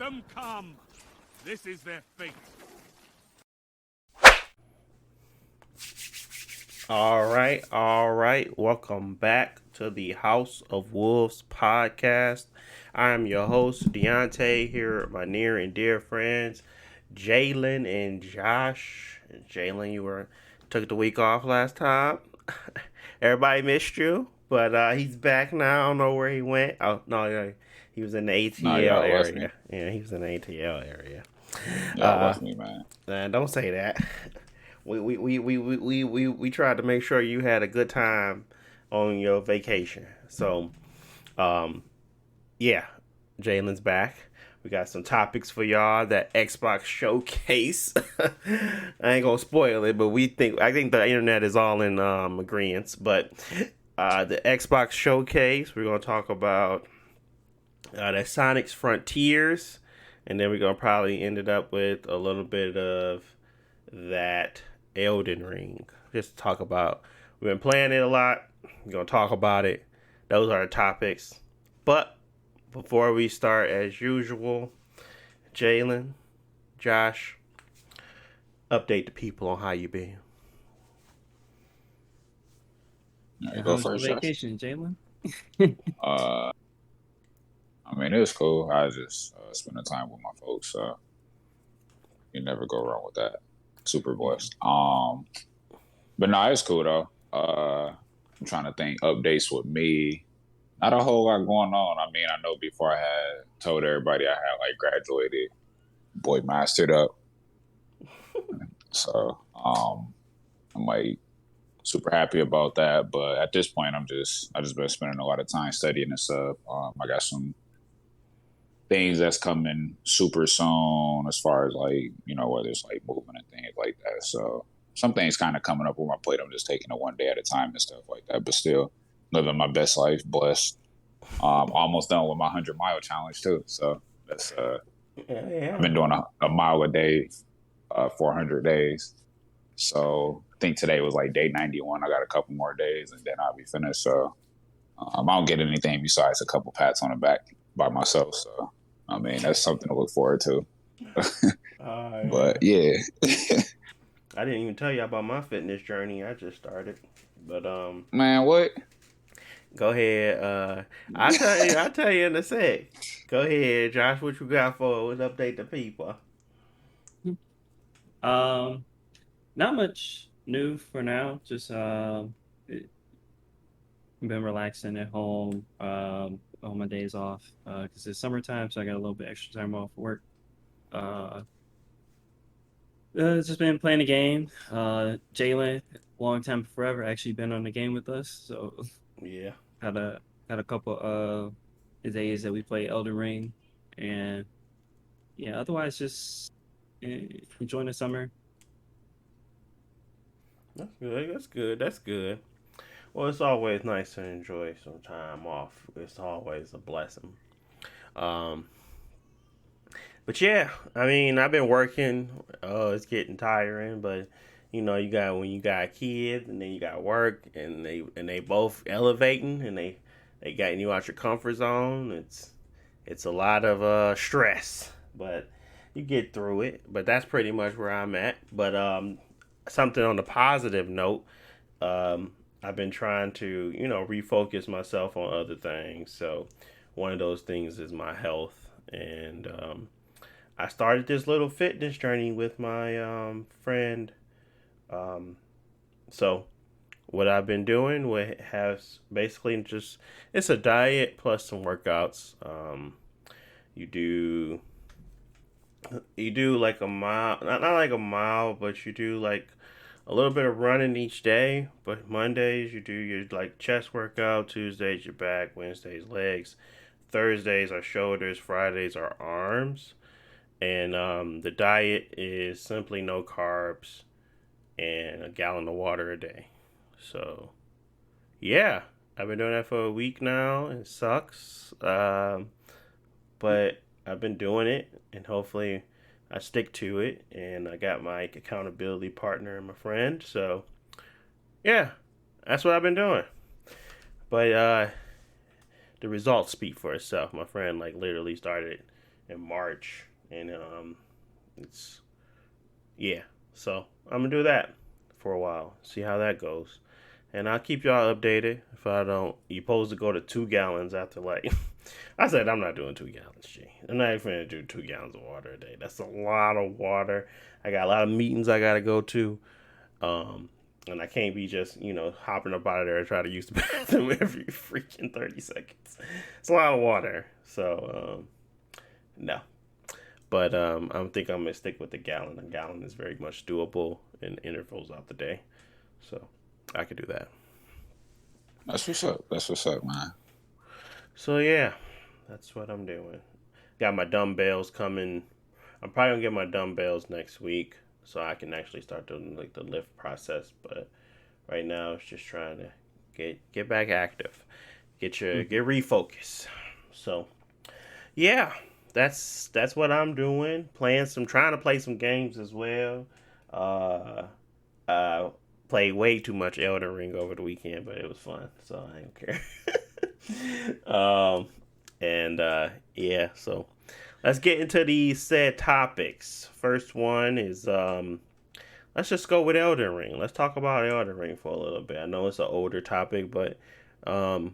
them come. This is their fate. All right. Welcome back to the House of Wolves podcast. I'm your host, Deontay, here with my near and dear friends, Jalen and Josh. Jalen, you took the week off last time. Everybody missed you, but he's back now. I don't know where he went. Oh, no, he was in the No, ATL y'all left me. area. Yeah, he was in the ATL area. Y'all left me, man. Don't say that. We tried to make sure you had a good time on your vacation. So, yeah, Jalen's back. We got some topics for y'all. That Xbox showcase. I ain't gonna spoil it, but I think the internet is all in agreement. But the Xbox showcase, we're gonna talk about the Sonic's Frontiers, and then we're gonna probably end it up with a little bit of that Elden Ring. Just to talk about. We've been playing it a lot. We're gonna talk about it. Those are the topics. But before we start, as usual, Jalen, Josh, update the people on how you been. Right, go first, Josh. Vacation, Jalen. I mean, it was cool. I just spending time with my folks. So you never go wrong with that. Super blessed. But no, it's cool though. I'm trying to think updates with me. Not a whole lot going on. I mean, I know before I had told everybody I had like graduated, boy mastered up. So I'm like super happy about that. But at this point, I just been spending a lot of time studying and stuff. I got some things that's coming super soon as far as like, whether it's like movement and things like that. So some things kind of coming up on my plate. I'm just taking it one day at a time and stuff like that, but still living my best life, blessed. Almost done with my 100-mile challenge too. So that's, I've been doing a mile a day, 400 days. So I think today was like day 91. I got a couple more days and then I'll be finished. So I don't get anything besides a couple pats on the back by myself. So, I mean, that's something to look forward to. But yeah. I didn't even tell you about my fitness journey. I just started. But man, what? Go ahead. I'll tell you in a sec. Go ahead, Josh. What you got for us? Update the people. Not much new for now. Just been relaxing at home on my days off because it's summertime, so I got a little bit extra time off work. Just been playing the game. Jalen, long time forever, actually been on the game with us. So yeah, had a couple of days that we played Elden Ring, and yeah, otherwise just enjoying the summer. That's good. Well, it's always nice to enjoy some time off. It's always a blessing. But yeah, I mean, I've been working. It's getting tiring, but you got when you got kids and then you got work, and they both elevating, and they getting you out your comfort zone. It's a lot of stress, but you get through it. But that's pretty much where I'm at. But something on the positive note, I've been trying to refocus myself on other things. So one of those things is my health, and I started this little fitness journey with my friend. So what I've been doing has basically just, it's a diet plus some workouts. You do like a mile, not like a mile, but you do like a little bit of running each day. But Mondays you do your like chest workout, Tuesdays your back, Wednesdays legs, Thursdays are shoulders, Fridays are arms. And the diet is simply no carbs and a gallon of water a day. So, yeah, I've been doing that for a week now. It sucks. But I've been doing it, and hopefully I stick to it. And I got my accountability partner and my friend. So, yeah, that's what I've been doing. But the results speak for itself. My friend, like, literally started in March, and it's yeah. So I'm gonna do that for a while, see how that goes, and I'll keep y'all updated. If I don't, you supposed to go to 2 gallons after like. I said I'm not doing 2 gallons, G. I'm not even gonna do 2 gallons of water a day. That's a lot of water. I got a lot of meetings I gotta go to. Um, and I can't be just, hopping up out of there and try to use the bathroom every freaking 30 seconds. It's a lot of water. So, no. But I think I'm going to stick with the gallon. A gallon is very much doable in intervals out the day. So, I could do that. That's what's up. That's what's up, man. So, yeah, that's what I'm doing. Got my dumbbells coming. I'm probably going to get my dumbbells next week, so I can actually start doing like the lift process. But right now it's just trying to get back active, get refocused. So yeah, that's what I'm doing. Trying to play some games as well. Uh, uh, Played way too much Elden Ring over the weekend, but it was fun, so I don't care. And yeah, so let's get into these said topics. First one is let's just go with Elden Ring. Let's talk about Elden Ring for a little bit. I know it's an older topic, but I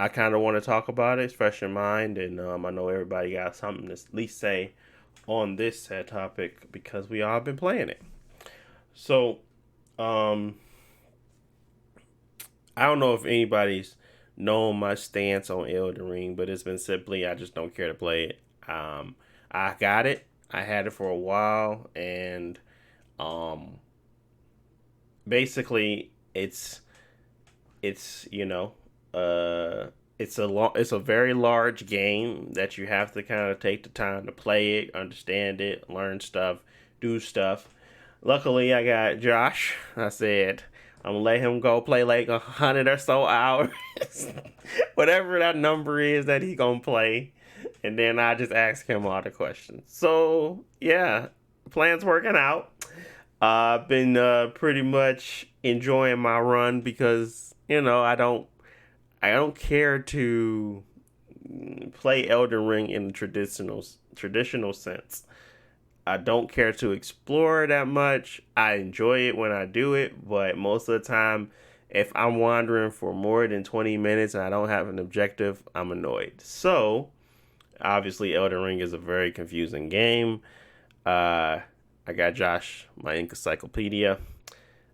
kind of want to talk about it. It's fresh in mind, and I know everybody got something to at least say on this said topic because we all been playing it. So, I don't know if anybody's known my stance on Elden Ring, but it's been simply I just don't care to play it. I got it. I had it for a while, and basically it's it's a very large game that you have to kind of take the time to play it, understand it, learn stuff, do stuff. Luckily, I got Josh. I said I'm gonna let him go play like 100 or so hours, whatever that number is that he gonna play, and then I just ask him all the questions. So yeah, plan's working out. I've been pretty much enjoying my run because I don't care to play Elden Ring in the traditional sense. I don't care to explore that much. I enjoy it when I do it, but most of the time, if I'm wandering for more than 20 minutes and I don't have an objective, I'm annoyed. So, obviously, Elden Ring is a very confusing game. I got Josh, my encyclopedia,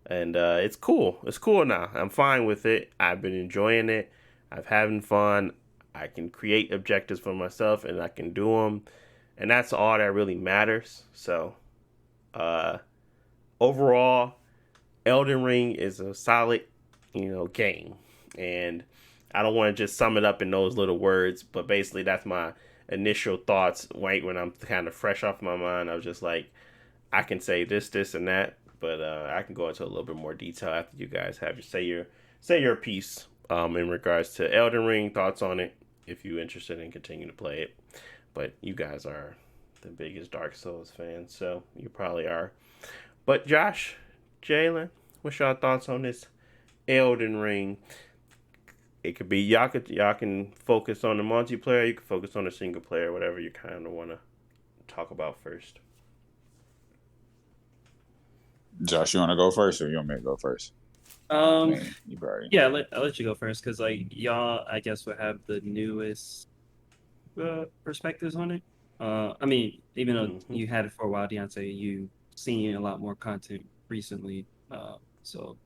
and it's cool. It's cool now. I'm fine with it. I've been enjoying it. I'm having fun. I can create objectives for myself, and I can do them, and that's all that really matters. So, overall, Elden Ring is a solid, game, and I don't want to just sum it up in those little words, but basically that's my initial thoughts. Right when I'm kind of fresh off my mind, I was just like, I can say this, and that, but I can go into a little bit more detail after you guys have say your piece in regards to Elden Ring, thoughts on it, if you're interested in continuing to play it. But you guys are the biggest Dark Souls fans, so you probably are. But Josh, Jalen, what's your thoughts on this Elden Ring? It could be y'all can focus on the multiplayer, you can focus on the single player, whatever you kind of want to talk about first. Josh, you want to go first, or you want me to go first? You already. Yeah, I'll let you go first because like y'all, I guess would have the newest perspectives on it. I mean, even though you had it for a while, Deontay, you seen a lot more content recently. So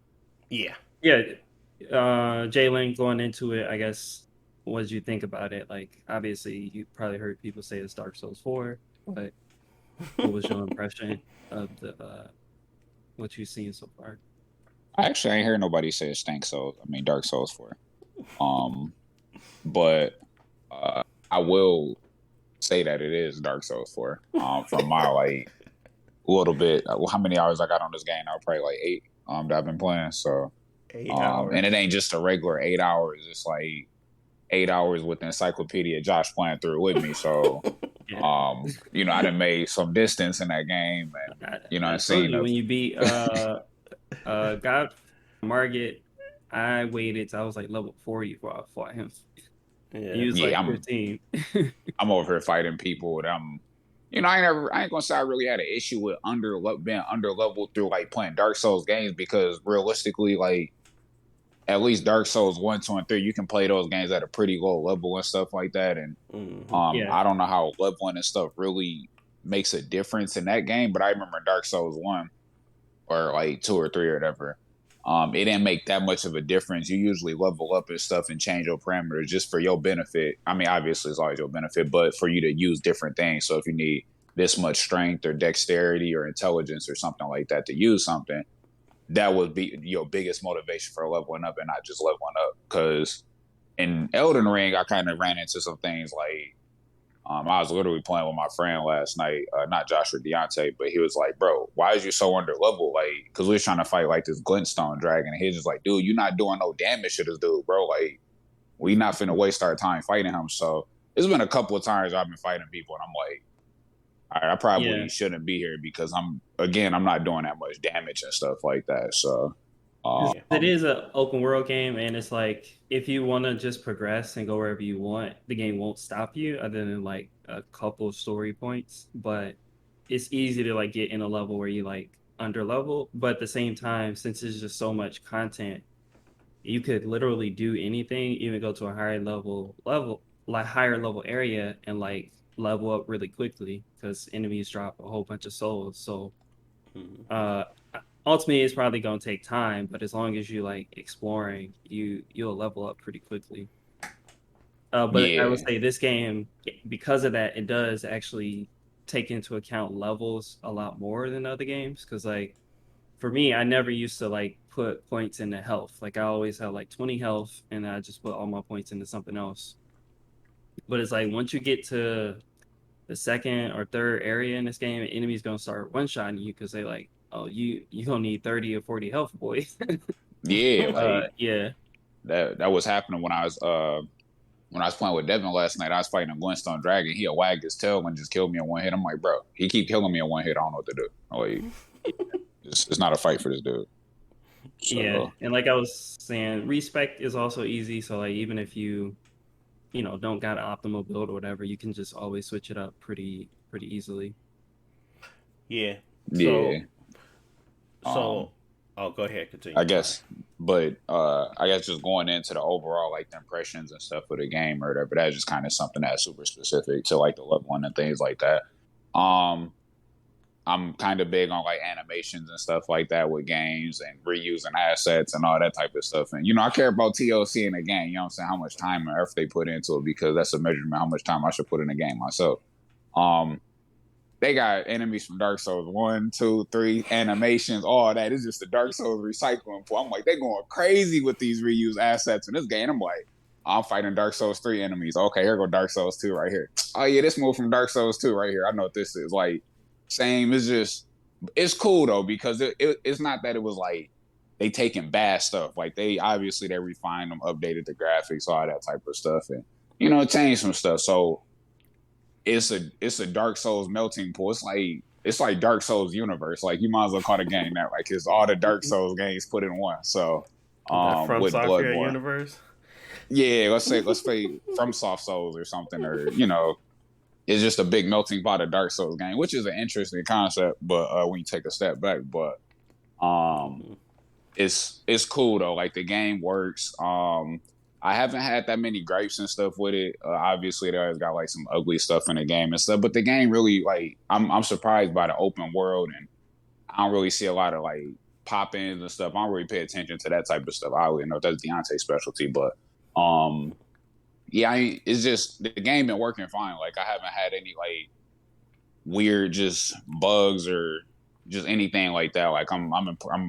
yeah, Jalen, going into it, I guess, what did you think about it? Like, obviously, you probably heard people say it's Dark Souls 4, but what was your impression of the what you've seen so far? I actually ain't heard nobody say it stinks. So I mean, Dark Souls 4. But I will say that it is Dark Souls 4. From my like little bit, how many hours I got on this game? I probably like 8. That I've been playing. So 8 hours, and it ain't just a regular 8 hours. It's like 8 hours with the encyclopedia. Josh playing through with me. So I done made some distance in that game, and I I've seen when you beat God Margit, I waited till I was like level 40 before I fought him. Yeah. He was Yeah, like 15. I'm over here fighting people that I ain't gonna say I really had an issue with being under leveled through like playing Dark Souls games because realistically, like at least Dark Souls 1, 2, and 3, you can play those games at a pretty low level and stuff like that. And Mm-hmm. Yeah. I don't know how leveling and stuff really makes a difference in that game, but I remember Dark Souls 1 or like 2 or 3 or whatever. It didn't make that much of a difference. You usually level up and stuff and change your parameters just for your benefit. I mean, obviously it's always your benefit, but for you to use different things. So if you need this much strength or dexterity or intelligence or something like that to use something, that would be your biggest motivation for leveling up and not just leveling up. Because in Elden Ring, I kind of ran into some things like I was literally playing with my friend last night, not Josh or Deontay, but he was like, "Bro, why is you so under level?" Like, because we was trying to fight like this glintstone dragon, and he's just like, "Dude, you're not doing no damage to this dude, bro. Like, we not finna waste our time fighting him." So it's been a couple of times I've been fighting people, and I'm like, "All right, I Yeah. probably shouldn't be here because I'm not doing that much damage and stuff like that." So, 'Cause Yeah. it is an open world game, and it's like if you want to just progress and go wherever you want, the game won't stop you other than like a couple story points. But it's easy to like get in a level where you like under level. But at the same time, since there's just so much content, you could literally do anything, even go to a higher level area and like level up really quickly because enemies drop a whole bunch of souls. So Mm-hmm. uh ultimately it's probably going to take time, but as long as you like exploring, you'll level up pretty quickly. But I would yeah, say this game, because of that, it does actually take into account levels a lot more than other games. Because like for me, I never used to like put points into health. Like I always had like 20 health, and I just put all my points into something else. But it's like once you get to the second or third area in this game, enemies gonna start one shotting you because they like, oh, you gonna need 30 or 40 health, boy. yeah, like Yeah, that was happening when I was playing with Devin last night. I was fighting a Glintstone Dragon. He'll wag his tail and just kill me in one hit. I'm like, bro, he keep killing me in one hit. I don't know what to do. Like, it's not a fight for this dude. yeah, So and like I was saying, respec is also easy. So like even if you don't got an optimal build or whatever, you can just always switch it up pretty easily. Yeah. yeah, So, um, so, oh, go ahead. Continue. I I'm sorry. guess, but I guess just going into the overall like the impressions and stuff of the game or whatever, that's just kind of something that's super specific to like the leveling and things like that. Um, I'm kind of big on like animations and stuff like that with games and reusing assets and all that type of stuff. And I care about TLC in a game. You know what I'm saying? How much time and effort they put into it because that's a measurement how much time I should put in a game myself. Um, they got enemies from Dark Souls 1, 2, 3, animations, all that. It's just the Dark Souls recycling pool. I'm like, they going crazy with these reused assets in this game. I'm like, I'm fighting Dark Souls 3 enemies. Okay, here go Dark Souls 2 right here. Oh yeah, this move from Dark Souls 2 right here. I know what this is. Like, same. It's cool though, because it's not that it was like they taking bad stuff. Like they obviously they refined them, updated the graphics, all that type of stuff, and changed some stuff. So it's a Dark Souls melting pool. It's like Dark Souls universe. Like you might as well call the game that. Like it's all the Dark Souls games put in one. So The From with Software Bloodborne, universe. yeah, let's say from Soft Souls or something, or it's just a big melting pot of Dark Souls game, which is an interesting concept. But when you take a step back, but um, Mm-hmm. it's cool though. Like the game works. I haven't had that many gripes and stuff with it. Obviously, they always got like some ugly stuff in the game and stuff, but the game really like I'm surprised by the open world, and I don't really see a lot of like pop-ins and stuff. I don't really pay attention to that type of stuff. I don't really know if that's Deontay's specialty, but um, yeah, it's just the game been working fine. Like I haven't had any like weird just bugs or just anything like that. Like I'm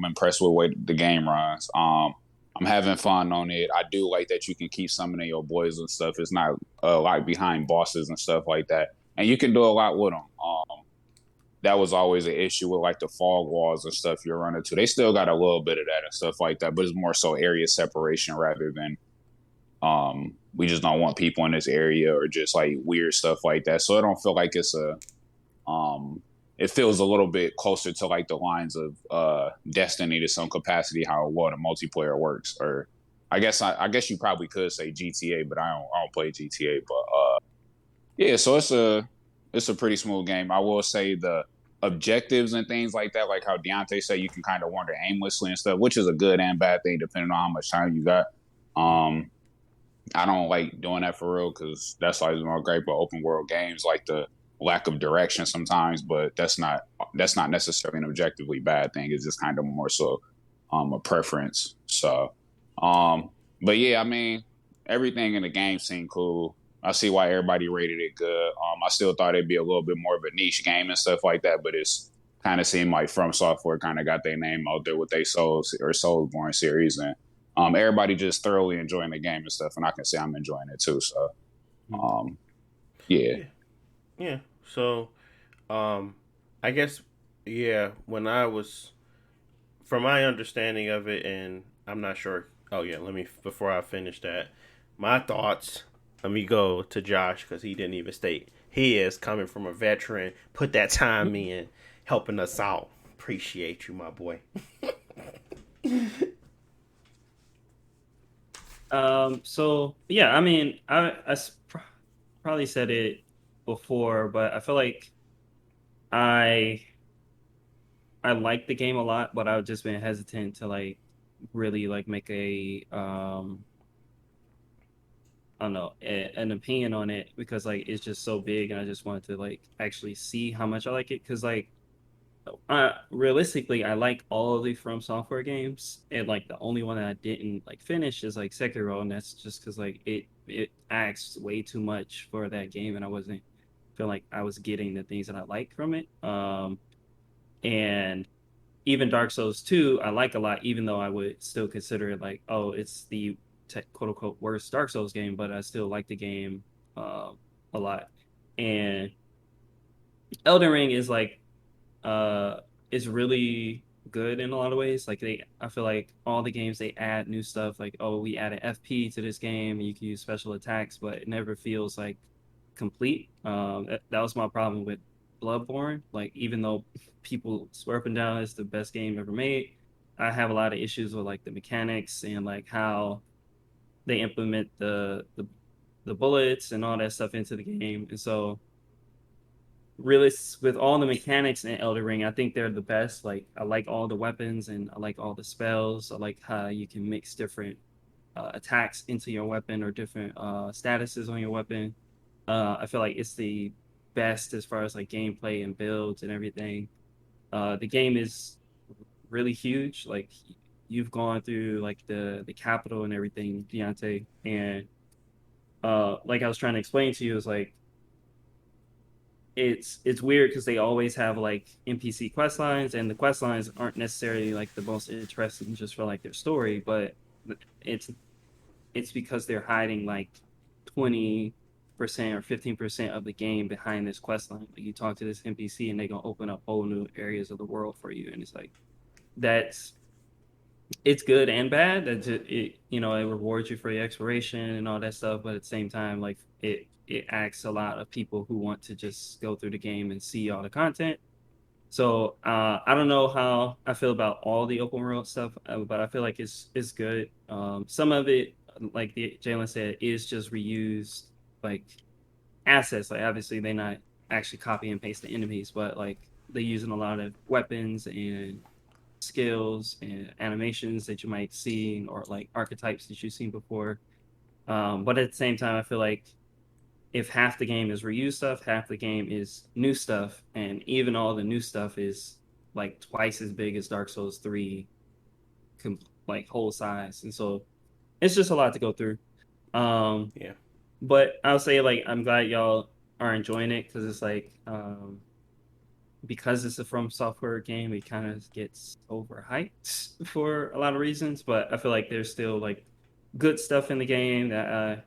impressed with the way the game runs. I'm having fun on it. I do like that you can keep summoning your boys and stuff. It's not like behind bosses and stuff like that, and you can do a lot with them. That was always an issue with like the fog walls and stuff you're running to. They still got a little bit of that and stuff like that, but it's more so area separation rather than we just don't want people in this area or just like weird stuff like that. So I don't feel like it feels a little bit closer to like the lines of Destiny to some capacity how well the multiplayer works or I guess you probably could say GTA, but I don't play GTA. But yeah, so it's a pretty smooth game. I will say the objectives and things like that, like how Deontay said, you can kind of wander aimlessly and stuff, which is a good and bad thing depending on how much time you got. Um, I don't like doing that for real because that's always more great. But open world games like the lack of direction sometimes, but that's not necessarily an objectively bad thing. It's just kind of more so a preference. So, um, but yeah, I mean, everything in the game seemed cool. I see why everybody rated it good. I still thought it'd be a little bit more of a niche game and stuff like that, but it's kind of seemed like From Software kind of got their name out there with their Souls or Soulsborne series, and everybody just thoroughly enjoying the game and stuff, and I can say I'm enjoying it too. So, um, yeah, Yeah. Yeah. So, um, I guess, yeah, when I was, from my understanding of it, and I'm not sure. Oh, yeah, let me, before I finish that, my thoughts, let me go to Josh because he didn't even state. He is coming from a veteran, put that time in, helping us out. Appreciate you, my boy. So yeah, I mean, probably said it before, but I feel like I I like the game a lot, but I've just been hesitant to like really like make a I don't know, an opinion on it because like it's just so big and I just wanted to like actually see how much I like it because like realistically I like all of the From Software games and like the only one that I didn't like finish is like Sekiro, and that's just because like it asks way too much for that game and I wasn't feel like I was getting the things that I like from it. And even Dark Souls 2, I like a lot, even though I would still consider it like, oh, it's the quote unquote worst Dark Souls game, but I still like the game a lot. And Elden Ring is like is really good in a lot of ways. Like I feel like all the games they add new stuff. Like, oh, we added FP to this game. You can use special attacks, but it never feels like complete. That was my problem with Bloodborne. Like, even though people swear up and down it's the best game ever made, I have a lot of issues with like the mechanics and like how they implement the bullets and all that stuff into the game. And so really with all the mechanics in Elden Ring, I think they're the best. Like I like all the weapons and I like all the spells. I like how you can mix different attacks into your weapon or different statuses on your weapon. I feel like it's the best as far as like gameplay and builds and everything. The game is really huge. Like you've gone through like the capital and everything, Deontay, and like I was trying to explain to you is like it's weird because they always have like NPC quest lines, and the quest lines aren't necessarily like the most interesting just for like their story, but it's it's because they're hiding like 20% or 15% of the game behind this quest line. Like you talk to this NPC and they're gonna open up whole new areas of the world for you, and it's like that's it's good and bad. That it you know it rewards you for your exploration and all that stuff, but at the same time, like it asks a lot of people who want to just go through the game and see all the content. So I don't know how I feel about all the open world stuff, but I feel like it's good. Some of it, like Jalen said, is just reused like assets. Like obviously they're not actually copy and paste the enemies, but like they're using a lot of weapons and skills and animations that you might see or like archetypes that you've seen before. But at the same time, I feel like if half the game is reused stuff, half the game is new stuff, and even all the new stuff is like twice as big as Dark Souls 3 like whole size. And so it's just a lot to go through. Um Yeah. but I'll say like I'm glad y'all are enjoying it because it's like because it's a From Software game, it kind of gets overhyped for a lot of reasons. But I feel like there's still like good stuff in the game that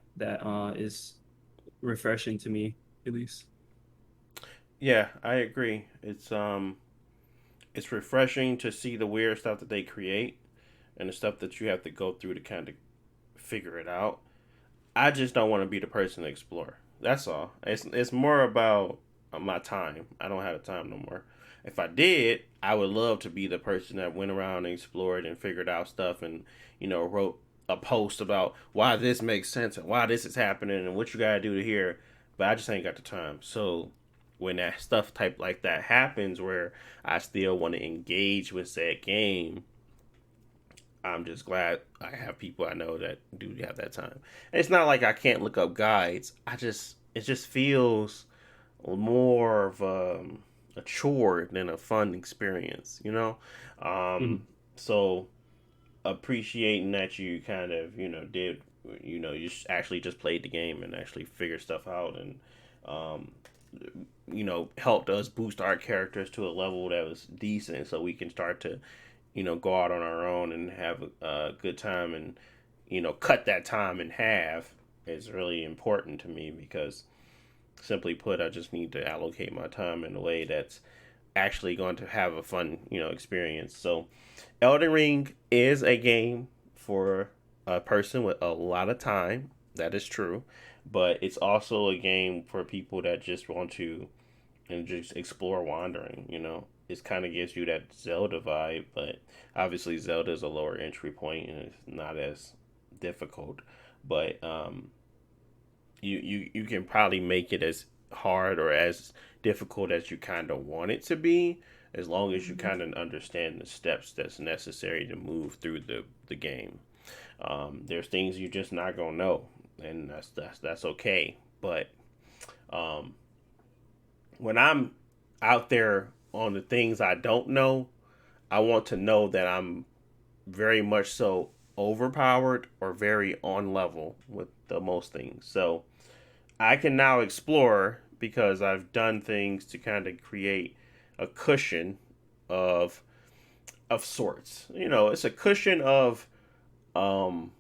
is refreshing to me at least. Yeah, I agree. It's refreshing to see the weird stuff that they create and the stuff that you have to go through to kind of figure it out. I just don't want to be the person to explore. That's all. It's more about my time. I don't have the time no more. If I did, I would love to be the person that went around and explored and figured out stuff and wrote a post about why this makes sense and why this is happening and what you gotta do to here, but I just ain't got the time. So when that stuff type like that happens, where I still want to engage with said game, I'm just glad I have people I know that do have that time. And it's not like I can't look up guides. It just feels more of a chore than a fun experience, you know. Mhm. So appreciating that you kind of did you actually just played the game and actually figured stuff out and um, helped us boost our characters to a level that was decent so we can start to go out on our own and have a good time and cut that time in half is really important to me because simply put I just need to allocate my time in a way that's actually going to have a fun experience. So Elden Ring is a game for a person with a lot of time. That is true, but it's also a game for people that just want to and just explore wandering. It kind of gives you that Zelda vibe, but obviously Zelda is a lower entry point and it's not as difficult. But you can probably make it as hard or as difficult as you kind of want it to be, as long as you kind of understand the steps that's necessary to move through the game. There's things you're just not gonna know, and that's okay. But um, when I'm out there on the things I don't know, I want to know that I'm very much so overpowered or very on level with the most things. So I can now explore because I've done things to kind of create a cushion of sorts. It's a cushion of um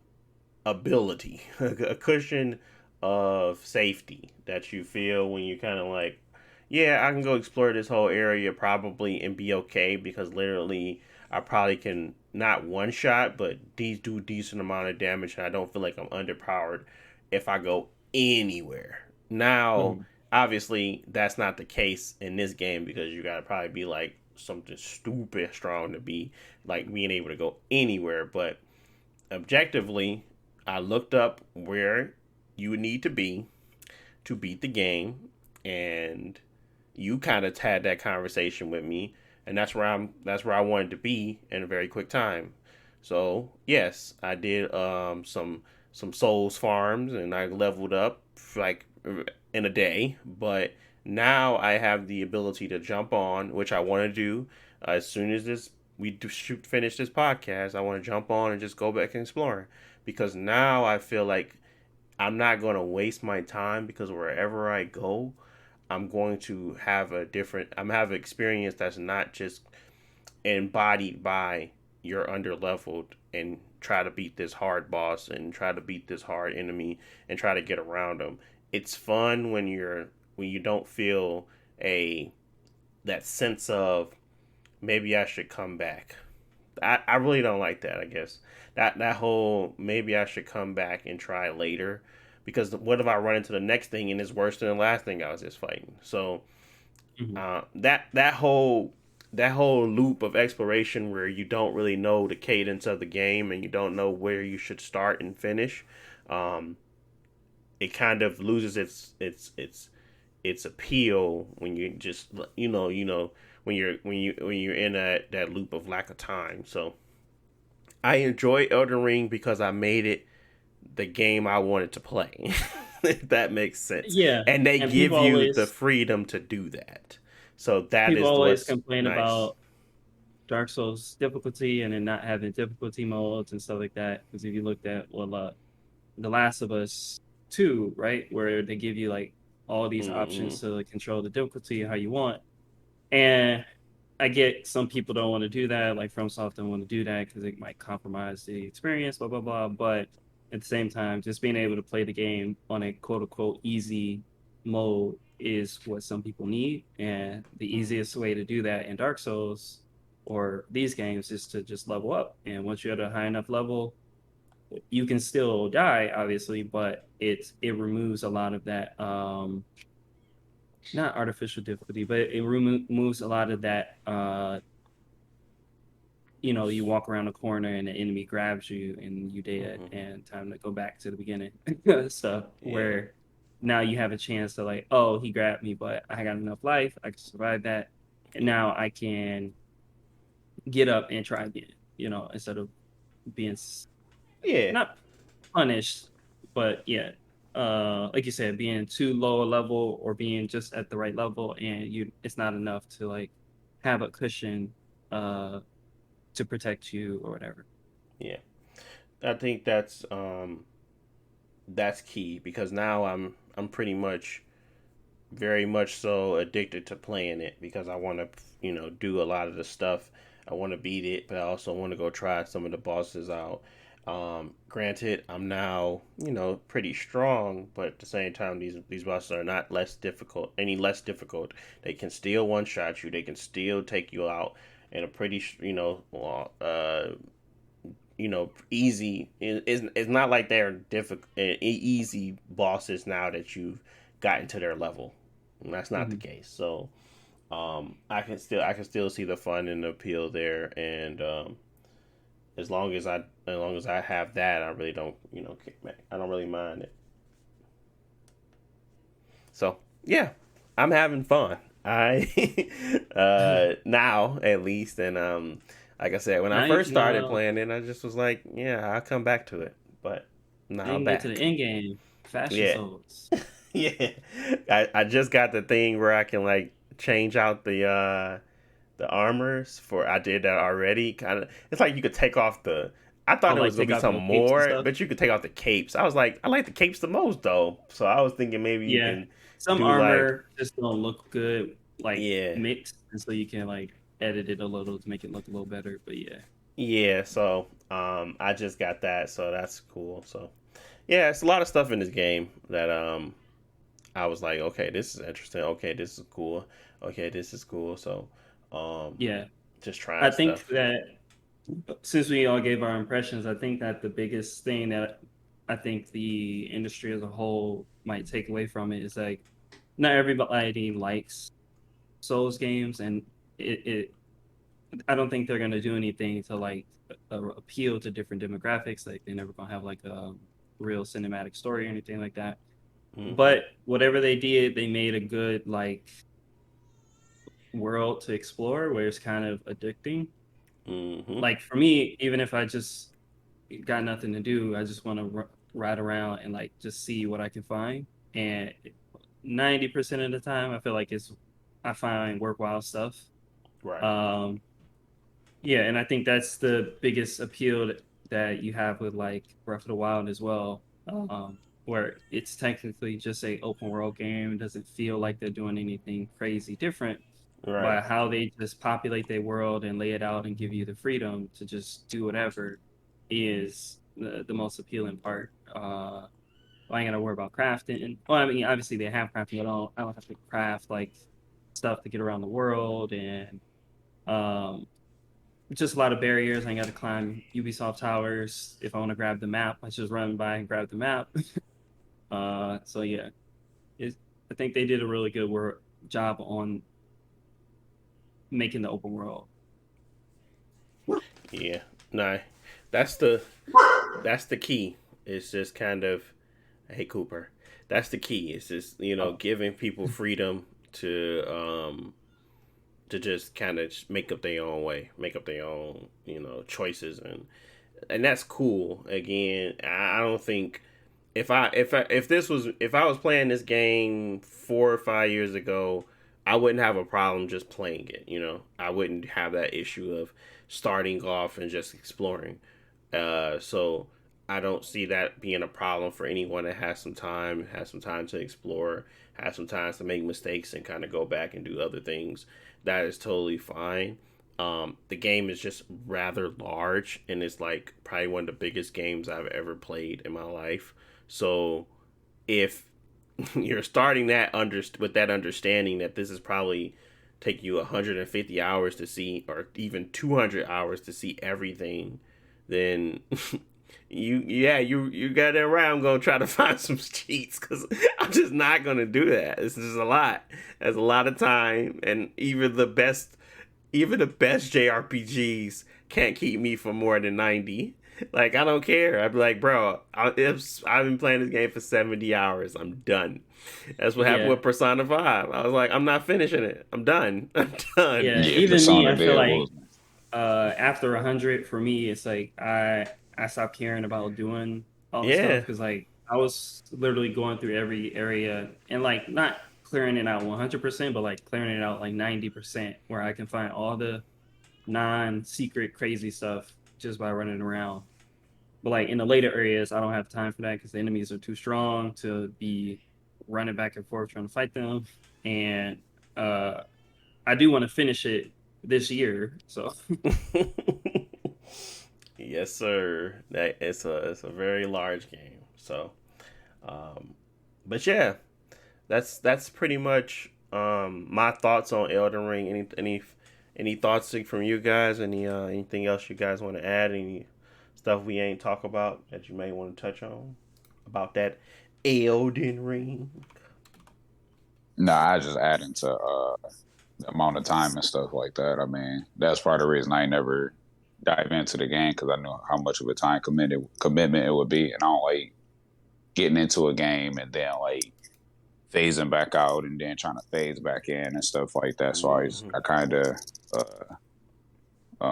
ability, a cushion of safety that you feel when you kind of like, yeah, I can go explore this whole area probably and be okay because literally I probably can not one shot, but these do decent amount of damage and I don't feel like I'm underpowered if I go anywhere. Now, Mhm. obviously, that's not the case in this game because you gotta probably be like something stupid strong to be like being able to go anywhere, but objectively, I looked up where you would need to beat the game, and you kind of had that conversation with me, and that's where I wanted to be in a very quick time. So yes, I did some souls farms, and I leveled up like in a day, but now I have the ability to jump on, which I want to do as soon as finish this podcast. I want to jump on and just go back and explore because now I feel like I'm not going to waste my time because wherever I go, I'm going to have I'm have an experience that's not just embodied by you're under leveled and try to beat this hard boss and try to beat this hard enemy and try to get around them. It's fun when you don't feel a that sense of maybe I should come back. I really don't like that. I guess that whole maybe I should come back and try later because what if I run into the next thing and it's worse than the last thing I was just fighting? So Mhm. that whole loop of exploration where you don't really know the cadence of the game and you don't know where you should start and finish, um, it kind of loses its appeal when you just when you're in that loop of lack of time. So I enjoy Elden Ring because I made it the game I wanted to play. If that makes sense. Yeah, And they and give you the freedom to do that. So that people is always what's complain nice. about Dark Souls difficulty and then not having difficulty modes and stuff like that. Because if you looked at The Last of Us 2, right, where they give you like all these Mm-hmm. options to like, control the difficulty how you want, and I get some people don't want to do that, like FromSoft don't want to do that because it might compromise the experience, blah blah blah. But at the same time, just being able to play the game on a quote unquote easy mode is what some people need, and the easiest way to do that in Dark Souls or these games is to just level up. And once you're at a high enough level, you can still die, obviously, but it removes a lot of that not artificial difficulty, but it removes a lot of that you walk around a corner and the enemy grabs you and you dead Hmm. and time to go back to the beginning. So Yeah. where now you have a chance to like, oh, he grabbed me, but I got enough life, I can survive that, and Yeah. now I can get up and try again. Instead of being Yeah. not punished, but yeah, like you said, being too low a level or being just at the right level, and it's not enough to like have a cushion uh to protect you or whatever. Yeah. I think that's key because now I'm pretty much very much so addicted to playing it because I want to do a lot of the stuff. I want to beat it, but I also want to go try some of the bosses out. Granted, I'm now pretty strong, but at the same time, these bosses are not less difficult. They can still one shot you. They can still take you out in a pretty easy. It's not like they're difficult, easy bosses now that you've gotten to their level. And that's not the Hmm. case. So I can still see the fun and the appeal there, and as long as I have that, I really don't kick back. I don't really mind it. So yeah, I'm having fun. I now at least, and like I said, when I Now you first can started playing it, I just was like, yeah, I'll come back to it. But now now you I'm can get to the back. end game, fashion Yeah, souls. yeah. I just got the thing where I can like change out the armors for. I did that already. Kind of. It's like you could take off the. I Oh, thought it like was gonna take be off something your capes and more, stuff. but you could take off the capes. I was like, I like the capes the most though. So I was thinking maybe you Yeah, can some do like, armor just don't look good like yeah, mixed, and so you can like edit it a little to make it look a little better. But yeah, yeah. So I just got that, so that's cool. So yeah, it's a lot of stuff in this game that I was like, okay, this is interesting. Okay, this is cool. Okay, this is cool. So um yeah. just I trying think stuff. that since we all gave our impressions, I think that the biggest thing that I think the industry as a whole might take away from it is like not everybody likes Souls games, and it I don't think they're gonna do anything to like appeal to different demographics. Like they're never gonna have like a real cinematic story or anything like that. Hmm. But whatever they did, they made a good like world to explore where it's kind of addicting. Hmm. Like for me, even if I just got nothing to do, I just want to ride around and like just see what I can find. And 90% of the time, I feel like I find worthwhile stuff. Right. Um, Yeah, and I think that's the biggest appeal that you have with like Breath of the Wild as well, where it's technically just a open world game. It doesn't feel like they're doing anything crazy different, Right. but how they just populate their world and lay it out and give you the freedom to just do whatever is the most appealing part. I ain't gotta worry about crafting. Well, I mean, obviously they have crafting, but I don't have to craft like stuff to get around the world and um just a lot of barriers. I got to climb Ubisoft towers. If I want to grab the map, I just run by and grab the map. So yeah, it, I think they did a really good job on making the open world. Yeah. No. That's the that's the key. It's just kind of, hey Cooper. That's the key. It's just Oh, giving people freedom to just kind of make up their own way, make up their own choices, and that's cool. Again, I don't think if I was playing this game 4 or 5 years ago, I wouldn't have a problem just playing it. I wouldn't have that issue of starting off and just exploring. So I don't see that being a problem for anyone that has some time to explore, has some time to make mistakes and kind of go back and do other things. That is totally fine. The game is just rather large, and it's like probably one of the biggest games I've ever played in my life. So if you're starting that with that understanding that this is probably take you 150 hours to see, or even 200 hours to see everything, then you got it right. I'm gonna try to find some cheats because I'm just not gonna do that. This is a lot. That's a lot of time, and even the best even the best JRPGs can't keep me for more than 90. Like, I don't care. I'd be like, bro, I've been playing this game for 70 hours. I'm done. That's what happened Yeah, with Persona 5. I was like, I'm not finishing it. I'm done. I'm done. yeah. Yeah, Even me, Persona I feel did like lose me. after 100 for me, it's like I stopped caring about doing all the stuff Yeah. because like I was literally going through every area and like not clearing it out 100%, but like clearing it out like 90% where I can find all the non-secret crazy stuff just by running around. But like in the later areas, I don't have time for that because the enemies are too strong to be running back and forth trying to fight them. And uh, I do want to finish it this year. So Yes, sir. That it's a very large game. So, um, but yeah, that's pretty much my thoughts on Elden Ring. Any thoughts from you guys? Anything else you guys want to add? Any stuff we ain't talk about that you may want to touch on about that Elden Ring? Nah, I just add into the amount of time and stuff like that. I mean, that's part of the reason I never dive into the game because I know how much of a time commitment it would be, and I don't like getting into a game and then like phasing back out and then trying to phase back in and stuff like that. So Mm-hmm. I kind of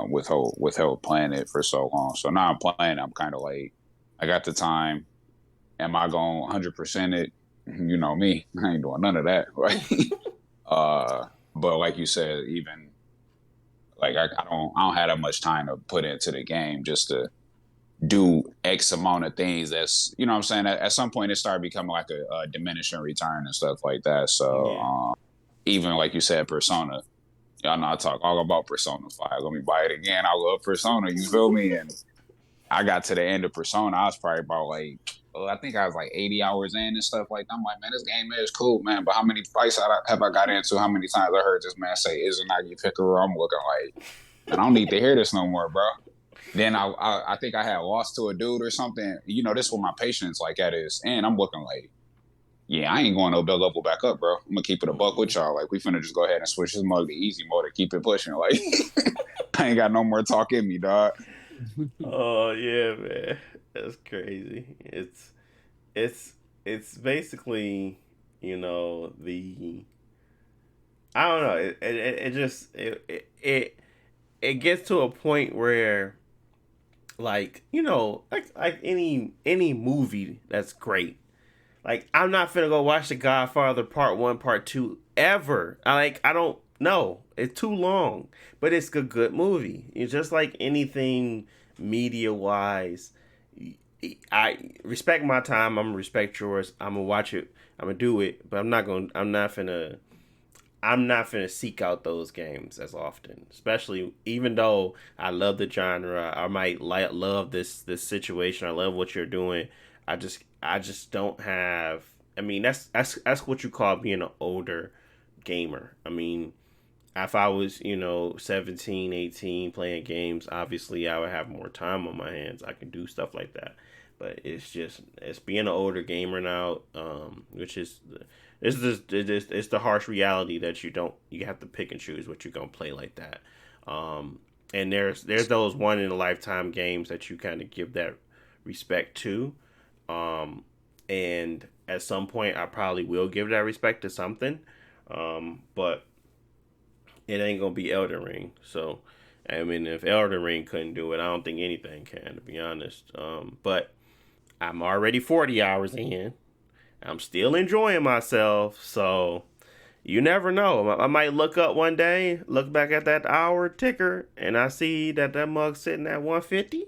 withheld playing it for so long. So now I'm playing. I'm kind of like, I got the time. Am I going 100% it? You know me. I ain't doing none of that, right? But like you said, even like I don't have that much time to put into the game just to do X amount of things. That's what I'm saying. At some point, it started becoming like a diminishing return and stuff like that. So Yeah. even like you said, Persona. Y'all know I talk all about Persona 5. Let me buy it again. I love Persona. You feel me? And I got to the end of Persona. I was probably about like, I think I was like 80 hours in and stuff like that. I'm like, man, this game is cool, man. But how many fights have I got into? How many times I heard this man say, Izanagi Picaro? I'm looking like, man, I don't need to hear this no more, bro. Then I think I had lost to a dude or something. You know, this is what my patience like at is. And I'm looking like, yeah, I ain't going no build level back up, bro. I'm gonna keep it a buck with y'all. Like, we finna just go ahead and switch this mode to easy mode and keep it pushing. Like, I ain't got no more talk in me, dog. Oh yeah, man, that's crazy. It's it's basically, the I don't know. It just it gets to a point where, like, like any movie that's great. Like, I'm not finna go watch The Godfather Part 1, Part 2 ever. I don't know. It's too long. But it's a good movie. It's just like anything media wise. I respect my time. I'm gonna respect yours. I'm gonna watch it. I'm gonna do it. But I'm not finna seek out those games as often. Especially even though I love the genre, I might love this situation. I love what you're doing. I just don't have. I mean, that's what you call being an older gamer. I mean, if I was 17, 18 playing games, obviously I would have more time on my hands. I can do stuff like that. But it's being an older gamer now, which is it's the harsh reality that you have to pick and choose what you're gonna play like that. And there's those one in a lifetime games that you kind of give that respect to. And at some point, I probably will give that respect to something. But it ain't gonna be Elden Ring. So, I mean, if Elden Ring couldn't do it, I don't think anything can, to be honest. But I'm already 40 hours in. I'm still enjoying myself. So, you never know. I might look up one day, look back at that hour ticker, and I see that mug's sitting at 150.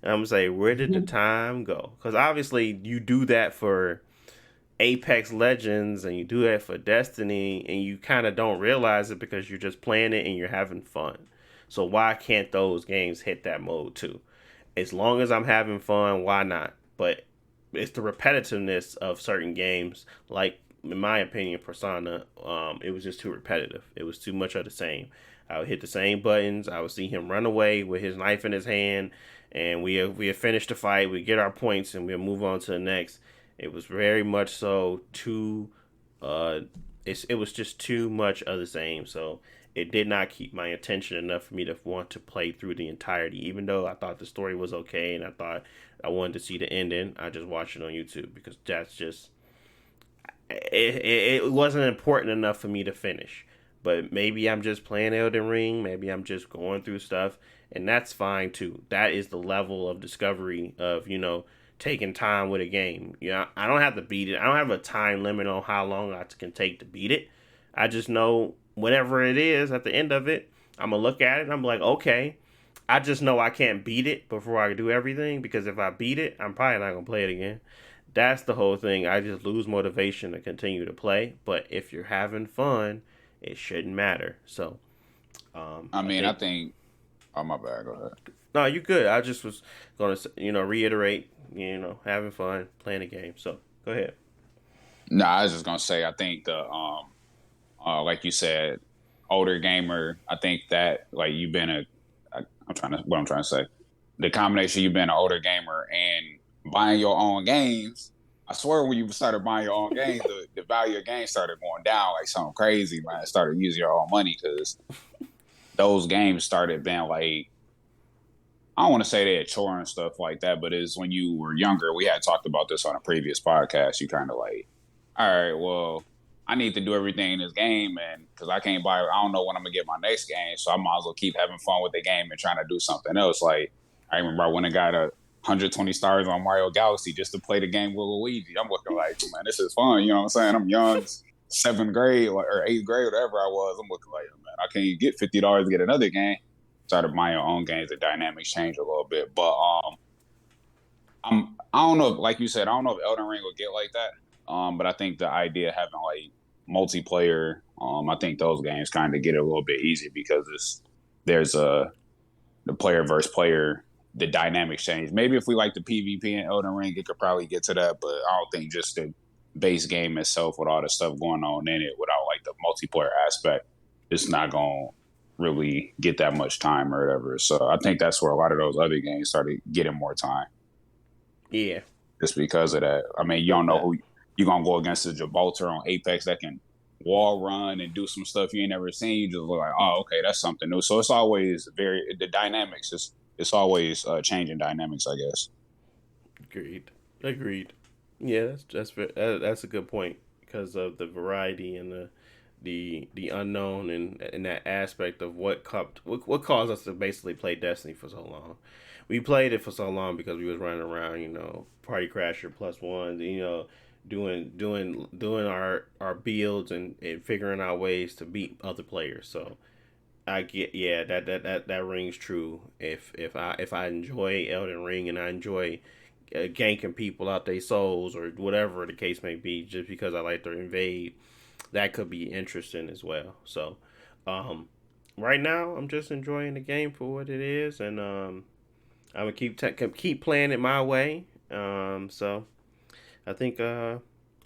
And I'm gonna say, where did the time go? Because obviously, you do that for Apex Legends and you do that for Destiny, and you kind of don't realize it because you're just playing it and you're having fun. So why can't those games hit that mode too? As long as I'm having fun, why not? But it's the repetitiveness of certain games, like in my opinion, Persona. It was just too repetitive. It was too much of the same. I would hit the same buttons. I would see him run away with his knife in his hand, and we have finished the fight. We get our points, and we'll move on to the next. It was very much so too. it was just too much of the same. So it did not keep my attention enough for me to want to play through the entirety. Even though I thought the story was okay and I thought I wanted to see the ending, I just watched it on YouTube because that's just it wasn't important enough for me to finish. But maybe I'm just playing Elden Ring. Maybe I'm just going through stuff, and that's fine too. That is the level of discovery of taking time with a game. I don't have to beat it. I don't have a time limit on how long I can take to beat it. I just know whenever it is at the end of it, I'm gonna look at it and I'm like, okay. I just know I can't beat it before I do everything, because if I beat it, I'm probably not gonna play it again. That's the whole thing. I just lose motivation to continue to play. But if you're having fun, it shouldn't matter. So, I think. Oh, my bad. Go ahead. no, you good. I just was going to, reiterate, having fun playing the game. So go ahead. No, I was just gonna say, I think like you said, older gamer. I think that like you've been what I'm trying to say, the combination you've been an older gamer and buying your own games. I swear, when you started buying your own games, the value of games started going down like something crazy, man. Started using your own money because those games started being like, I don't want to say they a chore and stuff like that, but it's when you were younger. We had talked about this on a previous podcast. You kind of like, all right, well, I need to do everything in this game, and because I can't buy, I don't know when I'm gonna get my next game, so I might as well keep having fun with the game and trying to do something else. Like I remember I went and got 120 stars on Mario Galaxy just to play the game with Luigi. I'm looking like, man, this is fun. You know what I'm saying? I'm young, 7th grade or 8th grade, whatever I was. I'm looking like, man, I can't get $50 to get another game. Started buying your own games. The dynamics changed a little bit, but I don't know. Like you said, I don't know if Elden Ring will get like that. But I think the idea of having like multiplayer, I think those games kind of get it a little bit easier because there's the player versus player, the dynamics change. Maybe if we like the PvP in Elden Ring, it could probably get to that, but I don't think just the base game itself with all the stuff going on in it without like the multiplayer aspect, it's not going to really get that much time or whatever. So I think that's where a lot of those other games started getting more time. Yeah. Just because of that. I mean, you don't know who you're going to go against, the Gibraltar on Apex that can wall run and do some stuff you ain't never seen. You just look like, oh, okay, that's something new. So it's always the dynamics, it's always changing dynamics, I guess. Agreed. Yeah, that's a good point because of the variety and the unknown and that aspect of what caused us to basically play Destiny for so long. We played it for so long because we was running around, Party Crasher +1, doing our builds and figuring out ways to beat other players. So I get, yeah, that rings true. If I enjoy Elden Ring and I enjoy ganking people out their souls or whatever the case may be, just because I like to invade, that could be interesting as well. So right now I'm just enjoying the game for what it is, and I'm gonna keep playing it my way. So I think I'm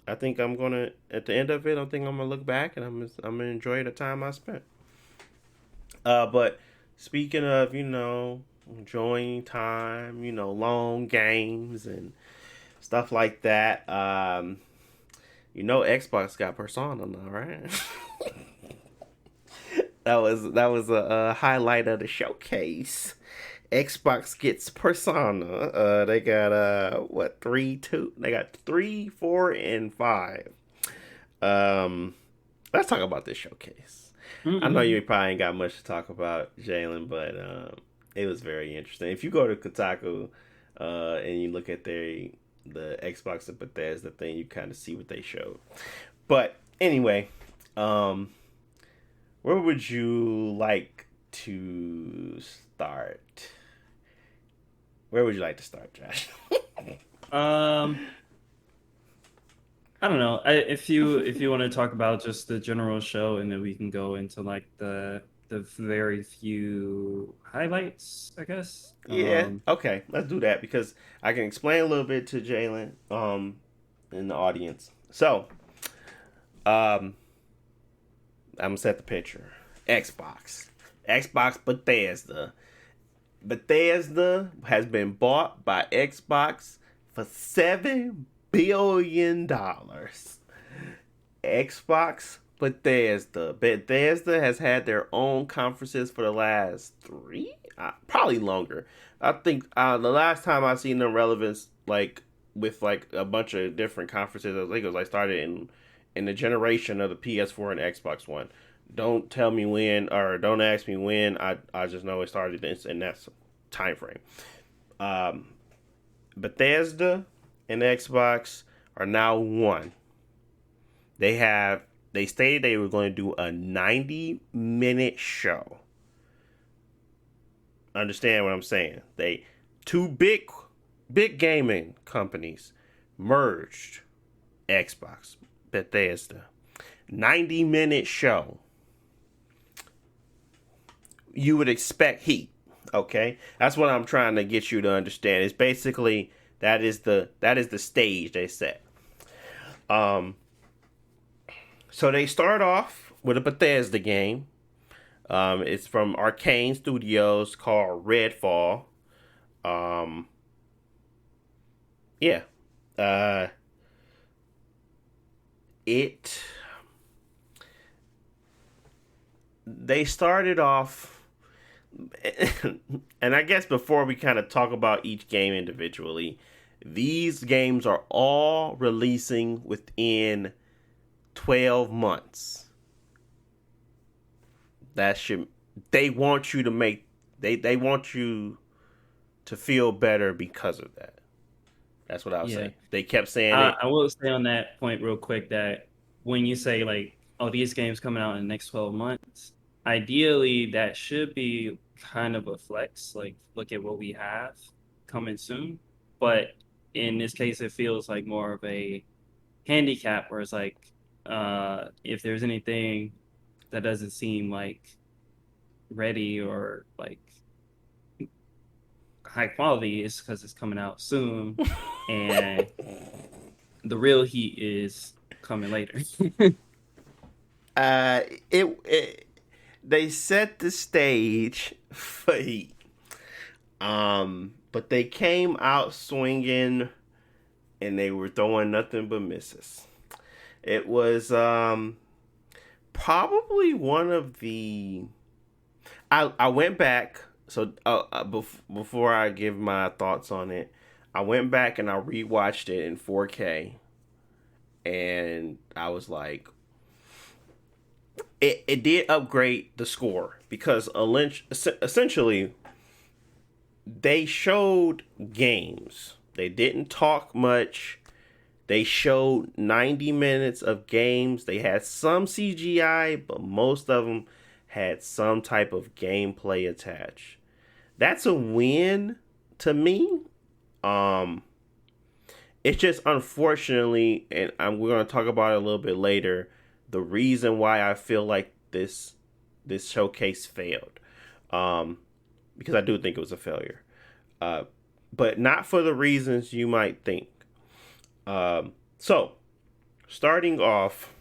gonna, at the end of it, I think I'm gonna look back and I'm gonna enjoy the time I spent. But speaking of, enjoying time, long games and stuff like that, Xbox got Persona now, right? that was a highlight of the showcase. Xbox gets Persona. They got 3, 2. They got 3, 4, and 5. Let's talk about this showcase. Mm-hmm. I know you probably ain't got much to talk about, Jalen, but it was very interesting. If you go to Kotaku and you look at the Xbox and Bethesda thing, you kind of see what they showed. But anyway, where would you like to start? Where would you like to start, Josh? I don't know. If you want to talk about just the general show, and then we can go into like the very few highlights, I guess. Yeah. Okay. Let's do that because I can explain a little bit to Jalen, in the audience. So, I'm gonna set the picture. Xbox Bethesda. Bethesda has been bought by Xbox for $7 billion. Xbox Bethesda has had their own conferences for the last 3, probably longer. I think the last time I seen them relevance like with like a bunch of different conferences, I think it was like started in the generation of the PS4 and Xbox One. Don't tell me when, or don't ask me when. I just know it started in that time frame. Bethesda and Xbox are now one. They stated they were going to do a 90-minute show. Understand what I'm saying? Two big gaming companies merged. Xbox, Bethesda, 90-minute show. You would expect heat. Okay, that's what I'm trying to get you to understand. It's basically that is the stage they set. So they start off with a Bethesda game. It's from Arcane Studios called Redfall. Yeah. They started off, and I guess before we kind of talk about each game individually, these games are all releasing within 12 months. They want you to make, they want you to feel better because of that. That's what I was saying. They kept saying it. I will say on that point real quick that when you say like, oh, these games coming out in the next 12 months, ideally that should be kind of a flex. Like, look at what we have coming soon. But in this case, it feels like more of a handicap where it's like, if there's anything that doesn't seem like ready or like high quality, is because it's coming out soon, and the real heat is coming later. They set the stage for heat, but they came out swinging, and they were throwing nothing but misses. It was probably one of the. I went back. So before I give my thoughts on it, I went back and I rewatched it in 4K, and I was like, it did upgrade the score because essentially they showed games. They didn't talk much. They showed 90 minutes of games. They had some CGI, but most of them had some type of gameplay attached. That's a win to me. It's just unfortunately, and we're going to talk about it a little bit later, the reason why I feel like this showcase failed. Because I do think it was a failure. But not for the reasons you might think. So, starting off,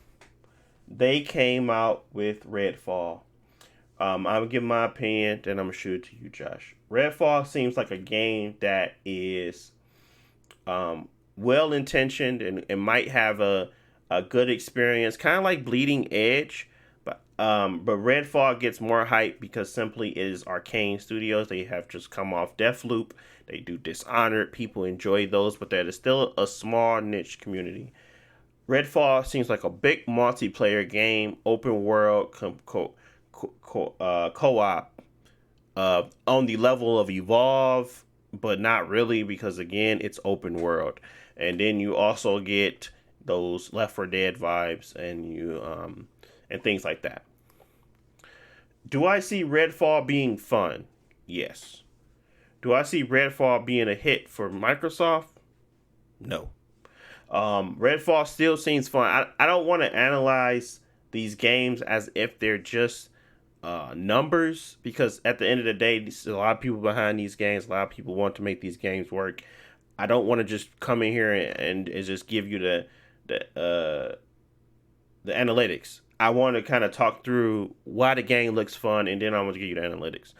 they came out with Redfall. I'm going to give my opinion, then I'm going to shoot it to you, Josh. Redfall seems like a game that is well-intentioned and might have a good experience, kind of like Bleeding Edge. But Redfall gets more hype because simply it is Arcane Studios. They have just come off Deathloop. They do Dishonored. People enjoy those, but that is still a small niche community. Redfall seems like a big multiplayer game, open world, co-op on the level of Evolve, but not really because again it's open world. And then you also get those Left 4 Dead vibes and you and things like that. Do I see Redfall being fun? Yes. Do I see Redfall being a hit for Microsoft? No. Redfall still seems fun. I don't want to analyze these games as if they're just numbers, because at the end of the day, there's a lot of people behind these games. A lot of people want to make these games work. I don't want to just come in here and just give you the analytics. I want to kind of talk through why the game looks fun, and then I'm going to give you the analytics.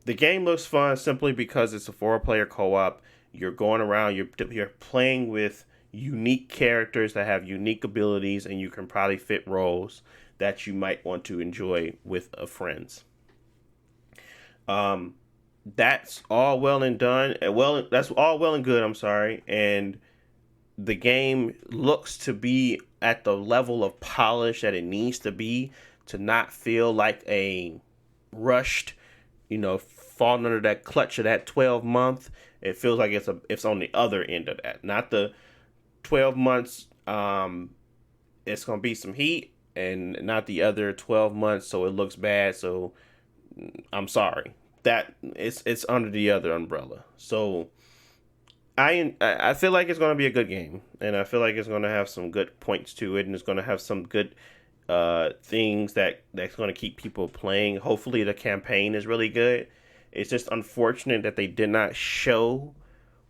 The game looks fun simply because it's a 4-player co-op. You're going around, you're playing with unique characters that have unique abilities, and you can probably fit roles that you might want to enjoy with friends. Um, that's all well and done. Well, that's all well and good. I'm sorry, and the game looks to be at the level of polish that it needs to be to not feel like a rushed, falling under that clutch of that 12 month. It feels like it's on the other end of that, not the 12 months. It's gonna be some heat, and not the other 12 months, so it looks bad. So I'm sorry that it's under the other umbrella. So I feel like it's going to be a good game, and I feel like it's going to have some good points to it, and it's going to have some good things that's going to keep people playing. Hopefully, the campaign is really good. It's just unfortunate that they did not show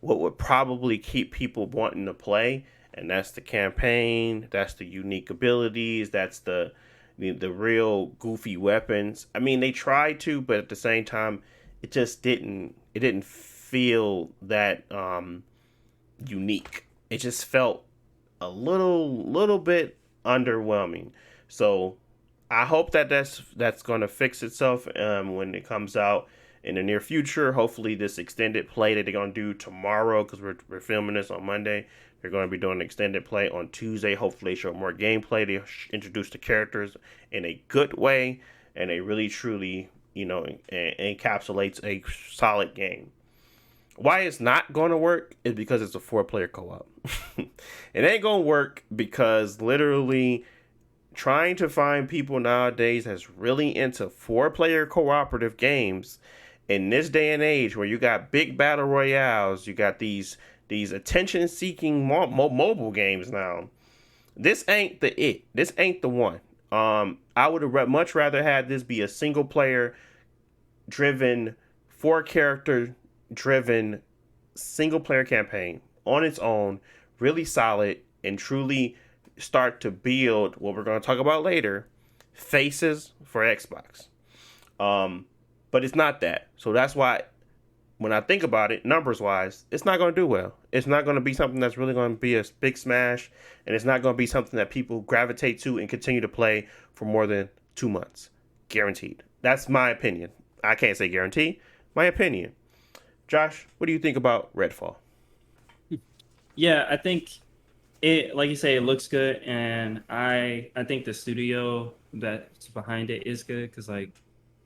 what would probably keep people wanting to play, and that's the campaign, that's the unique abilities, that's the real goofy weapons. I mean, they tried to, but at the same time, it didn't feel that unique. It just felt a little bit underwhelming. So I hope that that's going to fix itself when it comes out in the near future. Hopefully, this extended play that they're going to do tomorrow, because we're filming this on Monday. They're going to be doing an extended play on Tuesday. Hopefully, they show more gameplay. They introduce the characters in a good way, and they really truly, encapsulates a solid game. Why it's not going to work is because it's a 4-player co-op. It ain't going to work because literally trying to find people nowadays that's really into 4-player cooperative games in this day and age, where you got big battle royales, you got these attention-seeking mobile games now. This ain't This ain't the one. I would have much rather had this be a single-player driven, 4-character driven single-player campaign on its own, really solid, and truly start to build what we're going to talk about later, faces for Xbox. But it's not that. So that's why when I think about it, numbers wise, it's not going to do well. It's not going to be something that's really going to be a big smash, and it's not going to be something that people gravitate to and continue to play for more than 2 months. Guaranteed. That's my opinion. I can't say guarantee. My opinion. Josh, what do you think about Redfall? Yeah, I think it, like you say, it looks good, and I think the studio that's behind it is good, because like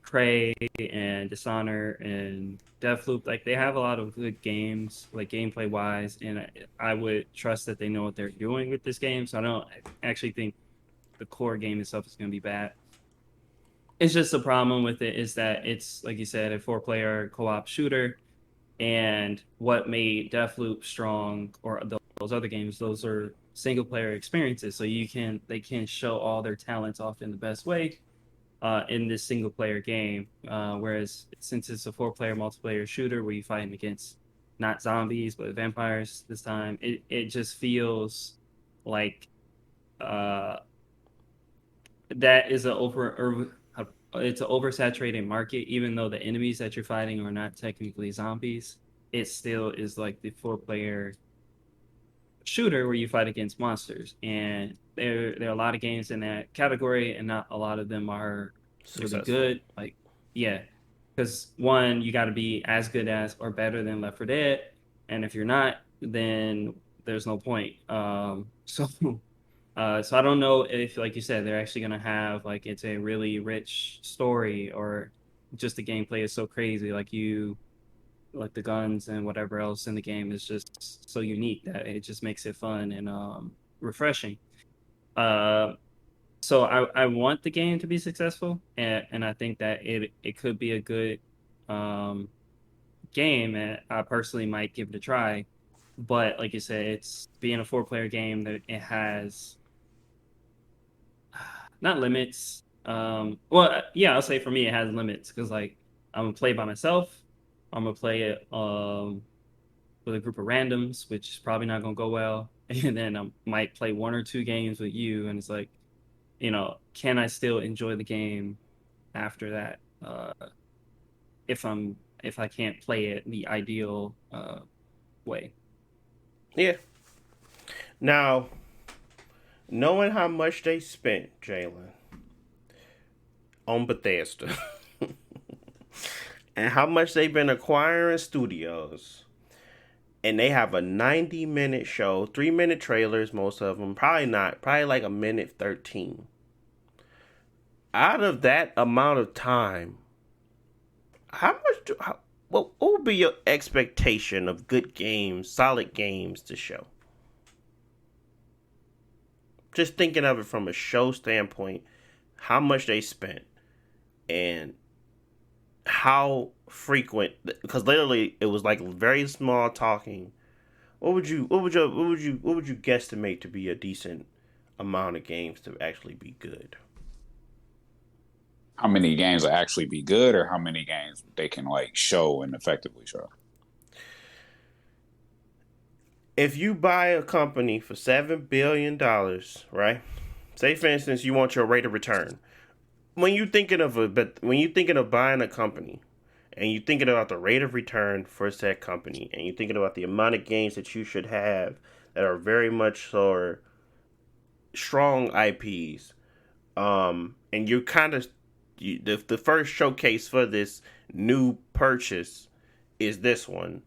Prey and Dishonor and Deathloop, like they have a lot of good games, like gameplay wise, and I would trust that they know what they're doing with this game. So I don't actually think the core game itself is going to be bad. It's just the problem with it is that it's, like you said, a 4-player co-op shooter, and what made Deathloop strong, or those other games, those are single-player experiences. So they can show all their talents off in the best way in this single-player game. Whereas since it's a 4-player multiplayer shooter where you're fighting against not zombies but vampires this time, it just feels like that is it's an oversaturated market. Even though the enemies that you're fighting are not technically zombies, it still is like the 4-player shooter where you fight against monsters. And there are a lot of games in that category, and not a lot of them are really good. Like, yeah, because one, you got to be as good as or better than Left 4 Dead, and if you're not, then there's no point. So I don't know if, like you said, they're actually gonna have like it's a really rich story, or just the gameplay is so crazy, like the guns and whatever else in the game is just so unique that it just makes it fun and refreshing. Uh, so I want the game to be successful, and I think that it could be a good um, game, and I personally might give it a try. But like you said, it's being a 4-player game that it has not limits. Well, yeah, I'll say for me it has limits, because like I'm gonna play by myself. I'm gonna play it with a group of randoms, which is probably not gonna go well. And then I might play 1 or 2 games with you, and it's like, can I still enjoy the game after that? If I can't play it the ideal way. Yeah. Now, knowing how much they spent, Jalen, on Bethesda, and how much they've been acquiring studios, and they have a 90-minute show, 3-minute trailers, most of them, probably like a minute 13. Out of that amount of time, what would be your expectation of good games, solid games to show? Just thinking of it from a show standpoint, how much they spent and how frequent, because literally it was like very small talking. What would you guesstimate to be a decent amount of games to actually be good? How many games will actually be good, or how many games they can like show and effectively show? If you buy a company for $7 billion, right? Say for instance you want your rate of return. When you thinking of buying a company, and you're thinking about the rate of return for said company, and you're thinking about the amount of games that you should have that are very much so strong IPs, and you're kind of the first showcase for this new purchase is this one.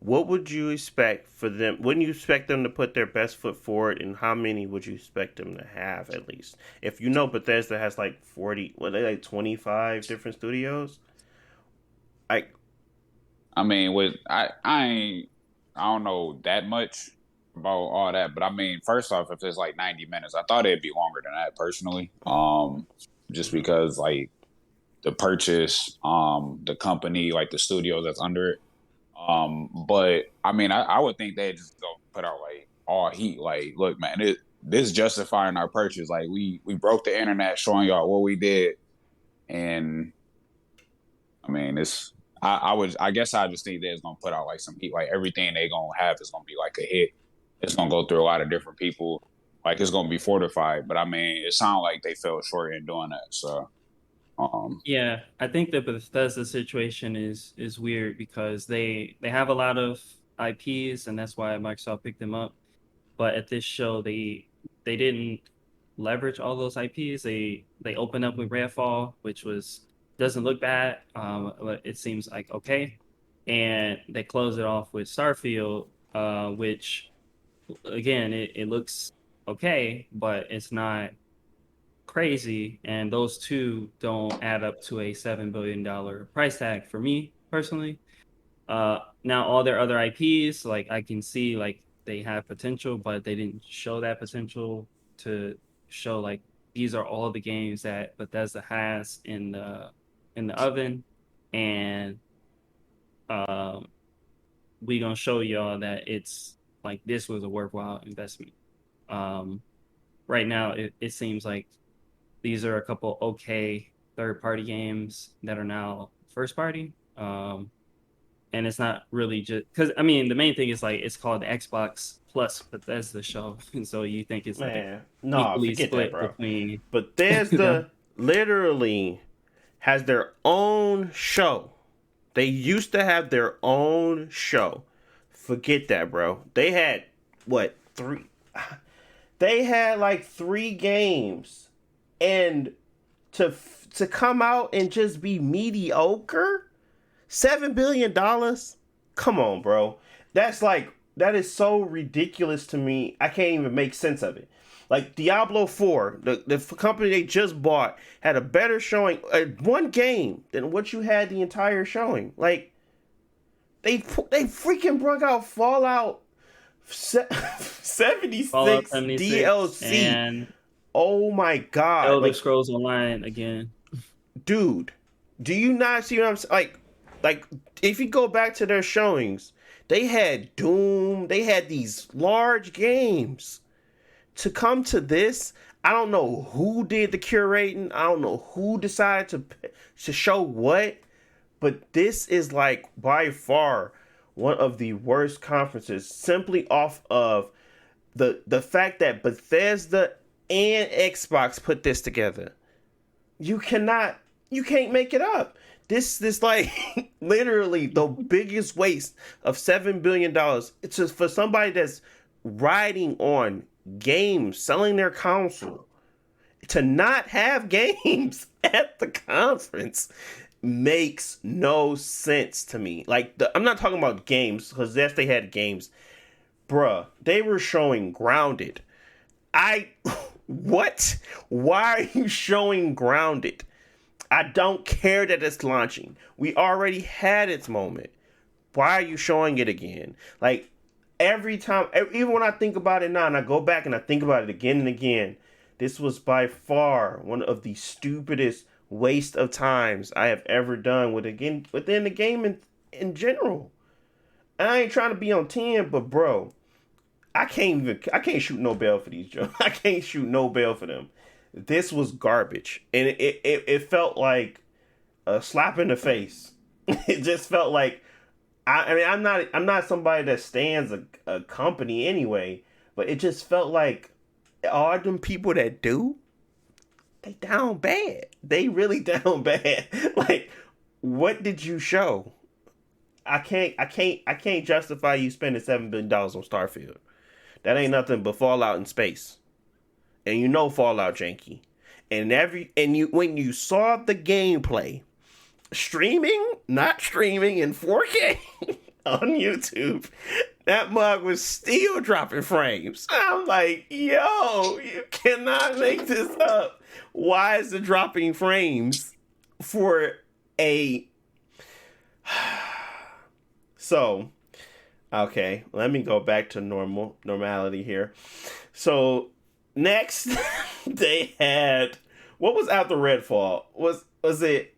What would you expect for them? Wouldn't you expect them to put their best foot forward, and how many would you expect them to have at least? If you know Bethesda has like 40, what they like 25 different studios. I mean, I don't know that much about all that, but I mean, first off, if it's like 90 minutes, I thought it'd be longer than that personally. Just because like the purchase, the company, like the studio that's under it. But I mean, I would think they just go put out like all heat. Like, look, man, this justifying our purchase. Like, we broke the internet, showing y'all what we did, and I mean, I guess I just think they're gonna put out like some heat. Like everything they gonna have is gonna be like a hit. It's gonna go through a lot of different people. Like it's gonna be fortified. But I mean, it sounds like they fell short in doing that. So. Yeah, I think the Bethesda situation is weird because they have a lot of IPs, and that's why Microsoft picked them up. But at this show, they didn't leverage all those IPs. They opened up with Redfall, which doesn't look bad. But it seems like okay, and they closed it off with Starfield, which again it looks okay, but it's not crazy, and those two don't add up to a $7 billion price tag for me personally. Now all their other IPs, like I can see like they have potential, but they didn't show that potential to show like these are all the games that Bethesda has in the oven, and we gonna show y'all that it's like this was a worthwhile investment. Right now it seems like these are a couple okay third-party games that are now first-party. And it's not really just... Because, I mean, the main thing is, like, it's called the Xbox Plus Bethesda show. And so you think it's, like, equally Forget split that, bro. between... Bethesda literally has their own show. They used to have their own show. Forget that, bro. They had, what, 3... They had, like, 3 games. And to come out and just be mediocre, $7 billion? Come on, bro. That is so ridiculous to me. I can't even make sense of it. Like Diablo 4, the company they just bought, had a better showing, one game, than what you had the entire showing. Like, they freaking brought out Fallout 76 Fallout 76 DLC. and Oh my god. Elder Scrolls Online again. Dude, do you not see what I'm saying? Like, if you go back to their showings, they had Doom, they had these large games. To come to this, I don't know who did the curating, I don't know who decided to show what, but this is like by far one of the worst conferences, simply off of the fact that Bethesda and Xbox put this together. You can't make it up. This like literally the biggest waste of $7 billion. It's just for somebody that's riding on games, selling their console, to not have games at the conference makes no sense to me. Like, I'm not talking about games, because yes, they had games. Bruh, they were showing Grounded. I. What? Why are you showing Grounded? I don't care that it's launching. We already had its moment. Why are you showing it again? Like, every time, even when I think about it now, and I go back and I think about it again and again, this was by far one of the stupidest waste of times I have ever done within the game in general. I ain't trying to be on 10, but bro, I can't shoot no bell for these jokes. I can't shoot no bell for them. This was garbage, and it felt like a slap in the face. It just felt like I mean I'm not somebody that stands a company anyway, but it just felt like all them people that do, they down bad. They really down bad. Like, what did you show? I can't justify you spending $7 billion on Starfield. That ain't nothing but Fallout in space. And you know Fallout janky. And you when you saw the gameplay not streaming in 4K on YouTube, that mug was still dropping frames. I'm like, yo, you cannot make this up. Why is it dropping frames for a so okay, let me go back to normality here. So next, they had what was after Redfall? Was it?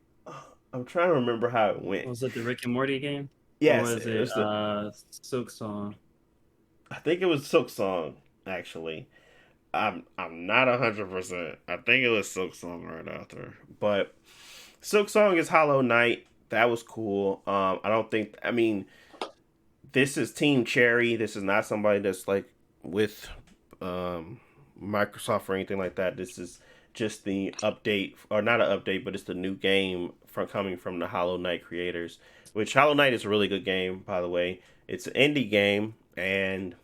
I'm trying to remember how it went. Was it the Rick and Morty game? Yes, Or was it it was Silk Song? I think it was Silk Song. Actually, I'm not 100%. I think it was Silk Song right after, but Silk Song is Hollow Knight. That was cool. I don't think. I mean, this is Team Cherry. This is not somebody that's like with Microsoft or anything like that. This is just the update, or not an update, but it's the new game from coming from the Hollow Knight creators. Which Hollow Knight is a really good game, by the way. It's an indie game, and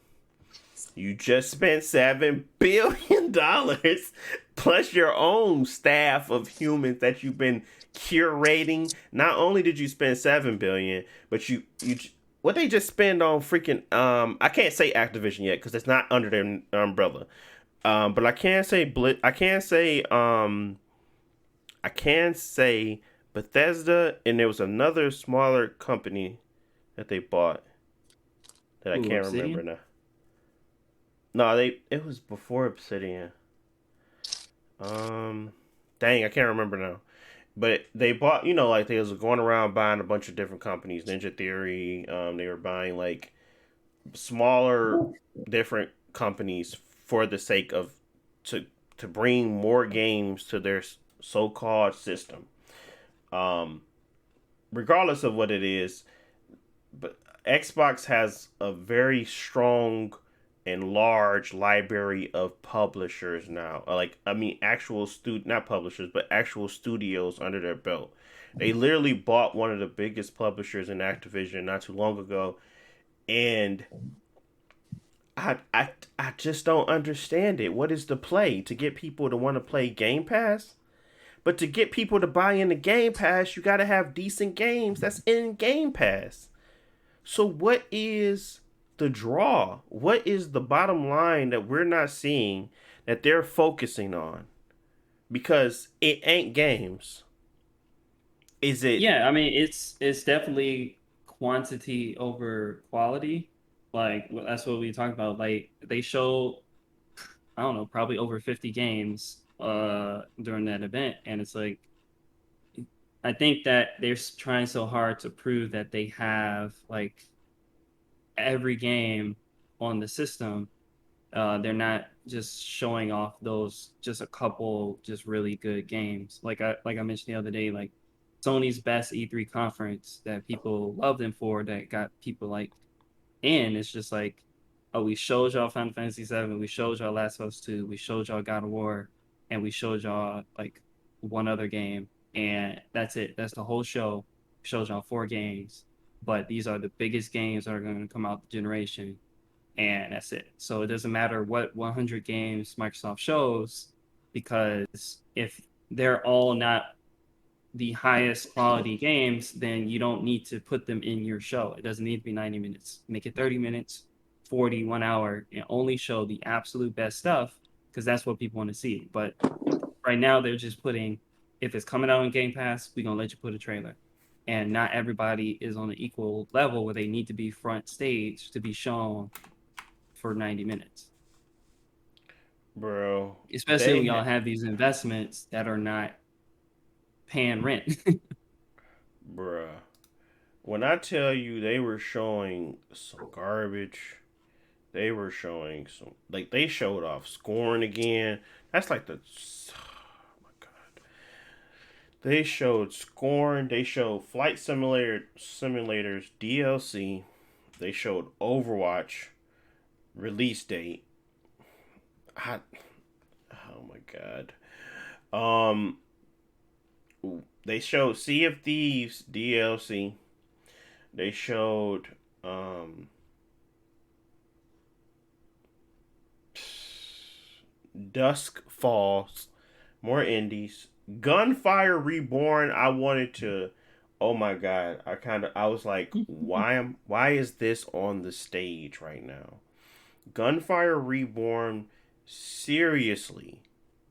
you just spent $7 billion plus your own staff of humans that you've been curating. Not only did you spend $7 billion, but you what they just spend on freaking I can't say Activision yet because it's not under their umbrella. But I can say I can say Bethesda, and there was another smaller company that they bought that I can't Obsidian? remember now. No, it was before Obsidian. Dang, I can't remember now. But they bought, like they was going around buying a bunch of different companies, Ninja Theory. They were buying like smaller, different companies for the sake of to bring more games to their so-called system. Um, Regardless of what it is, but Xbox has a very strong and large library of publishers now. Like, I mean, not publishers, but actual studios under their belt. They literally bought one of the biggest publishers in Activision not too long ago, and I just don't understand it. What is the play to get people to want to play Game Pass? But to get people to buy into Game Pass, you got to have decent games that's in Game Pass. So what is the draw? What is the bottom line that we're not seeing that they're focusing on? Because it ain't games. Is it? Yeah, I mean it's definitely quantity over quality. Like that's what we talked about. Like they showed, I don't know, probably over 50 games during that event, and it's like I think that they're trying so hard to prove that they have like every game on the system. They're not just showing off those just a couple just really good games. Like I mentioned the other day, like Sony's best E3 conference that people love them for, that got people like in. It's just like, oh, we showed y'all Final Fantasy VII, we showed y'all Last of Us 2, we showed y'all God of War, and we showed y'all like one other game, and that's it. That's the whole show. Showed y'all 4 games, but these are the biggest games that are going to come out the generation. and that's it. So it doesn't matter what 100 games Microsoft shows, because if they're all not the highest quality games, then you don't need to put them in your show. It doesn't need to be 90 minutes. Make it 30 minutes, 40, 1 hour, and only show the absolute best stuff, because that's what people want to see. But right now, they're just putting, if it's coming out on Game Pass, we're going to let you put a trailer. And not everybody is on an equal level where they need to be front stage to be shown for 90 minutes. Bro, Especially when y'all have these investments that are not paying rent. bruh. When I tell you they were showing some garbage, they were showing some, like, they showed off scoring again. That's like the, oh my god. They showed scoring. They showed simulators DLC. They showed Overwatch release date. I, oh my god. Um, they showed Sea of Thieves DLC. They showed Dusk Falls, more indies. Gunfire Reborn. I wanted to. Oh my god! I was like, why is this on the stage right now? Gunfire Reborn, seriously,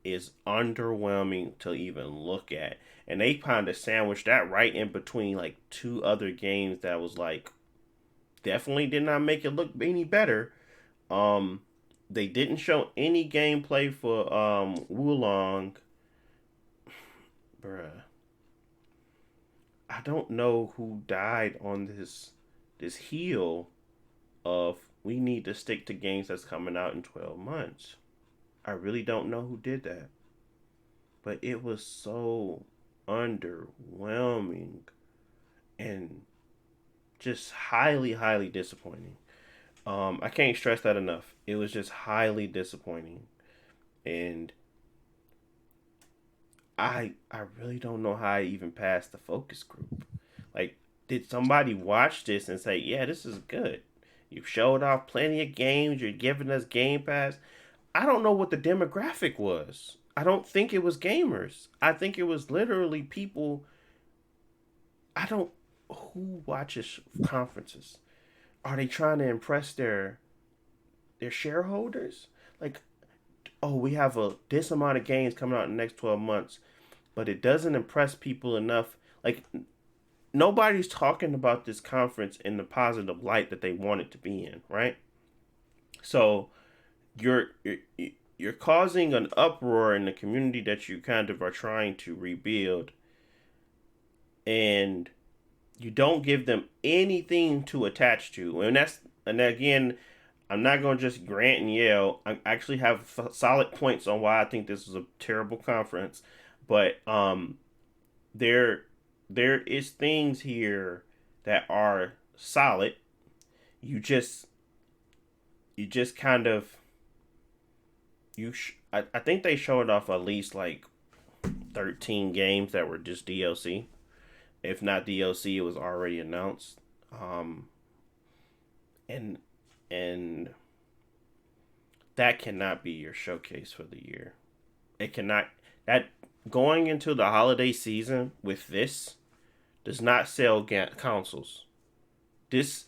is underwhelming to even look at, and they kind of sandwiched that right in between like two other games that was like definitely did not make it look any better. Um, they didn't show any gameplay for Wulong. Bruh. I don't know who died on this heel of we need to stick to games that's coming out in 12 months. I really don't know who did that. But it was so underwhelming and just highly, highly disappointing. I can't stress that enough. It was just highly disappointing. And I really don't know how I even passed the focus group. Like, did somebody watch this and say, yeah, this is good? You've showed off plenty of games. You're giving us Game Pass. I don't know what the demographic was. I don't think it was gamers. I think it was literally people. I don't. Who watches conferences? Are they trying to impress their shareholders? Like, oh, we have this amount of games coming out in the next 12 months, but it doesn't impress people enough. Like, nobody's talking about this conference in the positive light that they want it to be in, right? So you're causing an uproar in the community that you kind of are trying to rebuild, and you don't give them anything to attach to. And again, I'm not going to just grant and yell. I actually have solid points on why I think this is a terrible conference, but there is things here that are solid. You just kind of I think they showed off at least like 13 games that were just DLC. If not DLC, it was already announced. And and that cannot be your showcase for the year. It cannot. That going into the holiday season with this does not sell consoles. This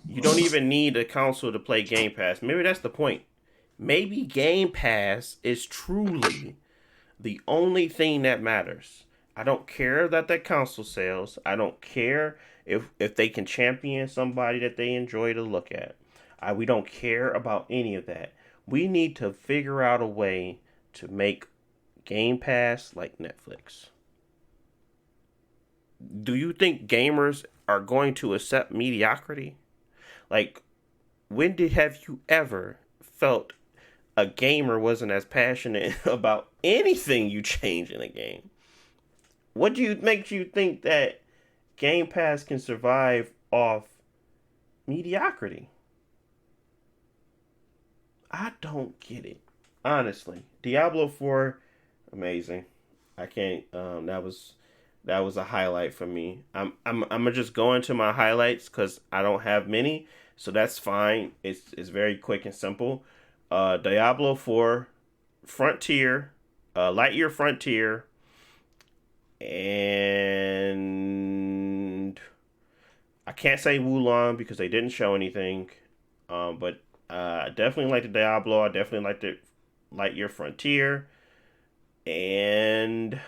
you don't even need a console to play Game Pass. Maybe that's the point. Maybe Game Pass is truly the only thing that matters. I don't care that console sells. I don't care if they can champion somebody that they enjoy to look at. We don't care about any of that. We need to figure out a way to make Game Pass like Netflix. Do you think gamers are going to accept mediocrity? Like, have you ever felt a gamer wasn't as passionate about anything you change in a game? What makes you think that Game Pass can survive off mediocrity? I don't get it. Honestly. Diablo 4, amazing. I can't That was a highlight for me. I'm gonna just go into my highlights because I don't have many, so that's fine. It's very quick and simple. Diablo 4, Frontier, Lightyear Frontier, and I can't say Wulong because they didn't show anything. But I definitely like the Diablo. I definitely like the Lightyear Frontier and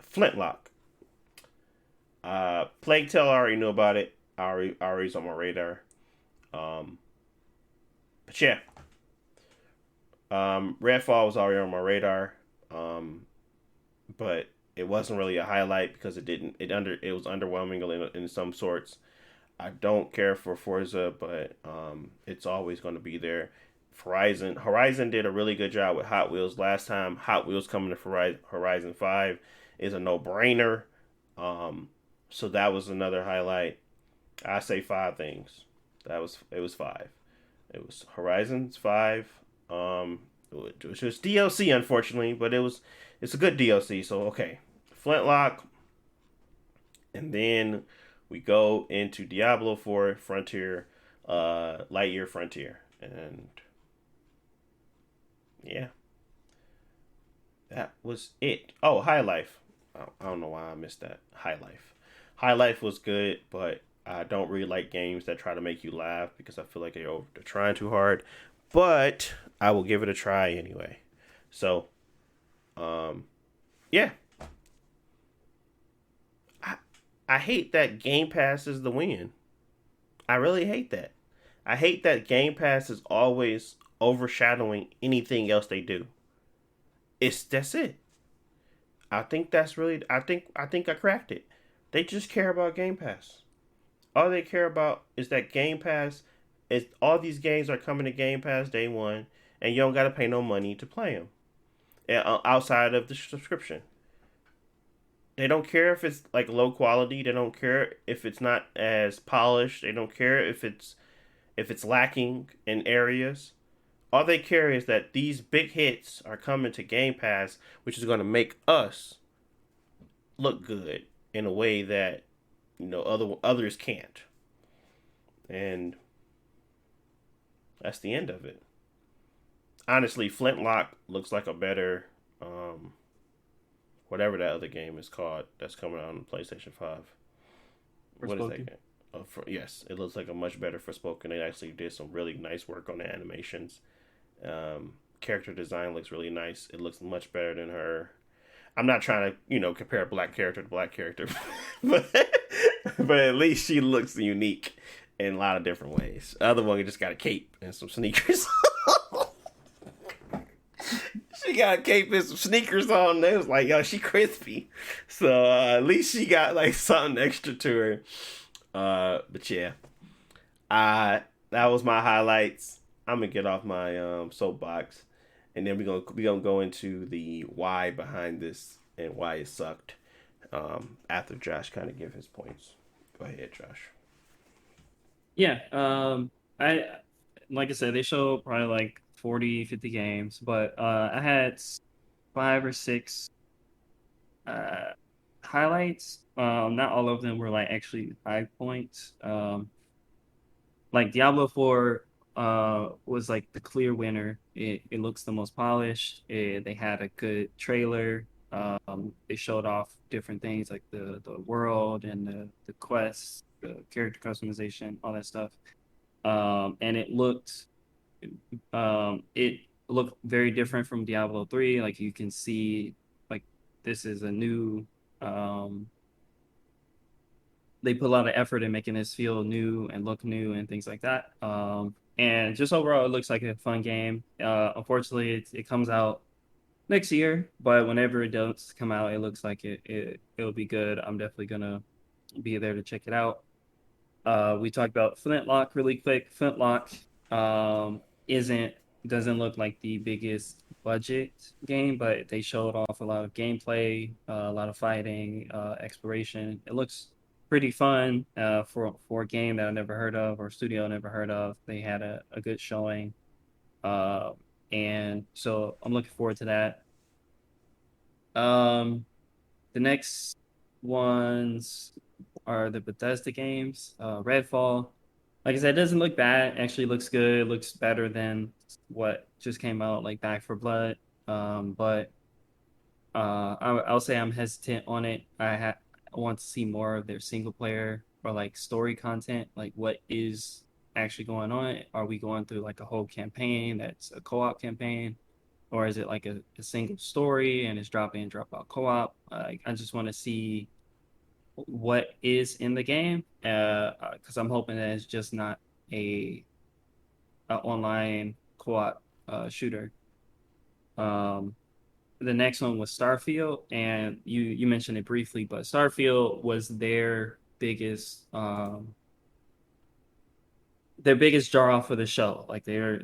Flintlock. Plague Tale, I already knew about it. Already's on my radar. Um, but yeah, Redfall was already on my radar. Um, but it wasn't really a highlight because it was underwhelming in some sorts. I don't care for Forza, but it's always going to be there. Horizon did a really good job with Hot Wheels last time. Hot Wheels coming to Horizon 5 is a no brainer. Um, so that was another highlight. I say five things. It was five. It was Horizons 5. Which was DLC unfortunately, but it's a good DLC. So okay, Flintlock, and then we go into Diablo 4 Frontier, Lightyear Frontier, and yeah, that was it. Oh, High Life. I don't know why I missed that. High Life. High Life was good, but I don't really like games that try to make you laugh because I feel like they're trying too hard. But I will give it a try anyway. So, um, yeah. I I hate that Game Pass is the win. I really hate that. I hate that Game Pass is always overshadowing anything else they do. That's it. I think I cracked it. They just care about Game Pass. All they care about is that Game Pass is all these games are coming to Game Pass day one, and you don't got to pay no money to play them outside of the subscription. They don't care if it's like low quality. They don't care if it's not as polished. They don't care if it's lacking in areas. All they care is that these big hits are coming to Game Pass, which is going to make us look good in a way that others can't. And that's the end of it. Honestly, Flintlock looks like a better whatever that other game is called that's coming out on PlayStation 5. What is that Forspoken. game? Yes, it looks like a much better Forspoken. They actually did some really nice work on the animations. Character design looks really nice. It looks much better than her. I'm not trying to, compare black character to black character, but but at least she looks unique in a lot of different ways. The other one just got a cape and some sneakers. She got a cape and some sneakers on. It was like, yo, she crispy. So at least she got like something extra to her. But yeah, that was my highlights. I'm gonna get off my soapbox, and then we gonna go into the why behind this and why it sucked. After Josh kind of give his points. Go ahead, Josh. Yeah. I like I said, they show probably like 40, 50 games, but I had five or six uh highlights. Not all of them were like actually high points. Like Diablo 4 was like the clear winner. It looks the most polished. They had a good trailer. They showed off different things like the world and the quests, the character customization, all that stuff. And it looked very different from Diablo 3. Like you can see like this is a new um they put a lot of effort in making this feel new and look new and things like that. And just overall, it looks like a fun game. Unfortunately, it comes out next year, but whenever it does come out, it looks like it'll be good. I'm definitely gonna be there to check it out. We talked about Flintlock really quick. Flintlock isn't doesn't look like the biggest budget game, but they showed off a lot of gameplay, a lot of fighting, exploration. It looks pretty fun for a game that I never heard of or studio I never heard of. They had a good showing, uh, and so I'm looking forward to that. Um, the next. ones are the Bethesda games. Redfall, like I said, it doesn't look bad. It actually looks good. It looks better than what just came out, like Back for Blood. But I'll say I'm hesitant on it. I want to see more of their single player or like story content. Like what is actually going on? Are we going through like a whole campaign that's a co-op campaign? Or is it like a single story and it's drop in, drop out co-op? I just want to see what is in the game, because I'm hoping that it's just not a, a online co-op shooter. Um, the next one was Starfield, and you mentioned it briefly, but Starfield was their biggest draw off of the show. Like they're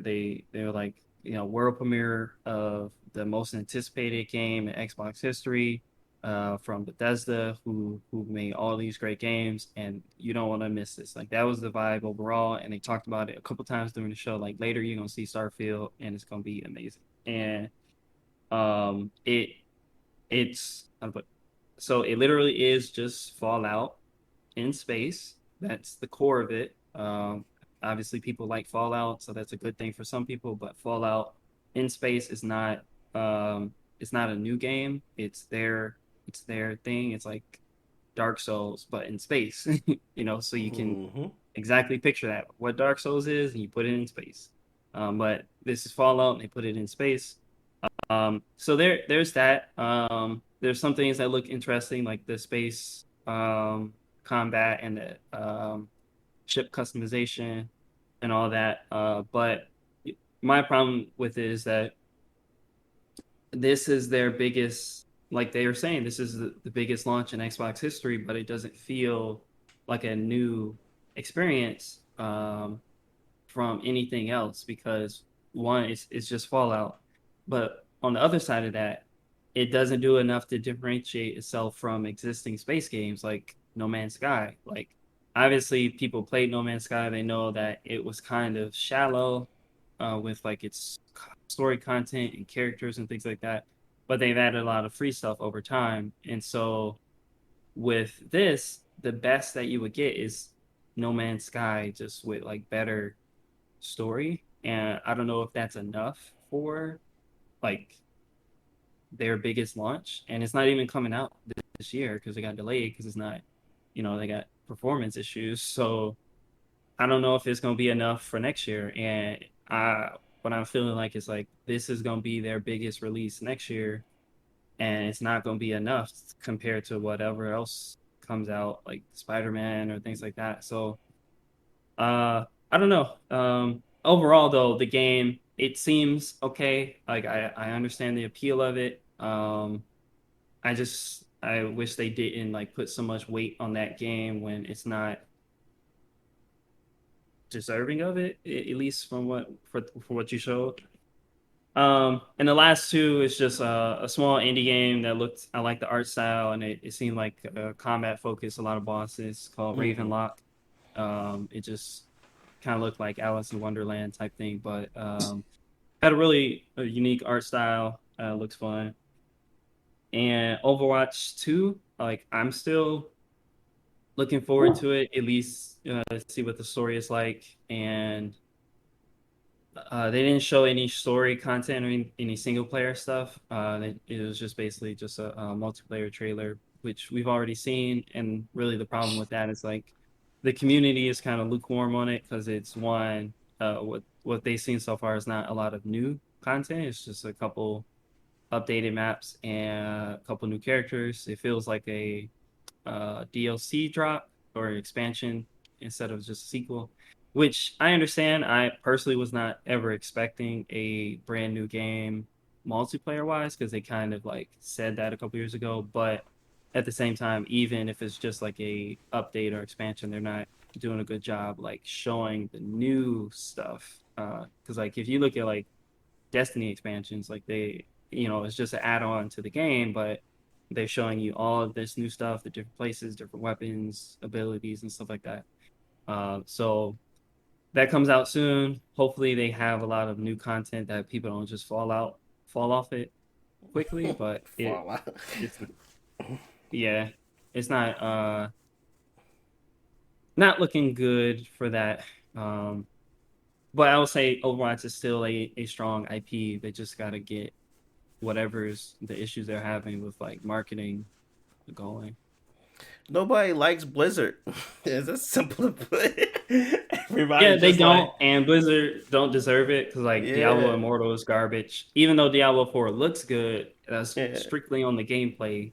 like, world premiere of the most anticipated game in Xbox history, from Bethesda, who made all these great games, and you don't want to miss this. Like that was the vibe overall, and they talked about it a couple times during the show. Like later you're gonna see Starfield, and it's gonna be amazing. And um, it it's so it literally is just Fallout in space. That's the core of it. Obviously, people like Fallout, so that's a good thing for some people. But Fallout in space is not. It's not a new game. It's their thing. It's like Dark Souls, but in space. So you can Mm-hmm. exactly picture that what Dark Souls is, and you put it in space. But this is Fallout, and they put it in space. So there's that. There's some things that look interesting, like the space combat and the ship customization and all that. But my problem with it is that this is their biggest, like they were saying, this is the biggest launch in Xbox history, but it doesn't feel like a new experience. From anything else because one, it's just Fallout, but on the other side of that, it doesn't do enough to differentiate itself from existing space games like No Man's Sky. Like obviously, people played No Man's Sky, they know that it was kind of shallow, with like its story content and characters and things like that, but they've added a lot of free stuff over time, and so with this, the best that you would get is No Man's Sky just with like better story, and I don't know if that's enough for like their biggest launch, and it's not even coming out this year because it got delayed because it's not, they got performance issues. So I don't know if it's gonna be enough for next year, and what I'm feeling like is like this is gonna be their biggest release next year, and it's not gonna be enough compared to whatever else comes out like Spider-Man or things like that. So I don't know. Overall, though, the game it seems okay. Like I understand the appeal of it. I wish they didn't like put so much weight on that game when it's not deserving of it. At least from for what you showed. And the last two is just a small indie game that looked. I like the art style, and it seemed like combat focused. A lot of bosses called Mm-hmm. Ravenlock. It just kind of looked like Alice in Wonderland type thing, but had a really unique art style. Looks fun. And Overwatch 2, like I'm still looking forward to it, at least to see what the story is like. And they didn't show any story content or any single player stuff. It was just basically just a multiplayer trailer, which we've already seen. And really, the problem with that is like the community is kind of lukewarm on it because it's one, what they've seen so far is not a lot of new content. It's just a couple updated maps and a couple new characters. It feels like a DLC drop or expansion instead of just a sequel, which I understand. I personally was not ever expecting a brand new game multiplayer wise because they kind of like said that a couple years ago. But at the same time, even if it's just like a update or expansion, they're not doing a good job like showing the new stuff. Because like if you look at like Destiny expansions, like it's just an add-on to the game, but they're showing you all of this new stuff, the different places, different weapons, abilities, and stuff like that. So that comes out soon. Hopefully, they have a lot of new content that people don't just fall off it quickly. But Fallout. it's yeah, it's not looking good for that. But I would say Overwatch is still a strong IP. They just got to get whatever's the issues they're having with like marketing going. Nobody likes Blizzard. It's as simple to put. Yeah, Everybody's they just don't, like, and Blizzard don't deserve it because like Diablo yeah, Immortal is garbage. Even though Diablo 4 looks good, that's yeah. strictly on the gameplay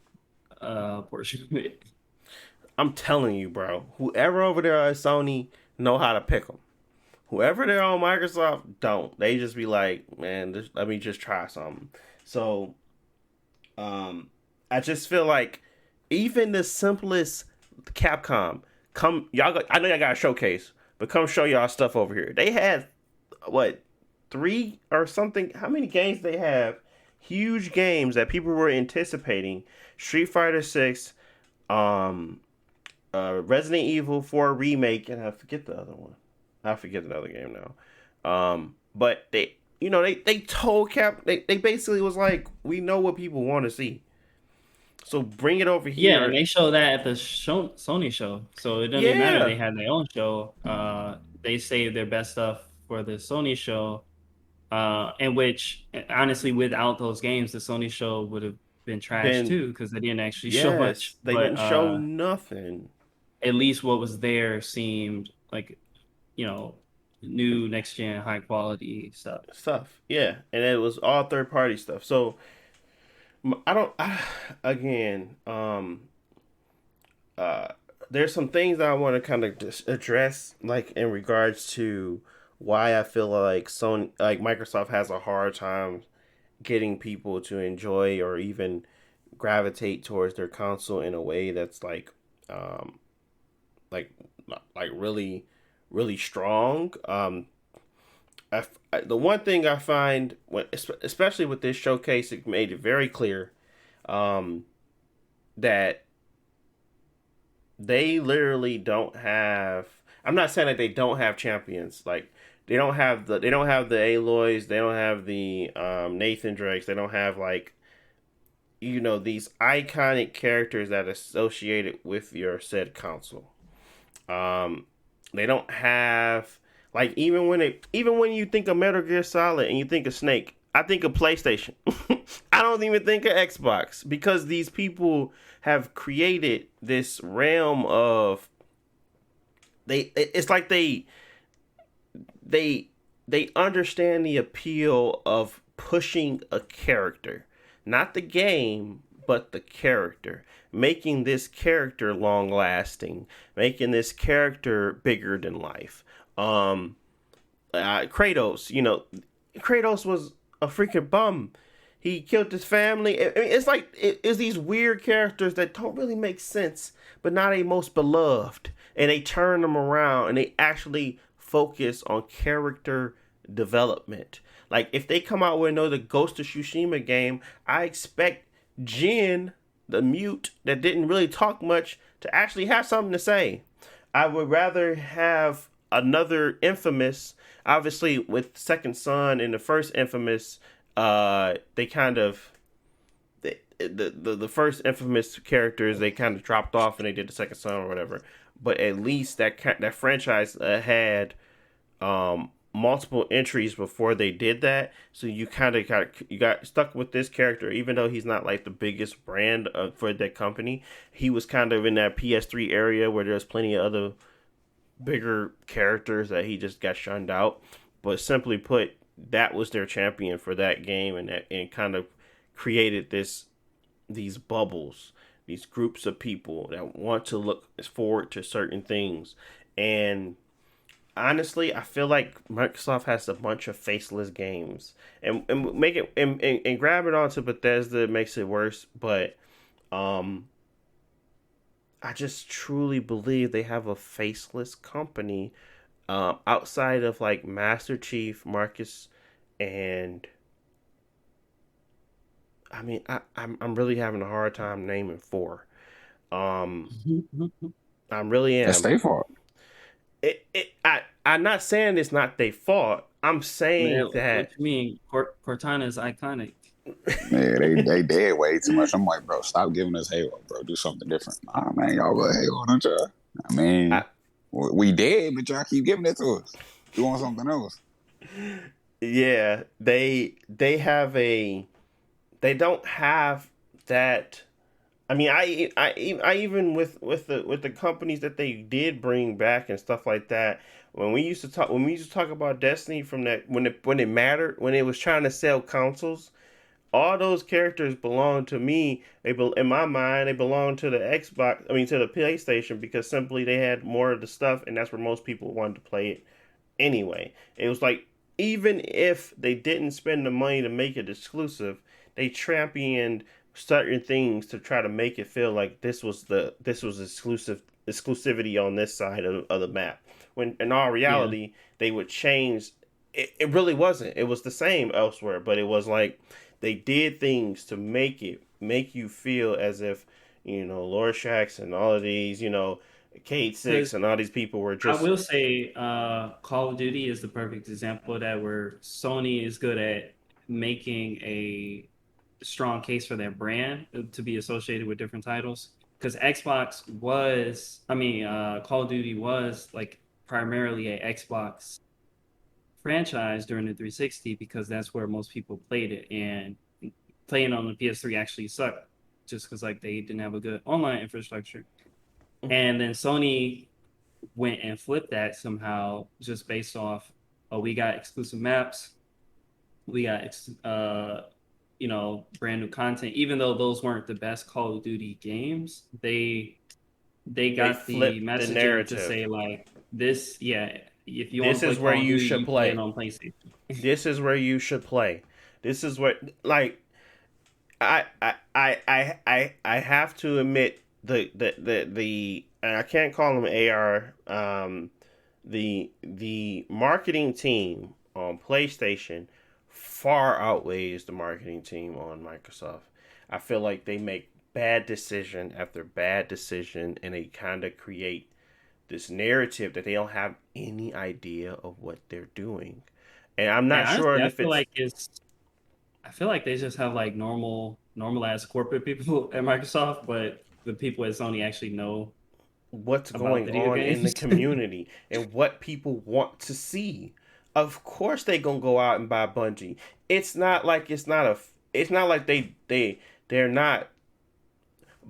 portion of it. I'm telling you, bro. Whoever over there at Sony know how to pick them. Whoever they're on Microsoft don't. They just be like, man, let me just try something. So, I just feel like even the simplest Capcom, come y'all. I know y'all got a showcase, but come show y'all stuff over here. They had what 3 or something? How many games they have? Huge games that people were anticipating. Street Fighter 6, um, Resident Evil 4 remake, and I forget the other one. I forget the other game now. But they told they basically was like, we know what people want to see, so bring it over Yeah, and here. they show that at the Sony show, so it doesn't even matter they Yeah, had their own show. They saved their best stuff for the Sony show, in which honestly, without those games, the Sony show would have been trash been too because they didn't actually show yes, much. they But didn't show nothing at least what was there seemed like you know new next gen high quality stuff. stuff. Yeah, and it was all third party stuff. So I don't. Again, uh, there's some things that I want to kind of just address, like in regards to why I feel like Microsoft has a hard time getting people to enjoy or even gravitate towards their console in a way that's um, like, really, really strong. The one thing I find, especially with this showcase, it made it very clear um, that they literally don't have. I'm not saying that they don't have champions. Like they don't have the Aloys, they don't have the Nathan Drakes, they don't have like these iconic characters that are associated with your said console. Um, they don't have like even when you think of Metal Gear Solid and you think of Snake, I think of PlayStation. I don't even think of Xbox because these people have created this realm of it's like they they understand the appeal of pushing a character, not the game, but the character, making this character long lasting, making this character bigger than life. Kratos, Kratos was a freaking bum. He killed his family. It's like it's these weird characters that don't really make sense, but not a most beloved. And they turn them around and they actually focus on character development. Like if they come out with another Ghost of Tsushima game, I expect Jin, the mute that didn't really talk much, to actually have something to say. I would rather have another Infamous. Obviously, with Second Son and the first Infamous, they kind of the first Infamous characters they kind of dropped off and they did the Second Son or whatever. But at least that franchise had multiple entries before they did that, so you kind of got stuck with this character, even though he's not like the biggest brand for that company. He was kind of in that PS3 area where there's plenty of other bigger characters that he just got shunned out. But simply put, that was their champion for that game, and kind of created these bubbles, these groups of people that want to look forward to certain things. And honestly, I feel like Microsoft has a bunch of faceless games, and make it and grab it onto Bethesda makes it worse. But I just truly believe they have a faceless company outside of like Master Chief, Marcus, and I mean I'm really having a hard time naming 4. I really That's am. their fault. I'm not saying it's not their fault. I'm saying Man, what that you mean? Cortana is iconic. Yeah, they did way too much. I'm like, bro, stop giving us Halo, bro. Do something different. Nah, man, y'all go Halo, don't y'all? I I, mean, we did, but y'all keep giving it to us. We want something else. yeah, they have a they don't have that. I mean, I even with the companies that they did bring back and stuff like that. When we used to talk about Destiny from that when it mattered when it was trying to sell consoles, all those characters belong to me. In my mind, they belong to the Xbox. I mean, to the PlayStation because simply they had more of the stuff, and that's where most people wanted to play it anyway. It was like even if they didn't spend the money to make it exclusive, they championed certain things to try to make it feel like this was exclusivity on this side of the map. When in all Yeah, reality, they would change. It really wasn't. It was the same elsewhere, but it was like they did things to make you feel as if Lord Shax and all of these Kate Six because and all these people were I just will say, Call of Duty is the perfect example of that, where Sony is good at making a strong case for their brand to be associated with different titles. Because Call of Duty was like primarily a Xbox franchise during the 360 because that's where most people played it, and playing on the PS3 actually sucked just because like they didn't have a good online infrastructure. And then Sony went and flipped that somehow just based off, oh, we got exclusive maps, we got brand new content. Even though those weren't the best Call of Duty games, they they got the flipped the messaging to narrative. say like this, yeah, if you want to This play is where Call of you Duty, should you play it play. on PlayStation. This is where you should play. This is what like I have to admit the and I can't call them AR the marketing team on PlayStation far outweighs the marketing team on Microsoft. I feel like they make bad decision after bad decision and they kind of create this narrative that they don't have any idea of what they're doing. And I'm not Yeah, sure honestly, if it's I feel like they just have like normal ass corporate people at Microsoft, but the people at Sony actually know what's about going video on in the games. community and what people want to see. Of course they gonna go out and buy Bungie. It's not like they're not.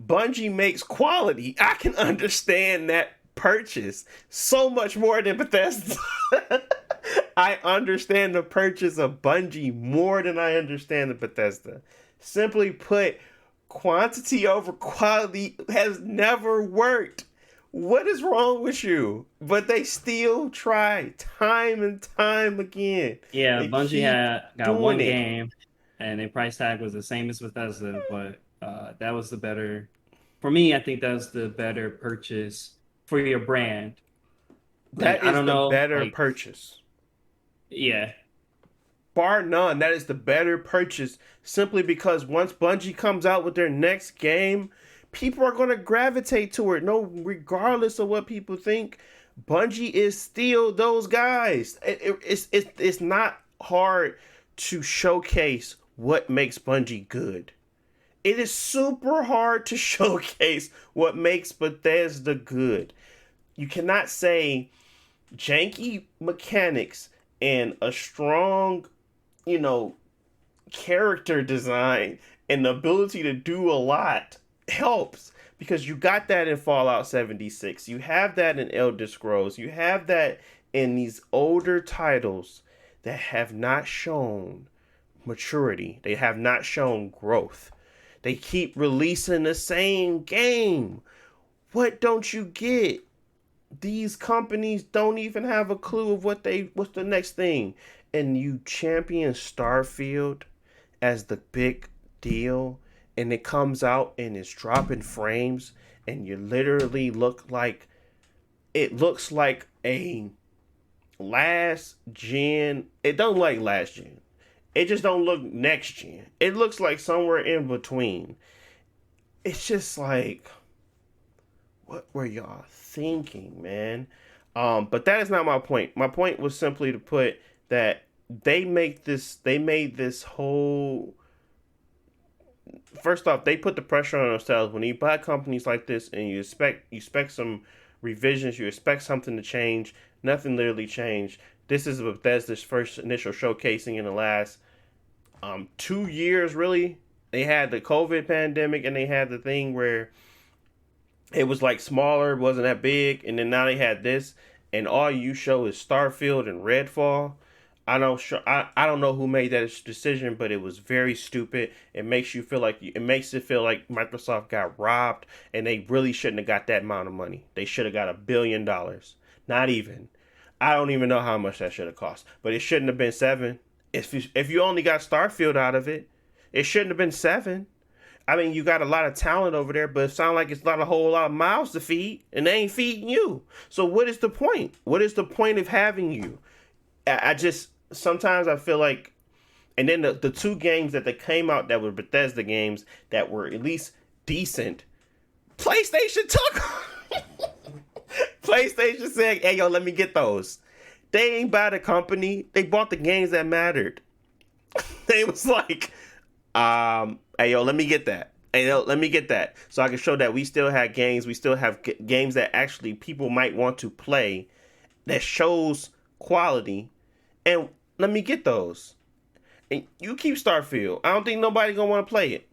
Bungie makes quality. I can understand that purchase so much more than Bethesda. I understand the purchase of Bungie more than I understand the Bethesda. Simply put, quantity over quality has never worked. What is wrong with you? But they still try time and time again. Yeah, They Bungie keep had got doing one it. game, and their price tag was the same as Bethesda, but that was the better. For me, I think that was the better purchase for your brand. Like That I is don't the know, better like purchase. yeah, Bar none, that is the better purchase simply because once Bungie comes out with their next game, people are going to gravitate to it. No, regardless of what people think, Bungie is still those guys. It's not hard to showcase what makes Bungie good. It is super hard to showcase what makes Bethesda good. You cannot say janky mechanics and a strong you know, character design and the ability to do a lot helps because you got that in Fallout 76. You have that in Elder Scrolls. You have that in these older titles that have not shown maturity. They have not shown growth. They keep releasing the same game. What don't you get? These companies don't even have a clue of what's the next thing. And you champion Starfield as the big deal and it comes out and it's dropping frames and you literally looks like a last gen. It don't like last gen. It just don't look next gen. It looks like somewhere in between. It's just like what were y'all thinking, man? But that is not my point. My point was simply to put that they made this whole first off, they put the pressure on themselves when you buy companies like this, and you expect some revisions, you expect something to change. Nothing literally changed. This is Bethesda's first initial showcasing in the last 2 years, really. They had the COVID pandemic, and they had the thing where it was like smaller, wasn't that big, and then now they had this, and all you show is Starfield and Redfall. I don't know who made that decision, but it was very stupid. It makes it feel like Microsoft got robbed, and they really shouldn't have got that amount of money. They should have got $1 billion. Not even. I don't even know how much that should have cost, but it shouldn't have been 7. If you only got Starfield out of it, it shouldn't have been 7. I mean, you got a lot of talent over there, but it sounds like it's not a whole lot of mouths to feed, and they ain't feeding you. So what is the point? What is the point of having you? I just sometimes I feel like, and then the 2 games that they came out that were Bethesda games that were at least decent, PlayStation took. PlayStation said, "Hey yo, let me get those." They ain't buy the company. They bought the games that mattered. They was like, "Hey yo, let me get that. Hey yo, let me get that, so I can show that we still have games. We still have games that actually people might want to play, that shows quality." And let me get those. And you keep Starfield. I don't think nobody gonna want to play it.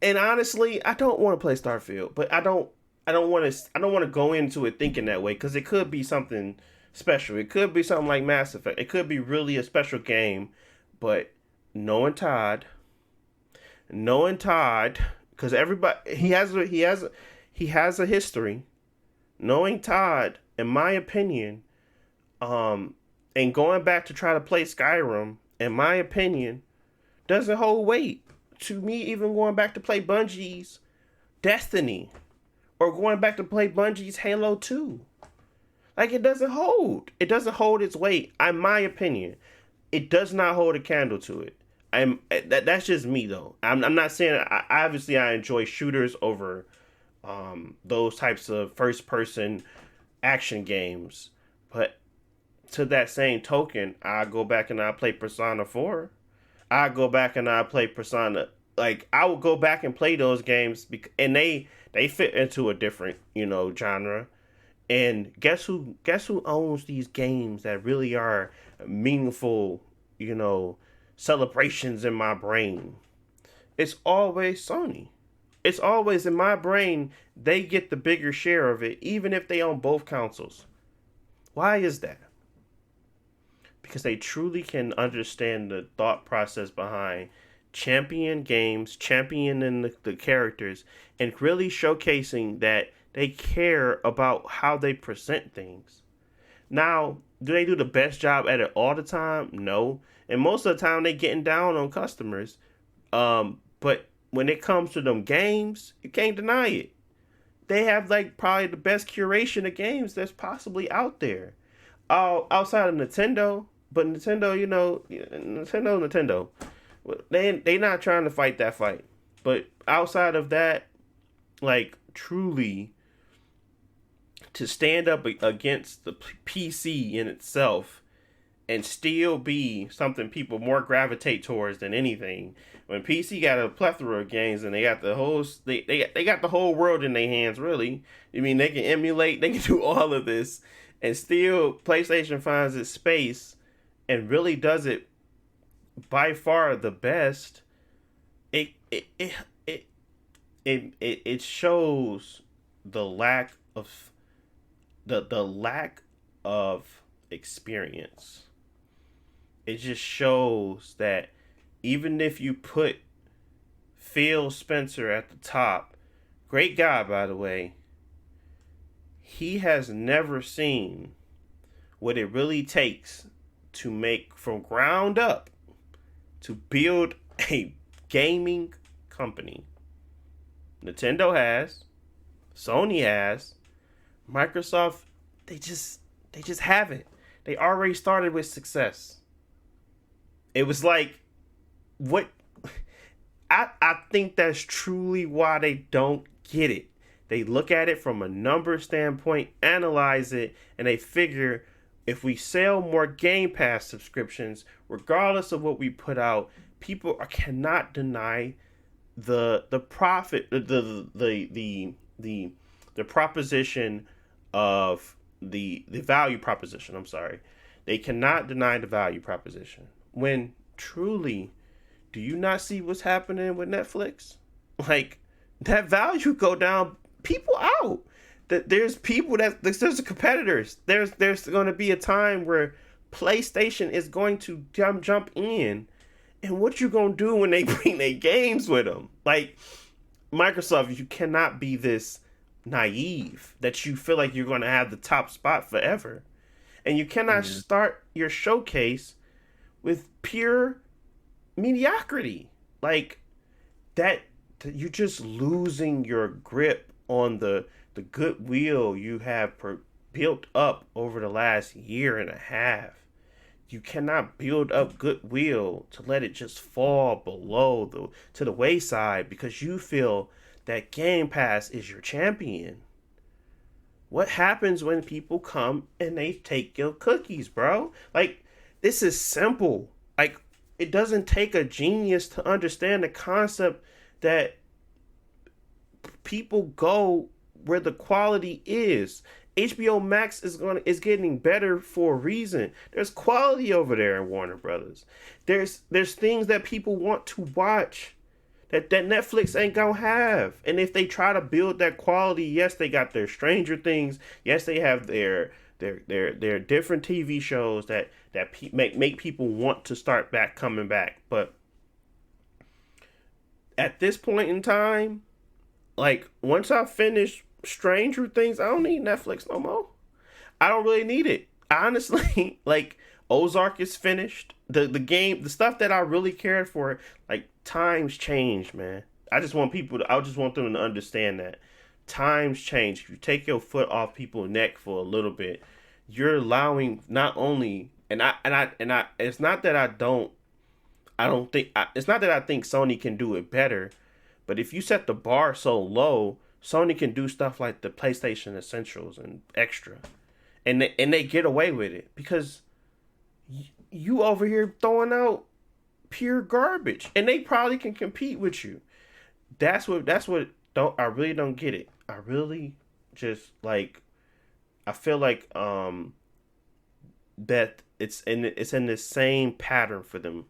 And honestly, I don't want to play Starfield, but I don't want to go into it thinking that way, because it could be something special. It could be something like Mass Effect. It could be really a special game. But knowing Todd, because everybody he has a history. Knowing Todd, in my opinion, and going back to try to play Skyrim, in my opinion, doesn't hold weight to me. Even going back to play Bungie's Destiny, or going back to play Bungie's Halo 2. Like, it doesn't hold. It doesn't hold its weight. In my opinion, it does not hold a candle to it. That's just me, though. I'm not saying, obviously I enjoy shooters over those types of first-person action games. But to that same token, I go back and I play Persona 4. I go back and I play Persona. Like, I will go back and play those games, and they fit into a different, genre. And guess who owns these games that really are meaningful, celebrations in my brain? It's always Sony. It's always in my brain. They get the bigger share of it, even if they own both consoles. Why is that? Because they truly can understand the thought process behind champion games, championing the characters, and really showcasing that they care about how they present things. Now, do they do the best job at it all the time? No. And most of the time, they getting down on customers. But when it comes to them games, you can't deny it. They have probably the best curation of games that's possibly out there. Outside of Nintendo, but Nintendo, Nintendo. They not trying to fight that fight. But outside of that, truly, to stand up against the PC in itself and still be something people more gravitate towards than anything. When PC got a plethora of games, and they got the whole they got the whole world in their hands, really. I mean, they can emulate, they can do all of this, and still PlayStation finds its space and really does it by far the best. It shows the lack of the lack of experience. It just shows that even if you put Phil Spencer at the top, great guy by the way, he has never seen what it really takes to make from ground up, to build a gaming company. Nintendo has, Sony has, Microsoft, they just haven't. They already started with success. It was like, what? I think that's truly why they don't get it. They look at it from a number standpoint, analyze it, and they figure, if we sell more Game Pass subscriptions, regardless of what we put out, cannot deny the profit the proposition of the value proposition. I'm sorry, they cannot deny the value proposition when truly, do you not see what's happening with Netflix? Like, that value go down, people out. That there's people there's competitors. There's going to be a time where PlayStation is going to jump in, and what you gonna do when they bring their games with them? Like, Microsoft, you cannot be this naive that you feel like you're going to have the top spot forever, and you cannot start your showcase with pure mediocrity like that. You're just losing your grip on the goodwill you have built up over the last year and a half. You cannot build up goodwill to let it just fall below to the wayside because you feel that Game Pass is your champion. What happens when people come and they take your cookies, bro? Like, this is simple. Like, it doesn't take a genius to understand the concept that people go where the quality is. HBO Max is getting better for a reason. There's quality over there in Warner Brothers. There's things that people want to watch that Netflix ain't gonna have. And if they try to build that quality, yes, they got their Stranger Things. Yes, they have their different TV shows that make people want to start coming back. But at this point in time, like, once I finish Stranger Things, I don't need Netflix no more. I don't really need it. Honestly, like, Ozark is finished. The stuff that I really cared for, like, times change, man. I just want them to understand that times change. If you take your foot off people's neck for a little bit, you're allowing not only it's not that it's not that I think Sony can do it better, but if you set the bar so low, Sony can do stuff like the PlayStation Essentials and Extra, and they get away with it because you over here throwing out pure garbage, and they probably can compete with you. That's what I really don't get it. I really just, like, I feel like that it's in the same pattern for them.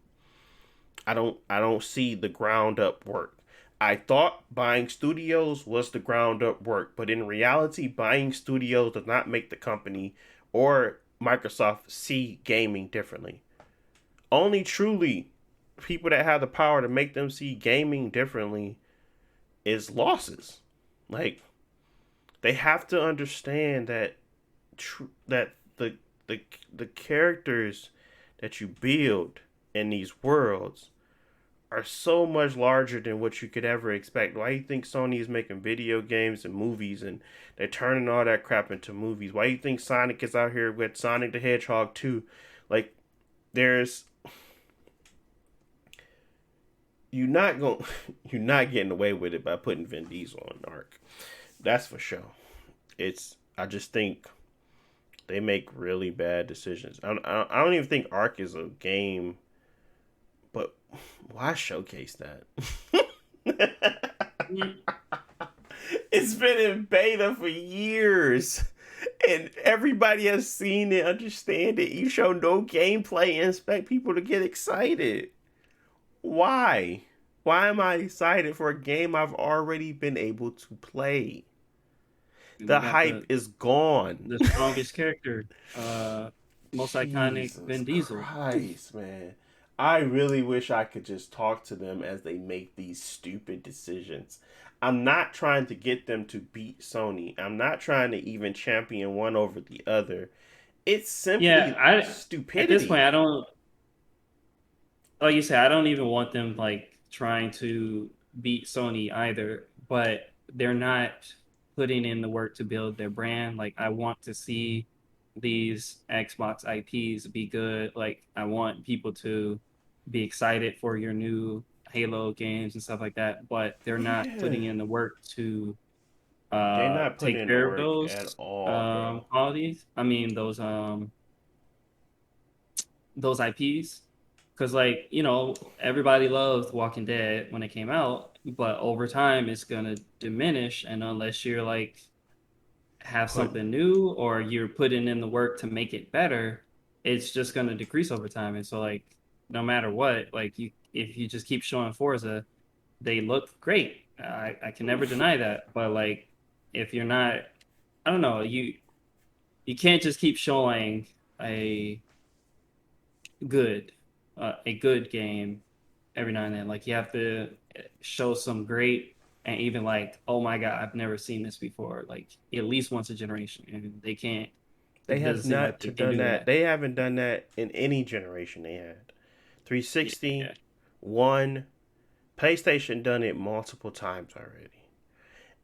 I don't see the ground up work. I thought buying studios was the ground up work, but in reality, buying studios does not make the company or Microsoft see gaming differently. Only truly people that have the power to make them see gaming differently is losses. Like, they have to understand that that the characters that you build in these worlds are so much larger than what you could ever expect. Why do you think Sony is making video games and movies, and they're turning all that crap into movies? Why do you think Sonic is out here with Sonic the Hedgehog 2? Like, you're not getting away with it by putting Vin Diesel on Ark. That's for sure. I just think they make really bad decisions. I don't even think Ark is a game, but why showcase that? It's been in beta for years, and everybody has seen it, understand it. You show no gameplay and expect people to get excited. Why? Why am I excited for a game I've already been able to play? The hype is gone. The strongest character, most iconic Vin Diesel. Christ, man. I really wish I could just talk to them as they make these stupid decisions. I'm not trying to get them to beat Sony. I'm not trying to even champion one over the other. It's simply stupidity. At this point, I don't, like you said, I don't even want them, like, trying to beat Sony either, but they're not putting in the work to build their brand. Like, I want to see these Xbox IPs be good. Like, I want people to be excited for your new Halo games and stuff like that, but they're not putting in the work to take care of those at all, qualities. I mean, those IPs, Because, like, everybody loved Walking Dead when it came out, but over time it's gonna diminish, and unless you're like have Put something new or you're putting in the work to make it better, it's just gonna decrease over time. And so, like, no matter what, like, if you just keep showing Forza, they look great. I can never deny that. But like, if you're not, I don't know, you can't just keep showing a good a good game every now and then. Like, you have to show some great, and even like, oh my God, I've never seen this before. Like, at least once a generation, and they can't. They It have doesn't seem like not they to can done do that. that. They haven't done that in any generation they had. Yeah, 360, yeah. one, PlayStation done it multiple times already.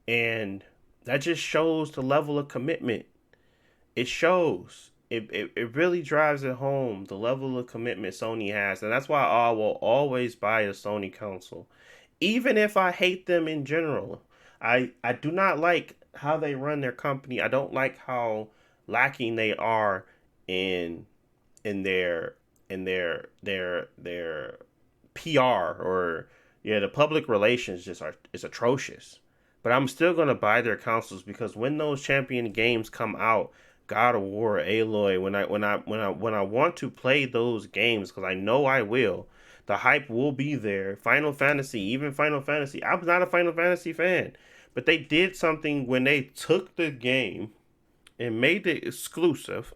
And that just shows the level of commitment. It shows. It really drives it home the level of commitment Sony has. And that's why I will always buy a Sony console. Even if I hate them in general. I do not like how they run their company. I don't like how lacking they are in in their their PR, or yeah, the public relations just are is atrocious. But I'm still gonna buy their consoles because when those champion games come out, God of War, Aloy, when I want to play those games, because I know I will, the hype will be there. Final Fantasy, even Final Fantasy, I was not a Final Fantasy fan, but they did something when they took the game and made it exclusive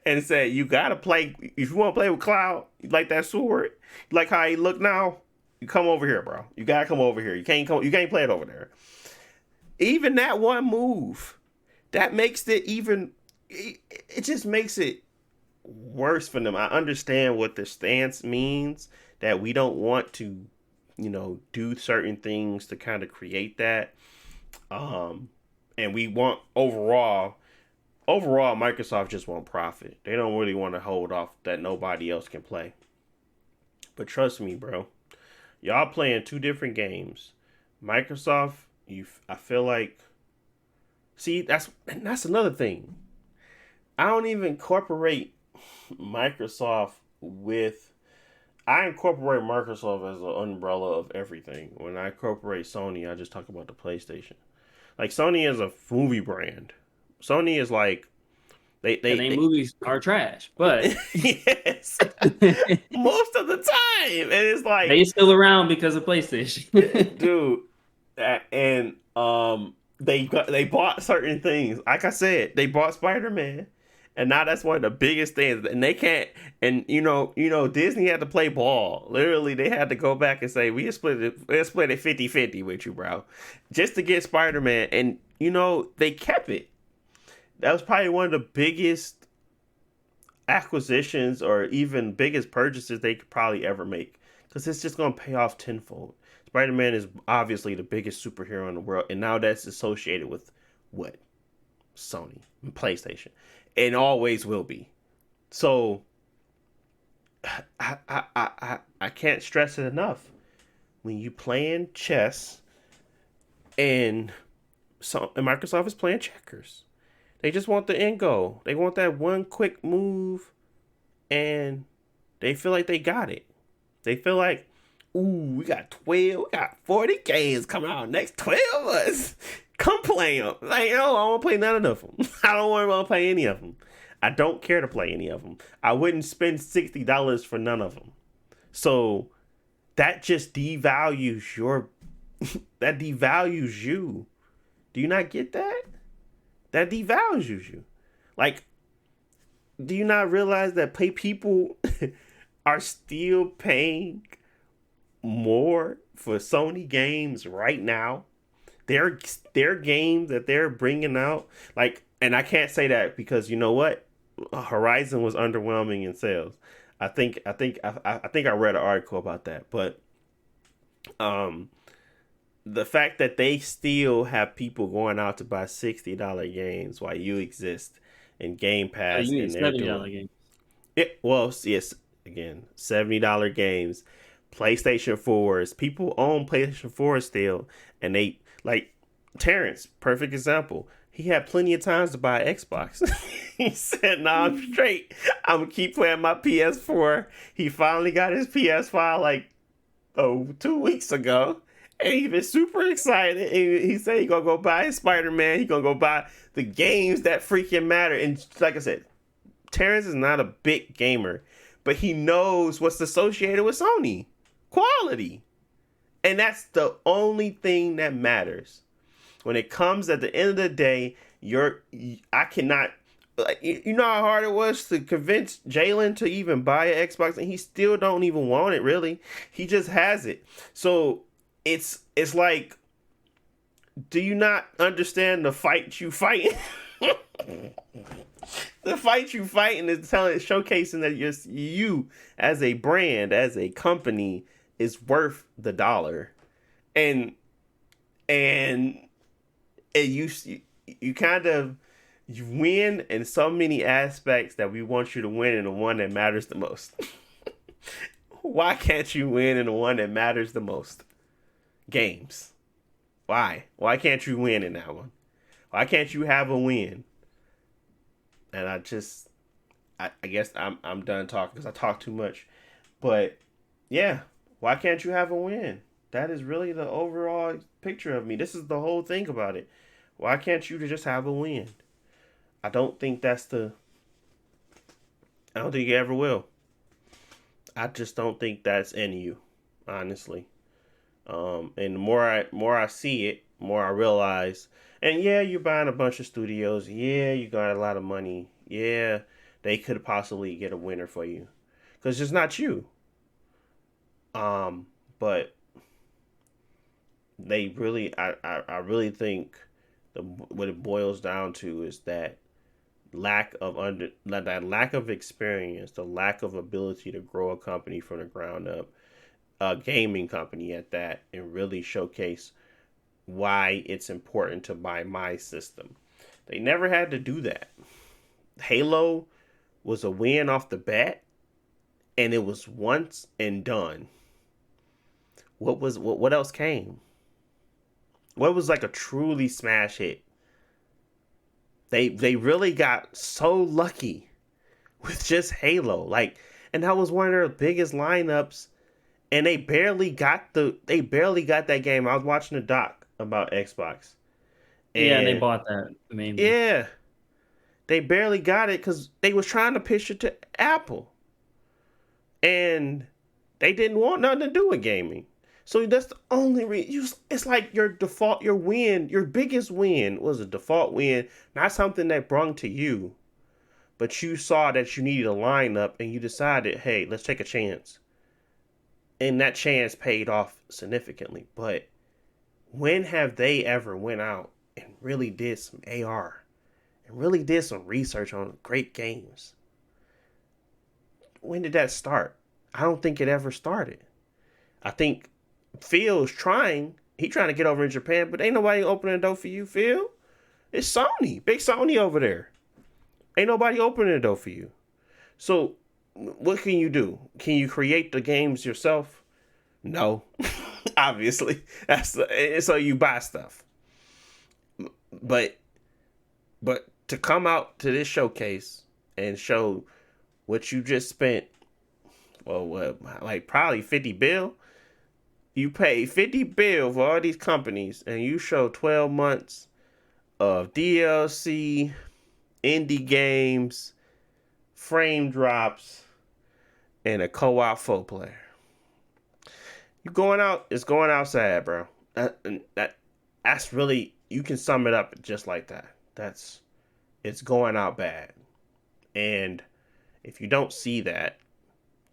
and said, you gotta play, if you want to play with Cloud, you like that sword, you like how he look now, you come over here, bro. You gotta come over here. You can't play it over there. Even that one move, that makes it even, it just makes it worse for them. I understand what the stance means, that we don't want to, do certain things to kind of create that. And we want overall, Microsoft just want profit. They don't really want to hold off that nobody else can play. But trust me, bro, y'all playing two different games. Microsoft, I feel like, see, that's another thing. I don't even incorporate Microsoft with. I incorporate Microsoft as an umbrella of everything. When I incorporate Sony, I just talk about the PlayStation. Like, Sony is a movie brand. Sony is like And they movies are trash, but yes, most of the time, and it's like, they still around because of PlayStation. dude, and they bought certain things. Like I said, they bought Spider-Man, and now that's one of the biggest things. And they can't. And Disney had to play ball. Literally, they had to go back and say, we split it 50-50 with you, bro, just to get Spider-Man. And they kept it. That was probably one of the biggest acquisitions or even biggest purchases they could probably ever make, because it's just going to pay off tenfold. Spider-Man is obviously the biggest superhero in the world, and now that's associated with what? Sony and PlayStation, and always will be. So I can't stress it enough. When you playing chess and Microsoft is playing checkers, they just want the end goal. They want that one quick move, and they feel like they got it. They feel like, ooh, we got 40 games coming out next 12 months. Come play them. Like, no, I don't want to play none of them. I don't want to play any of them. I don't care to play any of them. I wouldn't spend $60 for none of them. So that just devalues that devalues you. Do you not get that? That devalues you. Like, do you not realize that people are still paying more for Sony games right now? Their games that they're bringing out, like, and I can't say that because you know what? Horizon was underwhelming in sales. I think I read an article about that, but the fact that they still have people going out to buy $60 games while you exist in Game Oh, Pass, you mean and they're $70 doing game? it. Well, yes, again, $70 games, PlayStation 4s. People own PlayStation 4s still, and they like Terrence. Perfect example. he had plenty of times to buy an Xbox. He said, "Nah, I'm straight. I'm gonna keep playing my PS4." He finally got his PS5 like 2 weeks ago, and he been super excited. And he said he gonna go buy his Spider-Man. He gonna go buy the games that freaking matter. And like I said, Terrence is not a big gamer, but he knows what's associated with Sony quality, and that's the only thing that matters. When it comes at the end of the day, I cannot. Like, you know how hard it was to convince Jalen to even buy an Xbox, and he still don't even want it. Really, he just has it. So it's like, do you not understand the fight you fight? The fight you fighting is showcasing that you as a brand, as a company, is worth the dollar, and you kind of. You win in so many aspects that we want you to win in the one that matters the most. Why can't you win in the one that matters the most? Games. Why? Why can't you win in that one? Why can't you have a win? And I guess I'm done talking because I talk too much. But yeah, why can't you have a win? That is really the overall picture of me. This is the whole thing about it. Why can't you just have a win? I don't think you ever will. I just don't think that's in you, honestly. And the more I see it, more I realize. And yeah, you're buying a bunch of studios. Yeah, you got a lot of money. Yeah, they could possibly get a winner for you, because it's not you. But they really, I really think what it boils down to is that lack of experience, the lack of ability to grow a company from the ground up, a gaming company at that, and really showcase why it's important to buy my system. They never had to do that. Halo was a win off the bat, and it was once and done. What else came? What was like a truly smash hit? They really got so lucky with just Halo. Like, and that was one of their biggest lineups, and they barely got that game. I was watching a doc about Xbox. And they bought that mainly. Yeah. They barely got it because they was trying to pitch it to Apple. And they didn't want nothing to do with gaming. So that's the only reason. It's like your biggest win was a default win, not something that brung to you, but you saw that you needed a lineup and you decided, hey, let's take a chance. And that chance paid off significantly. But when have they ever went out and really did some AR and really did some research on great games? When did that start? I don't think it ever started. I think Phil's trying to get over in Japan, but ain't nobody opening the door for you, Phil. It's Sony, big Sony over there. Ain't nobody opening the door for you. So what can you do? Can you create the games yourself? No, obviously. So you buy stuff. But to come out to this showcase and show what you just spent, like probably 50 bill. You pay 50 bill for all these companies, and you show 12 months of DLC, indie games, frame drops, and a co-op 4-player. It's going outside, bro. That's really, you can sum it up just like that. It's going out bad. And if you don't see that,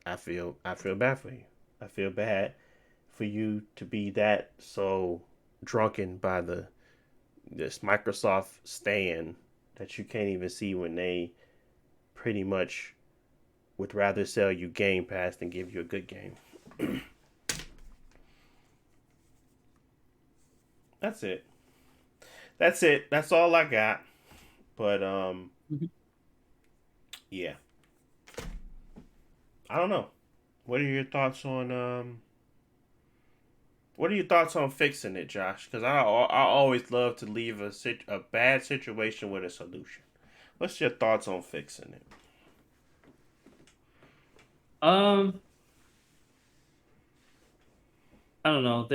I feel bad for you. I feel bad for you to be that so drunken by this Microsoft stand that you can't even see when they pretty much would rather sell you Game Pass than give you a good game. That's it. That's all I got. But yeah. I don't know. What are your thoughts on What are your thoughts on fixing it, Josh? Because I always love to leave a bad situation with a solution. What's your thoughts on fixing it? Um, I don't know.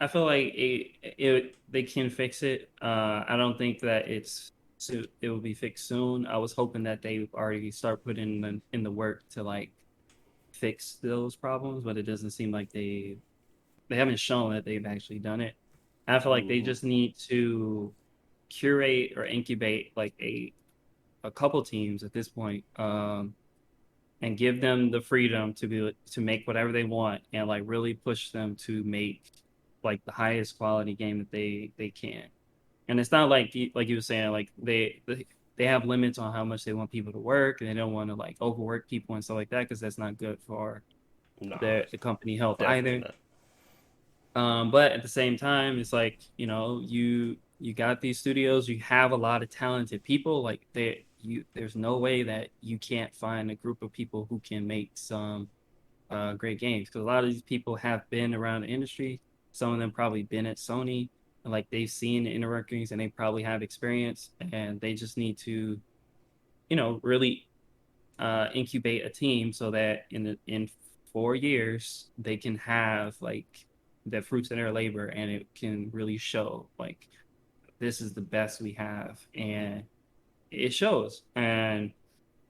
I feel like they can fix it. I don't think that it will be fixed soon. I was hoping that they already start putting in the work to like fix those problems, but it doesn't seem like they haven't shown that they've actually done it. I feel like they Mm-hmm. just need to curate or incubate like a couple teams at this point, and give them the freedom to make whatever they want and like really push them to make like the highest quality game that they can. And it's not like like you were saying, like they have limits on how much they want people to work, and they don't want to like overwork people and stuff like that because that's not good for Nah, the company health definitely either. not. But at the same time, it's like, you got these studios, you have a lot of talented people. Like there's no way that you can't find a group of people who can make some great games. Because a lot of these people have been around the industry. Some of them probably been at Sony, and like they've seen the inner workings, and they probably have experience, and they just need to, really incubate a team so that in 4 years they can have like the fruits of their labor, and it can really show like this is the best we have, and it shows. And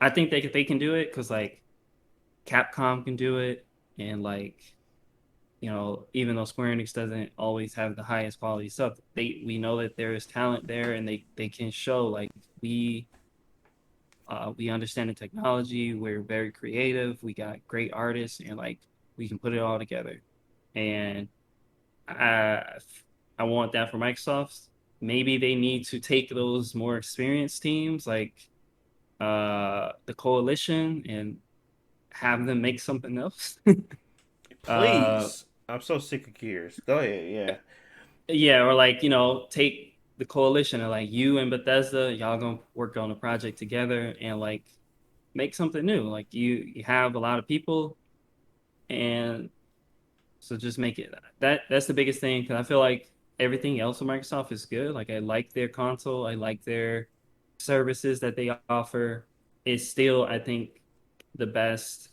I think they can do it because like Capcom can do it, and like, even though Square Enix doesn't always have the highest quality stuff, we know that there is talent there, and they can show like we understand the technology. We're very creative. We got great artists, and like we can put it all together. And I, I want that for Microsoft. Maybe they need to take those more experienced teams, like the Coalition, and have them make something else. uh, Please, I'm so sick of Gears. Go ahead, yeah. yeah, or like take the Coalition and like you and Bethesda, y'all gonna work on a project together and like make something new. Like you have a lot of people, and so just make it that's the biggest thing, because I feel like everything else on Microsoft is good. Like I like their console, I like their services that they offer. It's still, I think, the best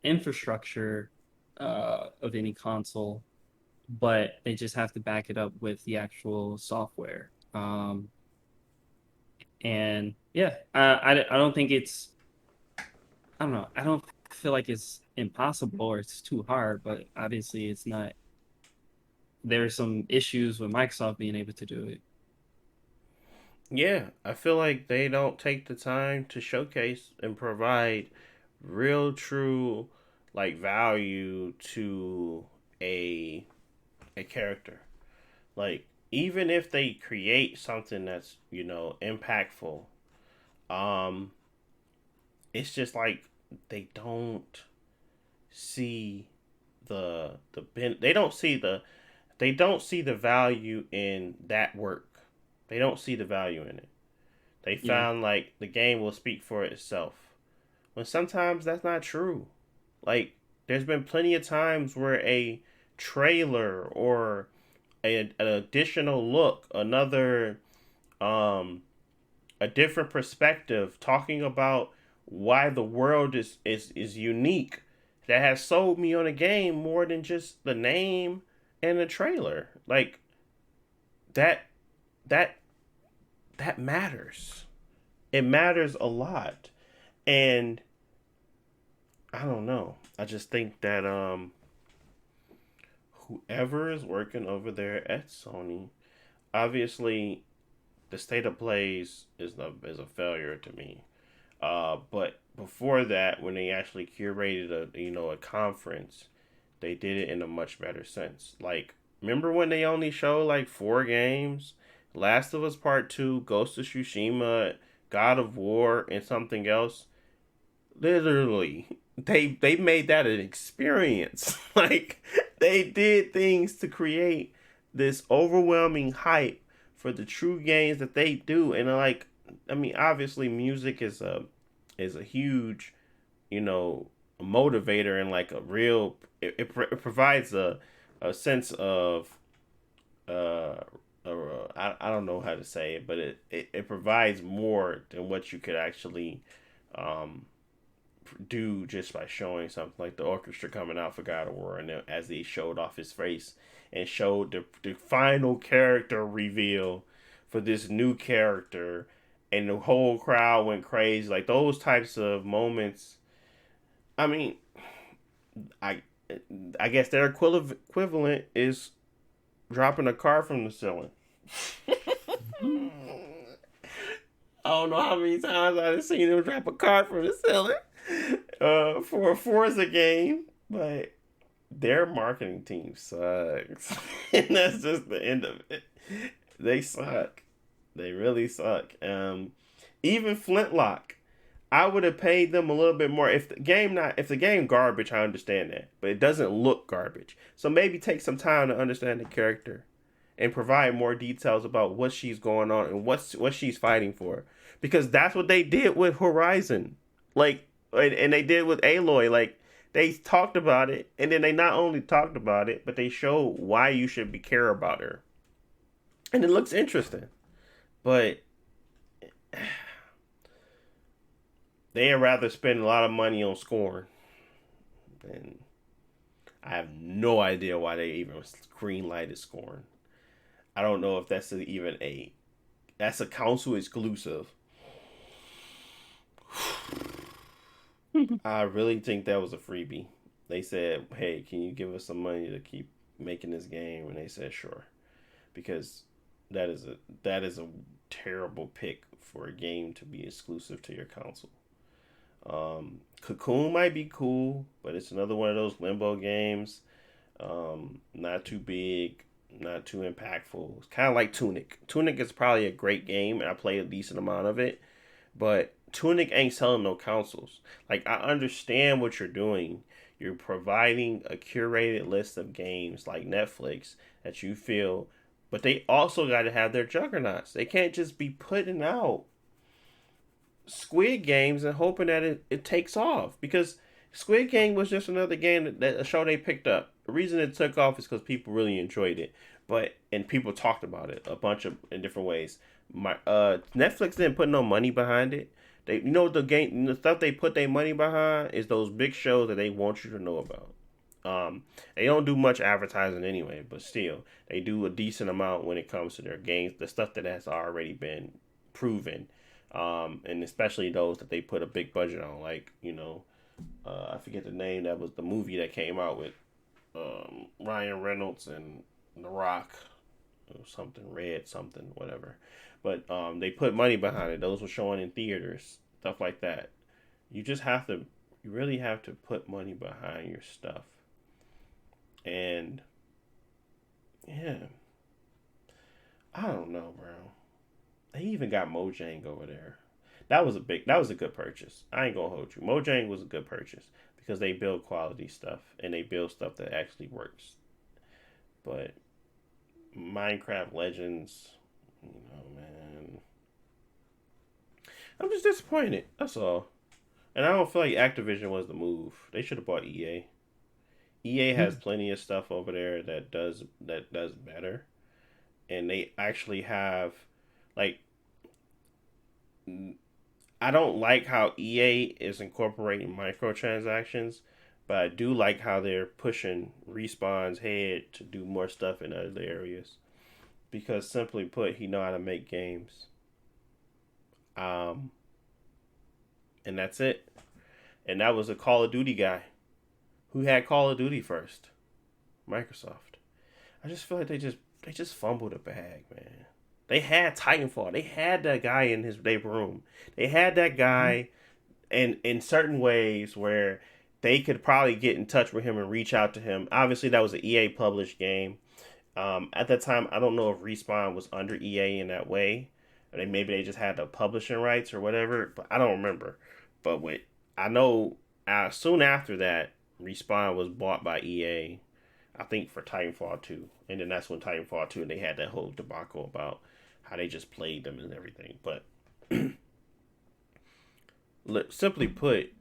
infrastructure of any console, but they just have to back it up with the actual software. And yeah, I don't think I don't know. I don't feel like it's impossible or it's too hard, but obviously it's not. There's some issues with Microsoft being able to do it. Yeah, I feel like they don't take the time to showcase and provide real, true, like value to a a character. Like even if they create something that's impactful, um, it's just like they don't see they don't see the value in that work. They don't see the value in it. They Yeah, found like the game will speak for itself. When sometimes that's not true. Like there's been plenty of times where a trailer or an additional look, another um a different perspective talking about why the world is unique that has sold me on a game more than just the name and the trailer. Like that that that matters. It matters a lot. And I don't know. I just think that whoever is working over there at Sony, obviously the state of plays is a failure to me. But before that, when they actually curated a conference, they did it in a much better sense. Like remember when they only show like 4 games, Last of Us Part Two, Ghost of Tsushima, God of War, and something else. Literally, they made that an experience. Like they did things to create this overwhelming hype for the true games that they do. And like, I mean, obviously music is a huge, you know, motivator and like a real. It provides a sense of I don't know how to say it, but it provides more than what you could actually um, do just by showing something like the orchestra coming out for God of War, and then as he showed off his face and showed the final character reveal for this new character, and the whole crowd went crazy. Like those types of moments. I mean, I I guess their equivalent is dropping a car from the ceiling. I don't know how many times I've seen him drop a car from the ceiling for a Forza game, but their marketing team sucks. And that's just the end of it. They suck. They really suck. Even Flintlock, I would have paid them a little bit more if the game garbage. I understand that, but it doesn't look garbage. So maybe take some time to understand the character and provide more details about what she's going on and what she's fighting for, because that's what they did with Horizon, like, and they did with Aloy. Like they talked about it, and then they not only talked about it, but they showed why you should be care about her, and it looks interesting, but they'd rather spend a lot of money on Scorn, and I have no idea why they even greenlighted Scorn. I don't know if that's that's a console exclusive. I really think that was a freebie. They said, "Hey, can you give us some money to keep making this game?" And they said, "Sure," because that is a terrible pick for a game to be exclusive to your console. Cocoon might be cool, but it's another one of those limbo games. Not too big, not too impactful. It's kind of like Tunic. Tunic is probably a great game, and I played a decent amount of it, but Tunic ain't selling no consoles. Like, I understand what you're doing. You're providing a curated list of games like Netflix that you feel, but they also got to have their juggernauts. They can't just be putting out Squid Games and hoping that it takes off, because Squid Game was just another game that a show they picked up. The reason it took off is because people really enjoyed it, and people talked about it a bunch of in different ways. Netflix didn't put no money behind it. The stuff they put their money behind is those big shows that they want you to know about. They don't do much advertising anyway, but still, they do a decent amount when it comes to their games, the stuff that has already been proven. And especially those that they put a big budget on, like, I forget the name. That was the movie that came out with Ryan Reynolds and The Rock, or something red, something whatever. But they put money behind it. Those were showing in theaters, stuff like that. You really have to put money behind your stuff. And yeah, I don't know, bro. They even got Mojang over there. That was a good purchase. I ain't gonna hold you. Mojang was a good purchase because they build quality stuff and they build stuff that actually works. But Minecraft Legends, man, I'm just disappointed. That's all. And I don't feel like Activision was the move. They should have bought EA. EA has plenty of stuff over there that does better, and they actually have, like, I don't like how EA is incorporating microtransactions, but I do like how they're pushing Respawn's head to do more stuff in other areas. Because simply put, he know how to make games. And that's it. And that was a Call of Duty guy. Who had Call of Duty first? Microsoft. I just feel like they just fumbled a bag, man. They had Titanfall. They had that guy in their room. They had that guy in certain ways where they could probably get in touch with him and reach out to him. Obviously, that was an EA published game. At that time, I don't know if Respawn was under EA in that way. Or maybe they just had the publishing rights or whatever, but I don't remember. But I know soon after that, Respawn was bought by EA, I think, for Titanfall 2. And then that's when Titanfall 2, and they had that whole debacle about how they just played them and everything. But simply put,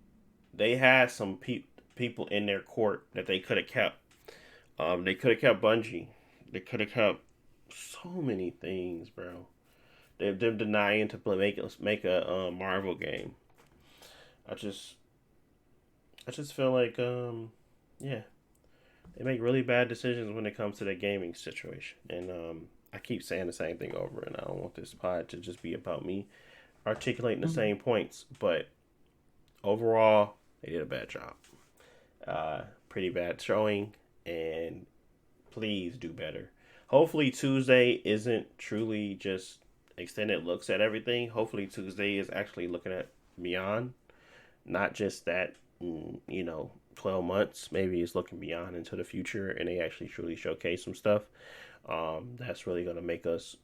they had some people in their court that they could have kept. They could have kept Bungie. They could have kept so many things, bro. They're denying to make a Marvel game. I just feel like yeah, they make really bad decisions when it comes to the gaming situation, and I keep saying the same thing over, and I don't want this pod to just be about me articulating the same points, but overall, they did a bad job. Pretty bad showing, and please do better. Hopefully, Tuesday isn't truly just extended looks at everything. Hopefully, Tuesday is actually looking at beyond, not just that, 12 months. Maybe it's looking beyond into the future, and they actually truly showcase some stuff. That's really going to make us,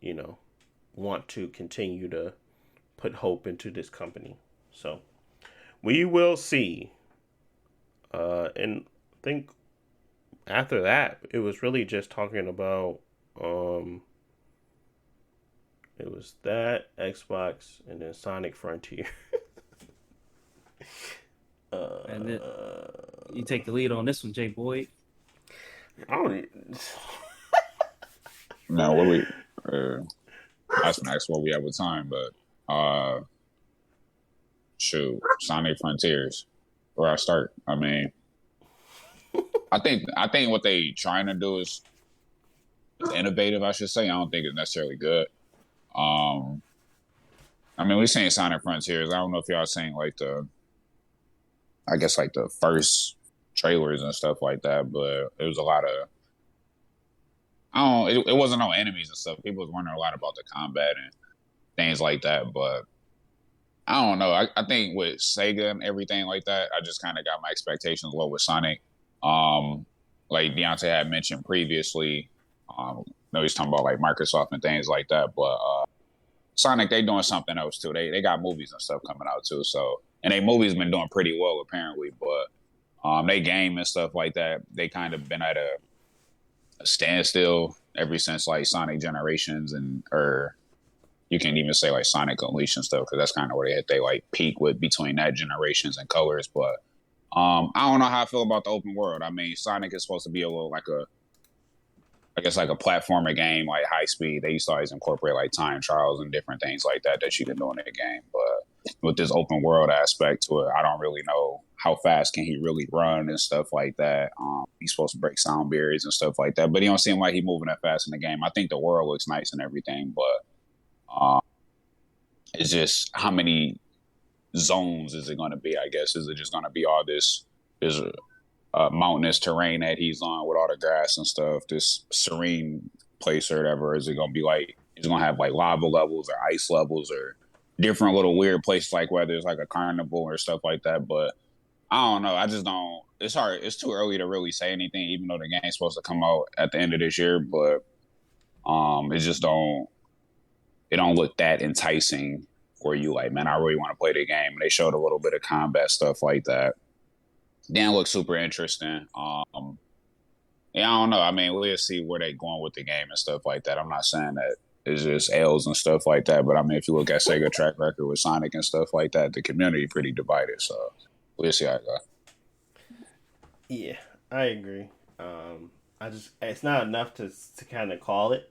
want to continue to put hope into this company. So we will see. And I think after that, it was really just talking about it was that Xbox and then Sonic Frontier. And then you take the lead on this one, Jay Boyd. I don't. Now, what we? I was gonna ask what we have with time, but shoot, Sonic Frontiers, where I start. I mean, I think what they trying to do is innovative. I should say. I don't think it's necessarily good. I mean, we're saying Sonic Frontiers. I don't know if y'all saying like the first trailers and stuff like that, but it was a lot of. It wasn't no enemies and stuff. People was wondering a lot about the combat and things like that, but I don't know. I think with Sega and everything like that, I just kind of got my expectations low with Sonic. Like Deontay had mentioned previously, no, he's talking about like Microsoft and things like that, but Sonic, they doing something else too. They got movies and stuff coming out too, so and they movies been doing pretty well apparently, but they game and stuff like that, they kind of been at a standstill ever since like Sonic Generations or you can even say like Sonic Unleashed and stuff because that's kind of where they hit they like peak with between that generations and colors. But I don't know how I feel about the open world. I mean, Sonic is supposed to be a little like I guess like a platformer game, like high speed. They used to always incorporate like time trials and different things like that you can do in the game. But with this open world aspect to it, I don't really know how fast can he really run and stuff like that. He's supposed to break sound barriers and stuff like that, but he don't seem like he's moving that fast in the game. I think the world looks nice and everything, but it's just how many zones is it going to be? I guess is it just going to be all this mountainous terrain that he's on with all the grass and stuff, this serene place or whatever? Is it going to be like he's going to have like lava levels or ice levels or different little weird places, like whether it's like a carnival or stuff like that? But I don't know. I just don't. It's hard. It's too early to really say anything, even though the game's supposed to come out at the end of this year. But it just don't. It don't look that enticing for you. Like, man, I really want to play the game. And they showed a little bit of combat stuff like that. Then looked super interesting. Yeah, I don't know. I mean, we'll see where they going with the game and stuff like that. I'm not saying that it's just L's and stuff like that, but I mean, if you look at Sega track record with Sonic and stuff like that, the community pretty divided. So we'll see how it goes. Yeah, I agree. It's not enough to kind of call it.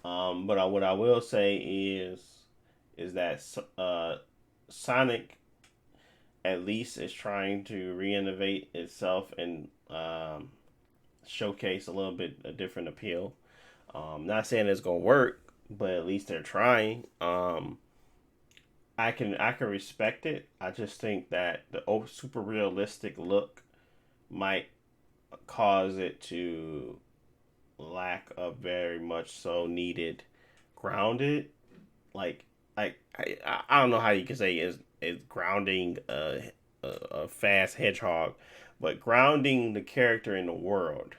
But what I will say is that Sonic at least is trying to reinnovate itself and showcase a little bit a different appeal. Not saying it's gonna work, but at least they're trying. I can respect it. I just think that the super realistic look might cause it to lack a very much so needed grounded, like I don't know how you can say is grounding a fast hedgehog, but grounding the character in the world.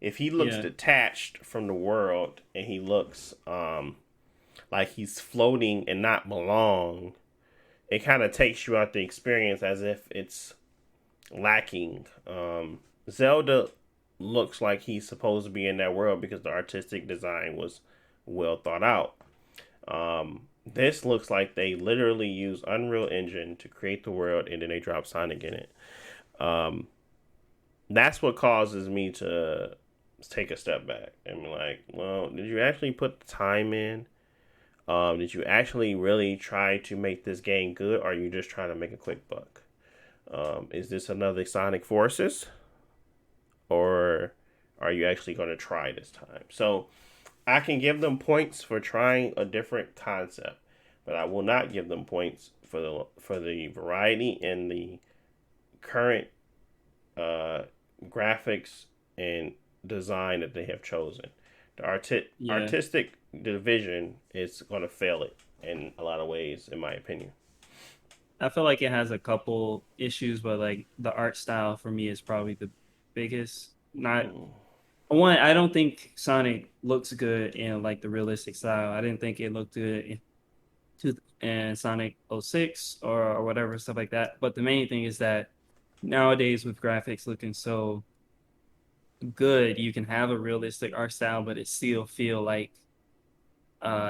If he looks detached from the world and he looks like he's floating and not belong, it kind of takes you out the experience as if it's lacking. Zelda looks like he's supposed to be in that world because the artistic design was well thought out. This looks like they literally use Unreal Engine to create the world, and then they drop Sonic in it. Um, that's what causes me to take a step back and be like, well, did you actually put the time in? Did you actually really try to make this game good, or are you just trying to make a quick buck? Is this another Sonic Forces, or are you actually going to try this time? So I can give them points for trying a different concept, but I will not give them points for the variety and the current uh, graphics and design that they have chosen. The Yeah, artistic division is going to fail it in a lot of ways, in my opinion. I feel like it has a couple issues, but like the art style for me is probably the biggest. Not Mm, one, I don't think Sonic looks good in like the realistic style. I didn't think it looked good in Sonic '06 or whatever stuff like that. But the main thing is that nowadays with graphics looking so good, you can have a realistic art style, but it still feel like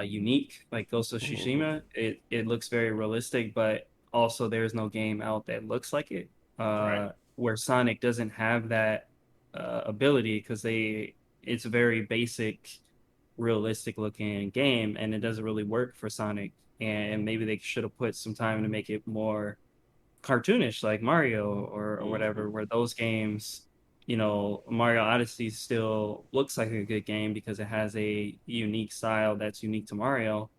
unique. Like Ghost of mhm. Tsushima, it looks very realistic, but also there's no game out that looks like it. Right. Where Sonic doesn't have that ability because it's a very basic, realistic looking game, and it doesn't really work for Sonic. And maybe they should have put some time to make it more cartoonish like Mario or Hmm. whatever, where those games, Mario Odyssey still looks like a good game because it has a unique style that's unique to Mario.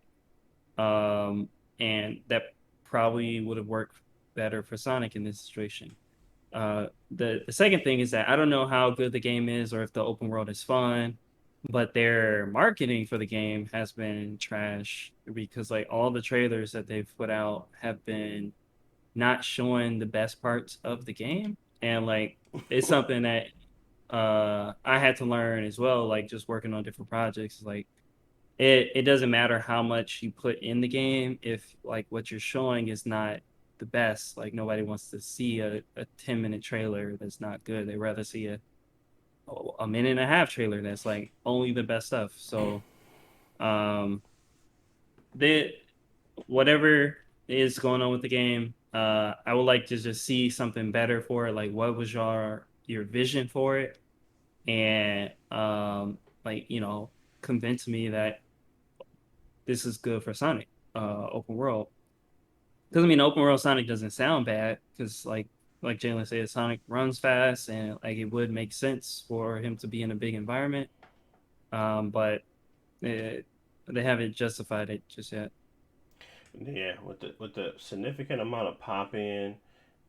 Um, and that probably would have worked better for Sonic in this situation. The second thing is that I don't know how good the game is or if the open world is fun, but their marketing for the game has been trash because like all the trailers that they've put out have been not showing the best parts of the game. And like it's something that I had to learn as well, like just working on different projects. Like it doesn't matter how much you put in the game if like what you're showing is not the best. Like nobody wants to see a 10-minute trailer that's not good. They rather see a minute and a half trailer that's like only the best stuff. So um the whatever is going on with the game, I would like to just see something better for it. Like, what was your vision for it? And like convince me that this is good for Sonic, open world. Because I mean, open world Sonic doesn't sound bad because like Jalen said, Sonic runs fast and like it would make sense for him to be in a big environment. But it, they haven't justified it just yet. Yeah, with the significant amount of pop in,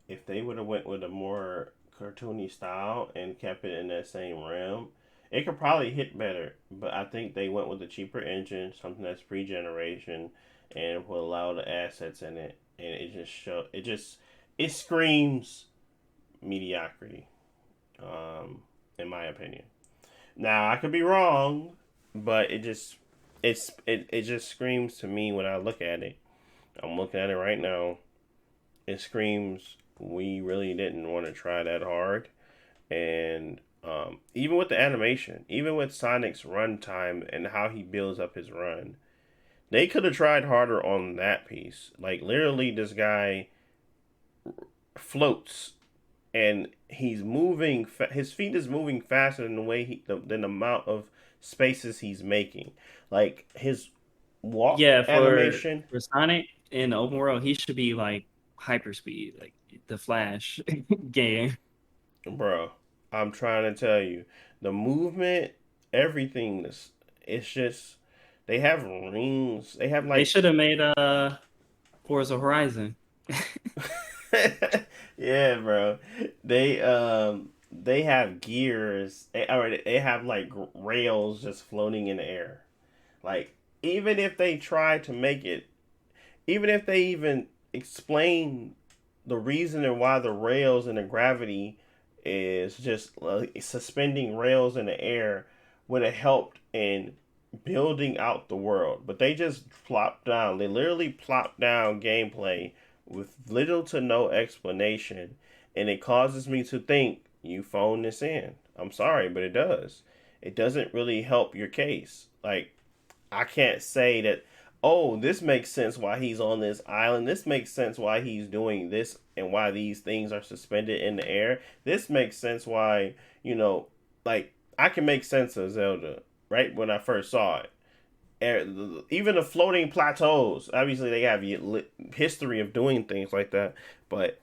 if they would have went with a more cartoony style and kept it in that same realm, it could probably hit better. But I think they went with a cheaper engine, something that's pre-generation, and will allow the assets in it, and it screams mediocrity, in my opinion. Now I could be wrong, but it just screams to me when I look at it. I'm looking at it right now. It screams we really didn't want to try that hard, and even with the animation, even with Sonic's runtime and how he builds up his run, they could have tried harder on that piece. Like literally, this guy floats and he's moving. His feet is moving faster than the way than the amount of spaces he's making. Like his walk Yeah, animation, for Sonic in the open world, he should be like hyperspeed, like the Flash game. bro. I'm trying to tell you, the movement, everything. It's just they have rings. They have They like should have made Forza Horizon. yeah, bro. They have gears. They have like rails just floating in the air. Like even if they try to make it, even if they even explain the reason and why the rails and the gravity is just suspending rails in the air would have helped in building out the world. But they just plop down. They literally plop down gameplay with little to no explanation, and it causes me to think you phone this in. I'm sorry, but it does. It doesn't really help your case. Like I can't say that oh, this makes sense why he's on this island. This makes sense why he's doing this and why these things are suspended in the air. This makes sense why, you know, like I can make sense of Zelda, right? When I first saw it. Even the floating plateaus, obviously they have history of doing things like that, but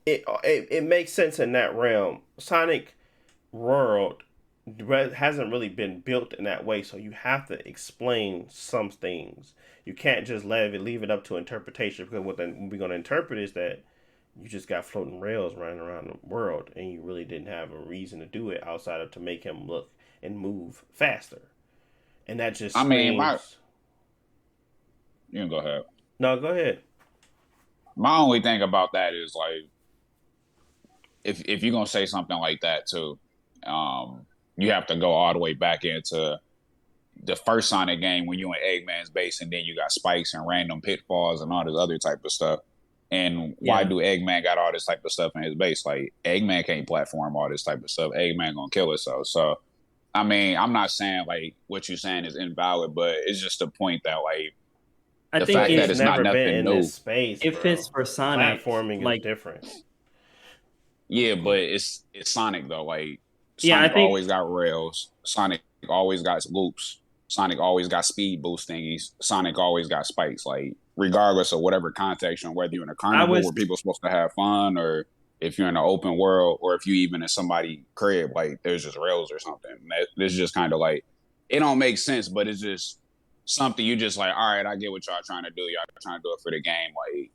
it makes sense in that realm. Sonic World hasn't really been built in that way, so you have to explain some things. You can't just leave it up to interpretation, because what we're going to interpret is that you just got floating rails running around the world, and you really didn't have a reason to do it outside of to make him look and move faster, and that just I mean, screams. you can go ahead. No, go ahead. My only thing about that is like, if you're gonna say something like that too, you have to go all the way back into the first Sonic game when you in Eggman's base, and then you got spikes and random pitfalls and all this other type of stuff. And why do Eggman got all this type of stuff in his base? Like, Eggman can't platform all this type of stuff. Eggman gonna kill himself. So, I mean, I'm not saying like what you're saying is invalid, but it's just a point that like I the think fact that It's it's not never been nothing in new. this space, it bro. fits for Sonic. Platforming is Like, different. Yeah, but it's Sonic though. Like, yeah, I Sonic think always got rails. Sonic always got loops. Sonic always got speed boost thingies. Sonic always got spikes. Like, regardless of whatever context, and whether you're in a I carnival was where people are supposed to have fun, or if you're in an open world, or if you even in somebody's crib, like there's just rails or something. This is just kind of like, it don't make sense, but it's just something you just like. All right, I get what y'all trying to do. Y'all trying to do it for the game. Like,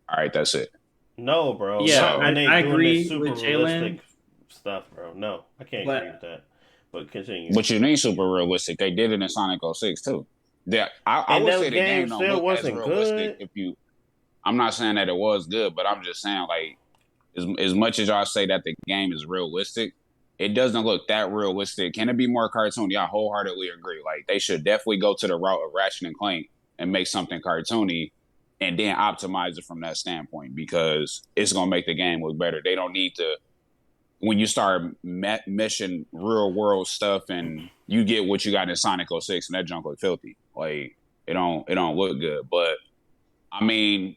all right, that's it. No, bro. yeah, Not So, when they I doing this agree super with Jalen, realistic stuff, bro. No, I can't agree with but that. But continue. what you mean super realistic? They did it in Sonic 06 too. I And would that say the game game don't still look as wasn't realistic good. if you. I'm not saying that it was good, but I'm just saying like as much as y'all say that the game is realistic, it doesn't look that realistic. Can it be more cartoony? I wholeheartedly agree. Like they should definitely go to the route of Ratchet and Clank and make something cartoony, and then optimize it from that standpoint because it's gonna make the game look better. They don't need to when you start meshing real world stuff and you get what you got in Sonic 06 and that junk look filthy. Like it don't look good. But I mean,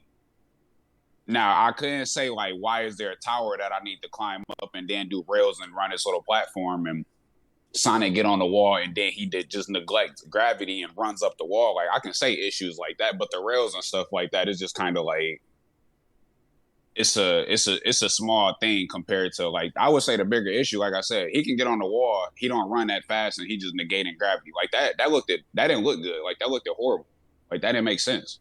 now I couldn't say like why is there a tower that I need to climb up and then do rails and run this little platform and Sonic get on the wall and then he did just neglect gravity and runs up the wall. Like I can say issues like that, but the rails and stuff like that is just kind of like it's a small thing compared to like I would say the bigger issue. Like I said, he can get on the wall. He don't run that fast, and he just negating gravity like that. That didn't look good. Like that looked horrible. Like that didn't make sense.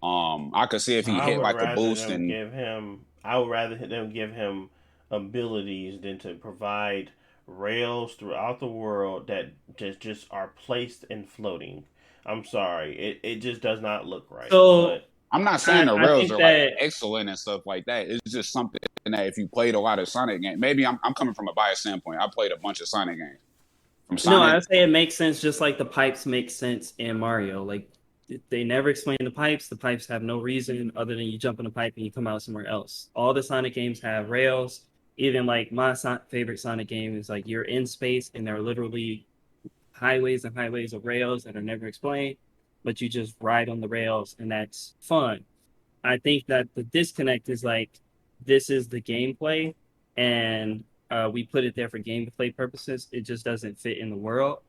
I could see if he I hit would like a rather boost them and give him. I would rather them give him abilities than to provide rails throughout the world that just are placed and floating. I'm sorry, it just does not look right. so But I'm not saying the I rails think are like that excellent and stuff like that. It's just something that if you played a lot of Sonic games, maybe I'm coming from a biased standpoint. I played a bunch of Sonic games from no, Sonic. I say it makes sense just like the pipes make sense in Mario. Like they never explain the pipes. The pipes have no reason other than you jump in a pipe and you come out somewhere else. All the Sonic games have rails. Even like my favorite Sonic game is like you're in space and there are literally highways and highways of rails that are never explained, but you just ride on the rails and that's fun. I think that the disconnect is like this is the gameplay, and we put it there for gameplay purposes. It just doesn't fit in the world.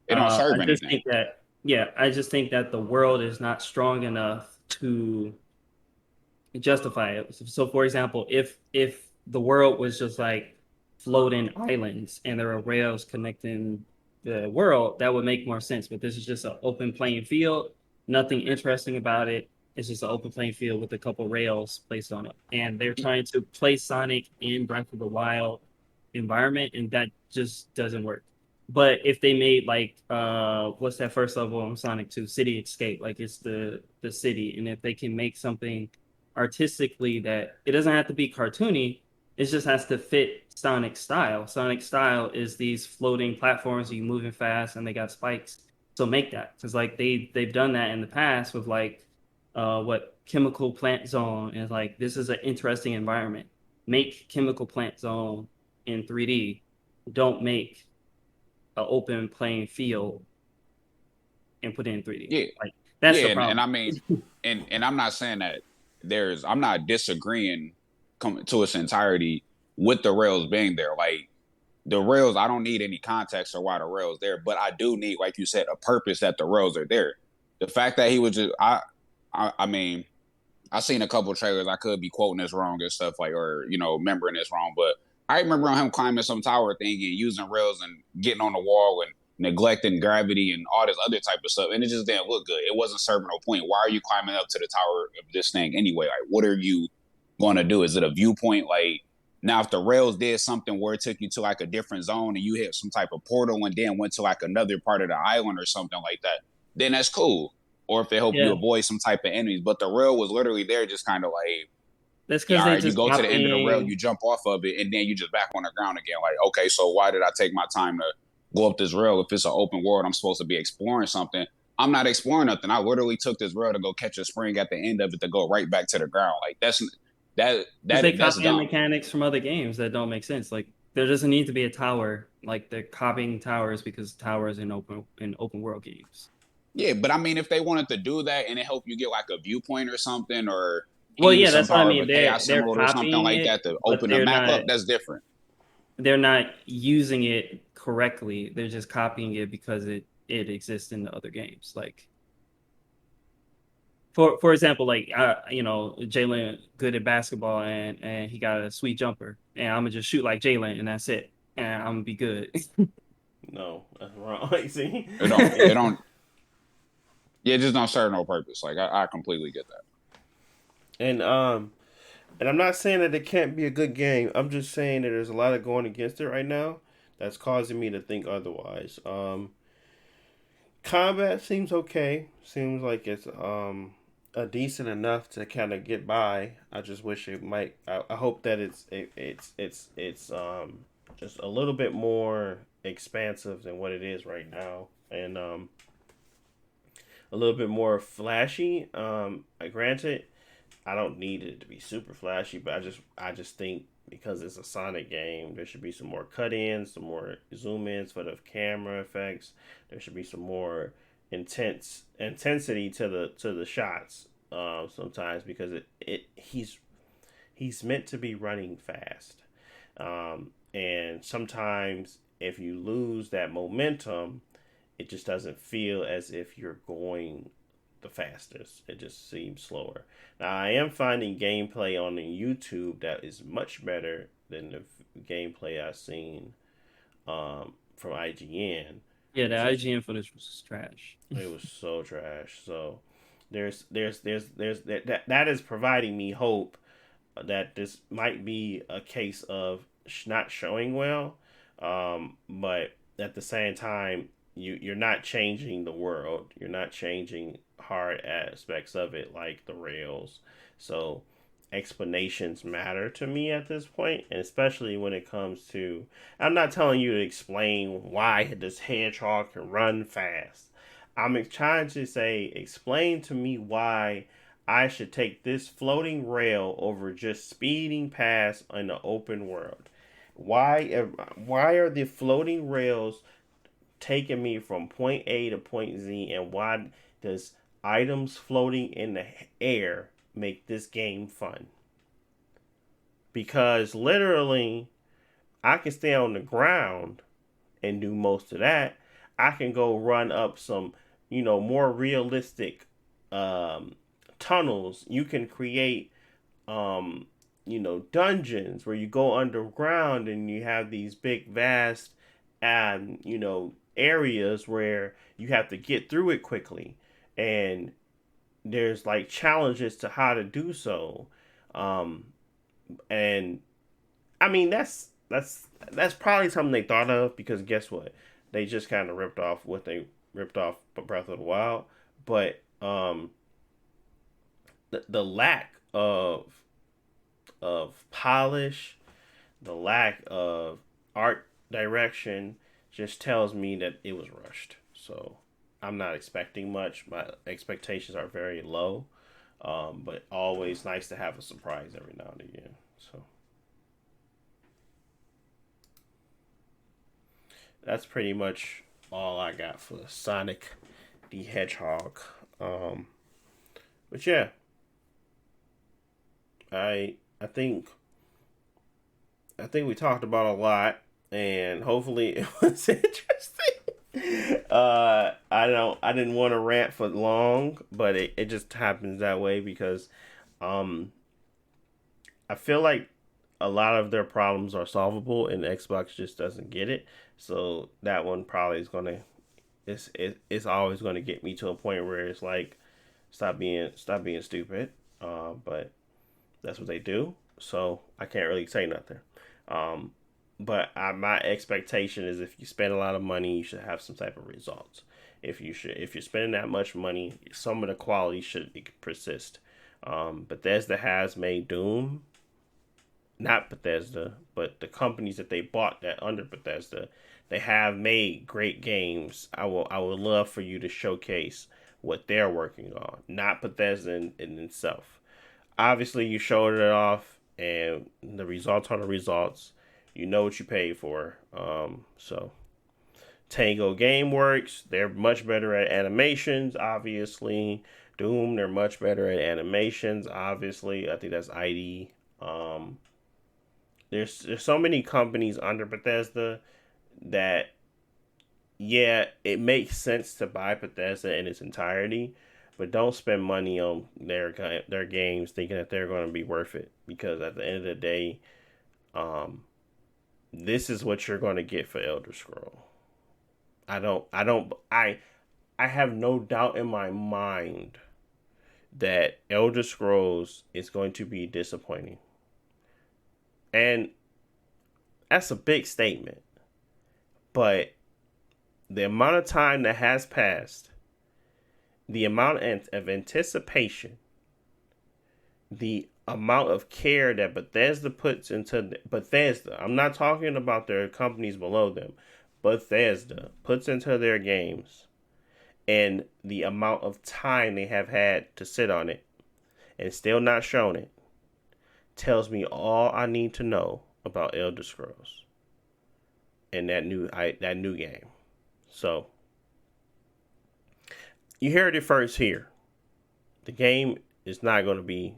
It don't I serve just anything. think that yeah, I just think that the world is not strong enough to justify it. So, for example, if the world was just like floating islands and there are rails connecting the world, that would make more sense. But this is just an open playing field. Nothing interesting about it. It's just an open playing field with a couple rails placed on it, and they're trying to place Sonic in Breath of the Wild environment, and that just doesn't work. But if they made like what's that first level on Sonic 2? City Escape, like it's the city, and if they can make something artistically that it doesn't have to be cartoony, it just has to fit Sonic style. Sonic style is these floating platforms, you moving fast and they got spikes. So make that. Because like they've done that in the past with like what Chemical Plant Zone is like this is an interesting environment. Make Chemical Plant Zone in 3D. Don't make an open playing field and put it in 3D. Yeah, Like that's yeah, the and problem. I mean, and I'm not saying that I'm not disagreeing to its entirety with the rails being there. Like the rails, I don't need any context or why the rails there, but I do need, like you said, a purpose that the rails are there. The fact that he was just, I mean, I seen a couple of trailers. I could be quoting this wrong and stuff like, or remembering this wrong, but I remember him climbing some tower thing and using rails and getting on the wall and neglecting gravity and all this other type of stuff, and it just didn't look good. It wasn't serving no point. Why are you climbing up to the tower of this thing anyway? Like, what are you going to do? Is it a viewpoint? Like, now if the rails did something where it took you to like a different zone and you hit some type of portal and then went to like another part of the island or something like that, then that's cool. Or if they help you Yeah, avoid some type of enemies. But the rail was literally there just kind of like, that's yeah, because all they right, you just go to the end of the rail, copying. you jump off of it, and then you just back on the ground again. Like, okay, so why did I take my time to go up this rail if it's an open world? I'm supposed to be exploring something. I'm not exploring nothing. I literally took this rail to go catch a spring at the end of it to go right back to the ground. Like Because they that's copying dumb. mechanics from other games that don't make sense. Like there doesn't need to be a tower. Like they're copying towers because towers in open world games. Yeah, but I mean, if they wanted to do that and it help you get like a viewpoint or something, or he Well, used yeah, some that's what I power of a mean. chaos They're emerald or something copying like it, that to but open the map up, that's different. they're not using it correctly. They're just copying it because it exists in the other games. Like for example, like Jalen good at basketball and he got a sweet jumper, and I'm gonna just shoot like Jalen and that's it, and I'm gonna be good. No, that's wrong. See, It don't, yeah, it just don't serve no purpose. Like I completely get that. and and I'm not saying that it can't be a good game. I'm just saying that there's a lot of going against it right now that's causing me to think otherwise. Combat seems okay. Seems like it's a decent enough to kind of get by. I just wish it might. I hope that it's just a little bit more expansive than what it is right now, and a little bit more flashy. Granted, I don't need it to be super flashy, but I just think because it's a Sonic game, there should be some more cut-ins, some more zoom-ins for the camera effects. There should be some more intensity to the shots. Sometimes because he's meant to be running fast, and sometimes if you lose that momentum, it just doesn't feel as if you're going the fastest. It just seems slower. Now, I am finding gameplay on the YouTube that is much better than the gameplay I've seen from IGN. Yeah, the Just IGN footage was trash. it was so trash. So that is providing me hope that this might be a case of not showing well, but at the same time, you're not changing the world. You're not changing hard aspects of it like the rails. So explanations matter to me at this point, and especially when it comes to. I'm not telling you to explain why this hedgehog can run fast. I'm trying to say, explain to me why I should take this floating rail over just speeding past in the open world. Why are the floating rails taking me from point A to point Z, and why does items floating in the air make this game fun? Because literally, I can stay on the ground and do most of that. I can go run up some, more realistic um, tunnels. You can create, dungeons where you go underground and you have these big, vast, areas where you have to get through it quickly. And there's like challenges to how to do so. Um, and I mean, that's probably something they thought of because guess what? They just kind of ripped off what they ripped off Breath of the Wild, but the lack of polish, the lack of art direction, just tells me that it was rushed. So I'm not expecting much. My expectations are very low, but always nice to have a surprise every now and again. So. That's pretty much all I got for Sonic the Hedgehog. But yeah, I think we talked about a lot, and hopefully it was interesting. I didn't want to rant for long, but it just happens that way because um I feel like a lot of their problems are solvable and Xbox just doesn't get it. So that one probably is gonna it's always gonna get me to a point where it's like stop being stupid. But that's what they do. So I can't really say nothing. Um, but my expectation is if you spend a lot of money, you should have some type of results. If you're spending that much money, some of the quality should persist. Bethesda has made Doom, not Bethesda, but the companies that they bought that under Bethesda, they have made great games. I would love for you to showcase what they're working on, not Bethesda in itself. Obviously, you showed it off, and the results are the results. You know what you paid for. So Tango Gameworks, they're much better at animations, obviously. Doom, they're much better at animations, obviously. I think that's ID. Um, there's so many companies under Bethesda that yeah, it makes sense to buy Bethesda in its entirety, but don't spend money on their games thinking that they're going to be worth it because at the end of the day, um, this is what you're going to get for Elder Scroll. I have no doubt in my mind that Elder Scrolls is going to be disappointing. And that's a big statement. But the amount of time that has passed, the amount of anticipation, the amount of care that Bethesda puts into Bethesda, I'm not talking about their companies below them, Bethesda puts into their games, and the amount of time they have had to sit on it and still not shown it, tells me all I need to know about Elder Scrolls and that new game. So you heard it first here. The game is not going to be.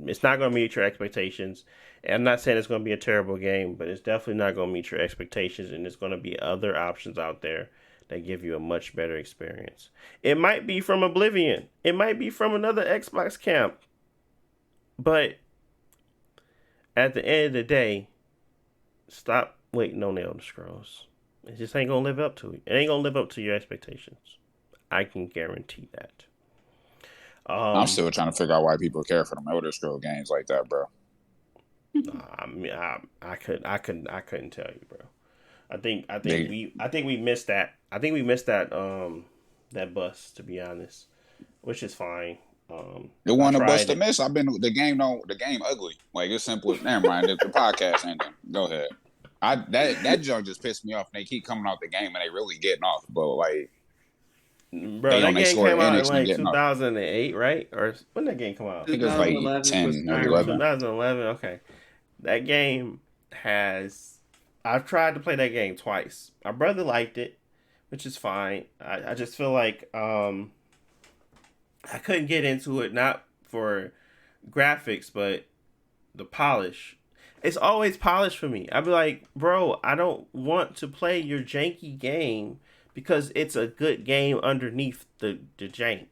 It's not going to meet your expectations. And I'm not saying it's going to be a terrible game, but it's definitely not going to meet your expectations. And there's going to be other options out there that give you a much better experience. It might be from Oblivion. It might be from another Xbox camp. But at the end of the day, stop waiting on the Elder Scrolls. It just ain't going to live up to it. It ain't going to live up to your expectations. I can guarantee that. I'm still trying to figure out why people care for them Elder Scroll games like that, bro. I mean, I couldn't tell you, bro. I think we missed that. I think we missed that that bus, to be honest, which is fine. It wasn't a bust to miss. The game ugly. Like it's simple. Never mind. The podcast ending. Go ahead. That junk just pissed me off. And they keep coming out the game and they really getting off. But like, bro, that game came out in like 2008, right? Or when did that game come out? I think it was like 10 or 11. 2011. Okay, that game has. I've tried to play that game twice. My brother liked it, which is fine. I just feel like I couldn't get into it, not for graphics, but the polish. It's always polished for me. I'd be like, bro, I don't want to play your janky game because it's a good game underneath the jank.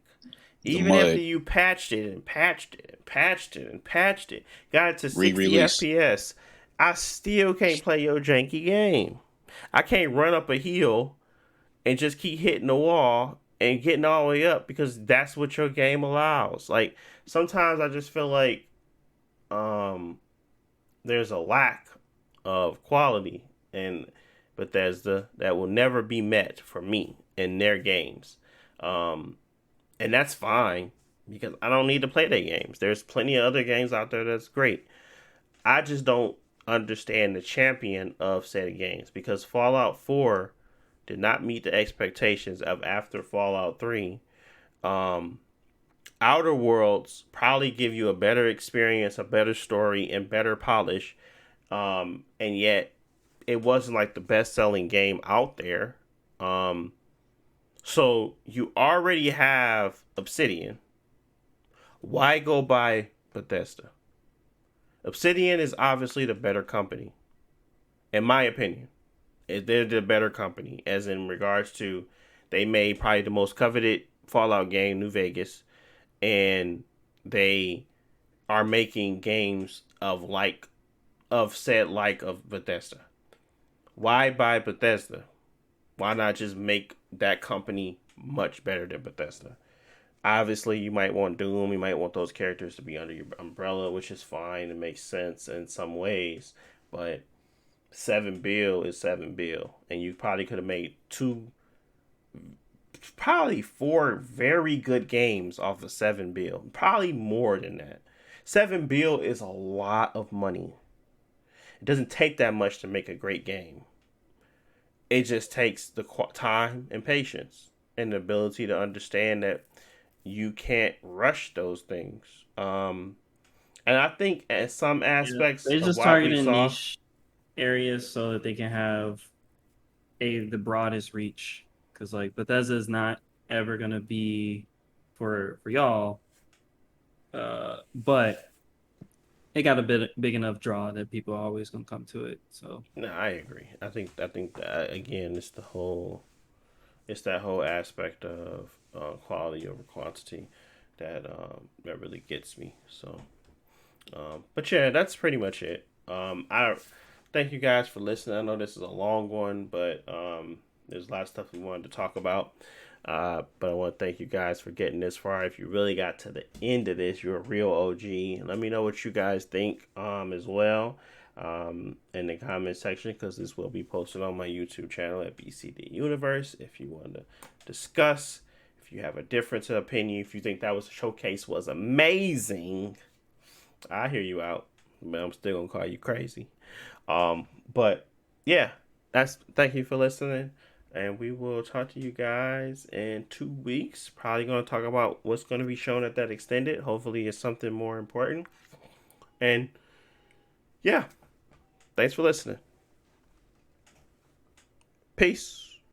Even after you patched it and patched it and patched it and patched it, got it to 60 FPS, I still can't play your janky game. I can't run up a hill and just keep hitting the wall and getting all the way up because that's what your game allows. Like, sometimes I just feel like there's a lack of quality in Bethesda that will never be met for me in their games. And that's fine because I don't need to play their games. There's plenty of other games out there that's great. I just don't understand the champion of said games because Fallout 4 did not meet the expectations of after Fallout 3. Outer Worlds probably give you a better experience, a better story, and better polish. And yet, it wasn't like the best-selling game out there. So you already have Obsidian. Why go by Bethesda? Obsidian is obviously the better company, in my opinion. They're the better company, as in regards to they made probably the most coveted Fallout game, New Vegas, and they are making games of Bethesda. Why buy Bethesda? Why not just make that company much better than Bethesda? Obviously, you might want Doom, you might want those characters to be under your umbrella, which is fine. It makes sense in some ways, but 7 bill is 7 bill, and you probably could have made probably four very good games off of 7 bill. Probably more than that. 7 bill is a lot of money. It doesn't take that much to make a great game. It just takes the time and patience and the ability to understand that you can't rush those things. And I think in some aspects They're of just what we targeting saw, niche areas so that they can have the broadest reach. Because like Bethesda is not ever gonna be for y'all, but it got a big enough draw that people are always gonna come to it. So no, I agree. I think that again, it's that whole aspect of quality over quantity that really gets me. So, but yeah, that's pretty much it. I thank you guys for listening. I know this is a long one, but there's a lot of stuff we wanted to talk about. But I want to thank you guys for getting this far. If you really got to the end of this, you're a real OG. Let me know what you guys think as well in the comment section, because this will be posted on my YouTube channel at BCD Universe. If you want to discuss, if you have a difference of opinion, if you think that was showcase was amazing, I hear you out, but I'm still gonna call you crazy. But yeah, thank you for listening, and we will talk to you guys in 2 weeks. Probably gonna talk about what's gonna be shown at that extended. Hopefully, it's something more important. And yeah, thanks for listening. Peace.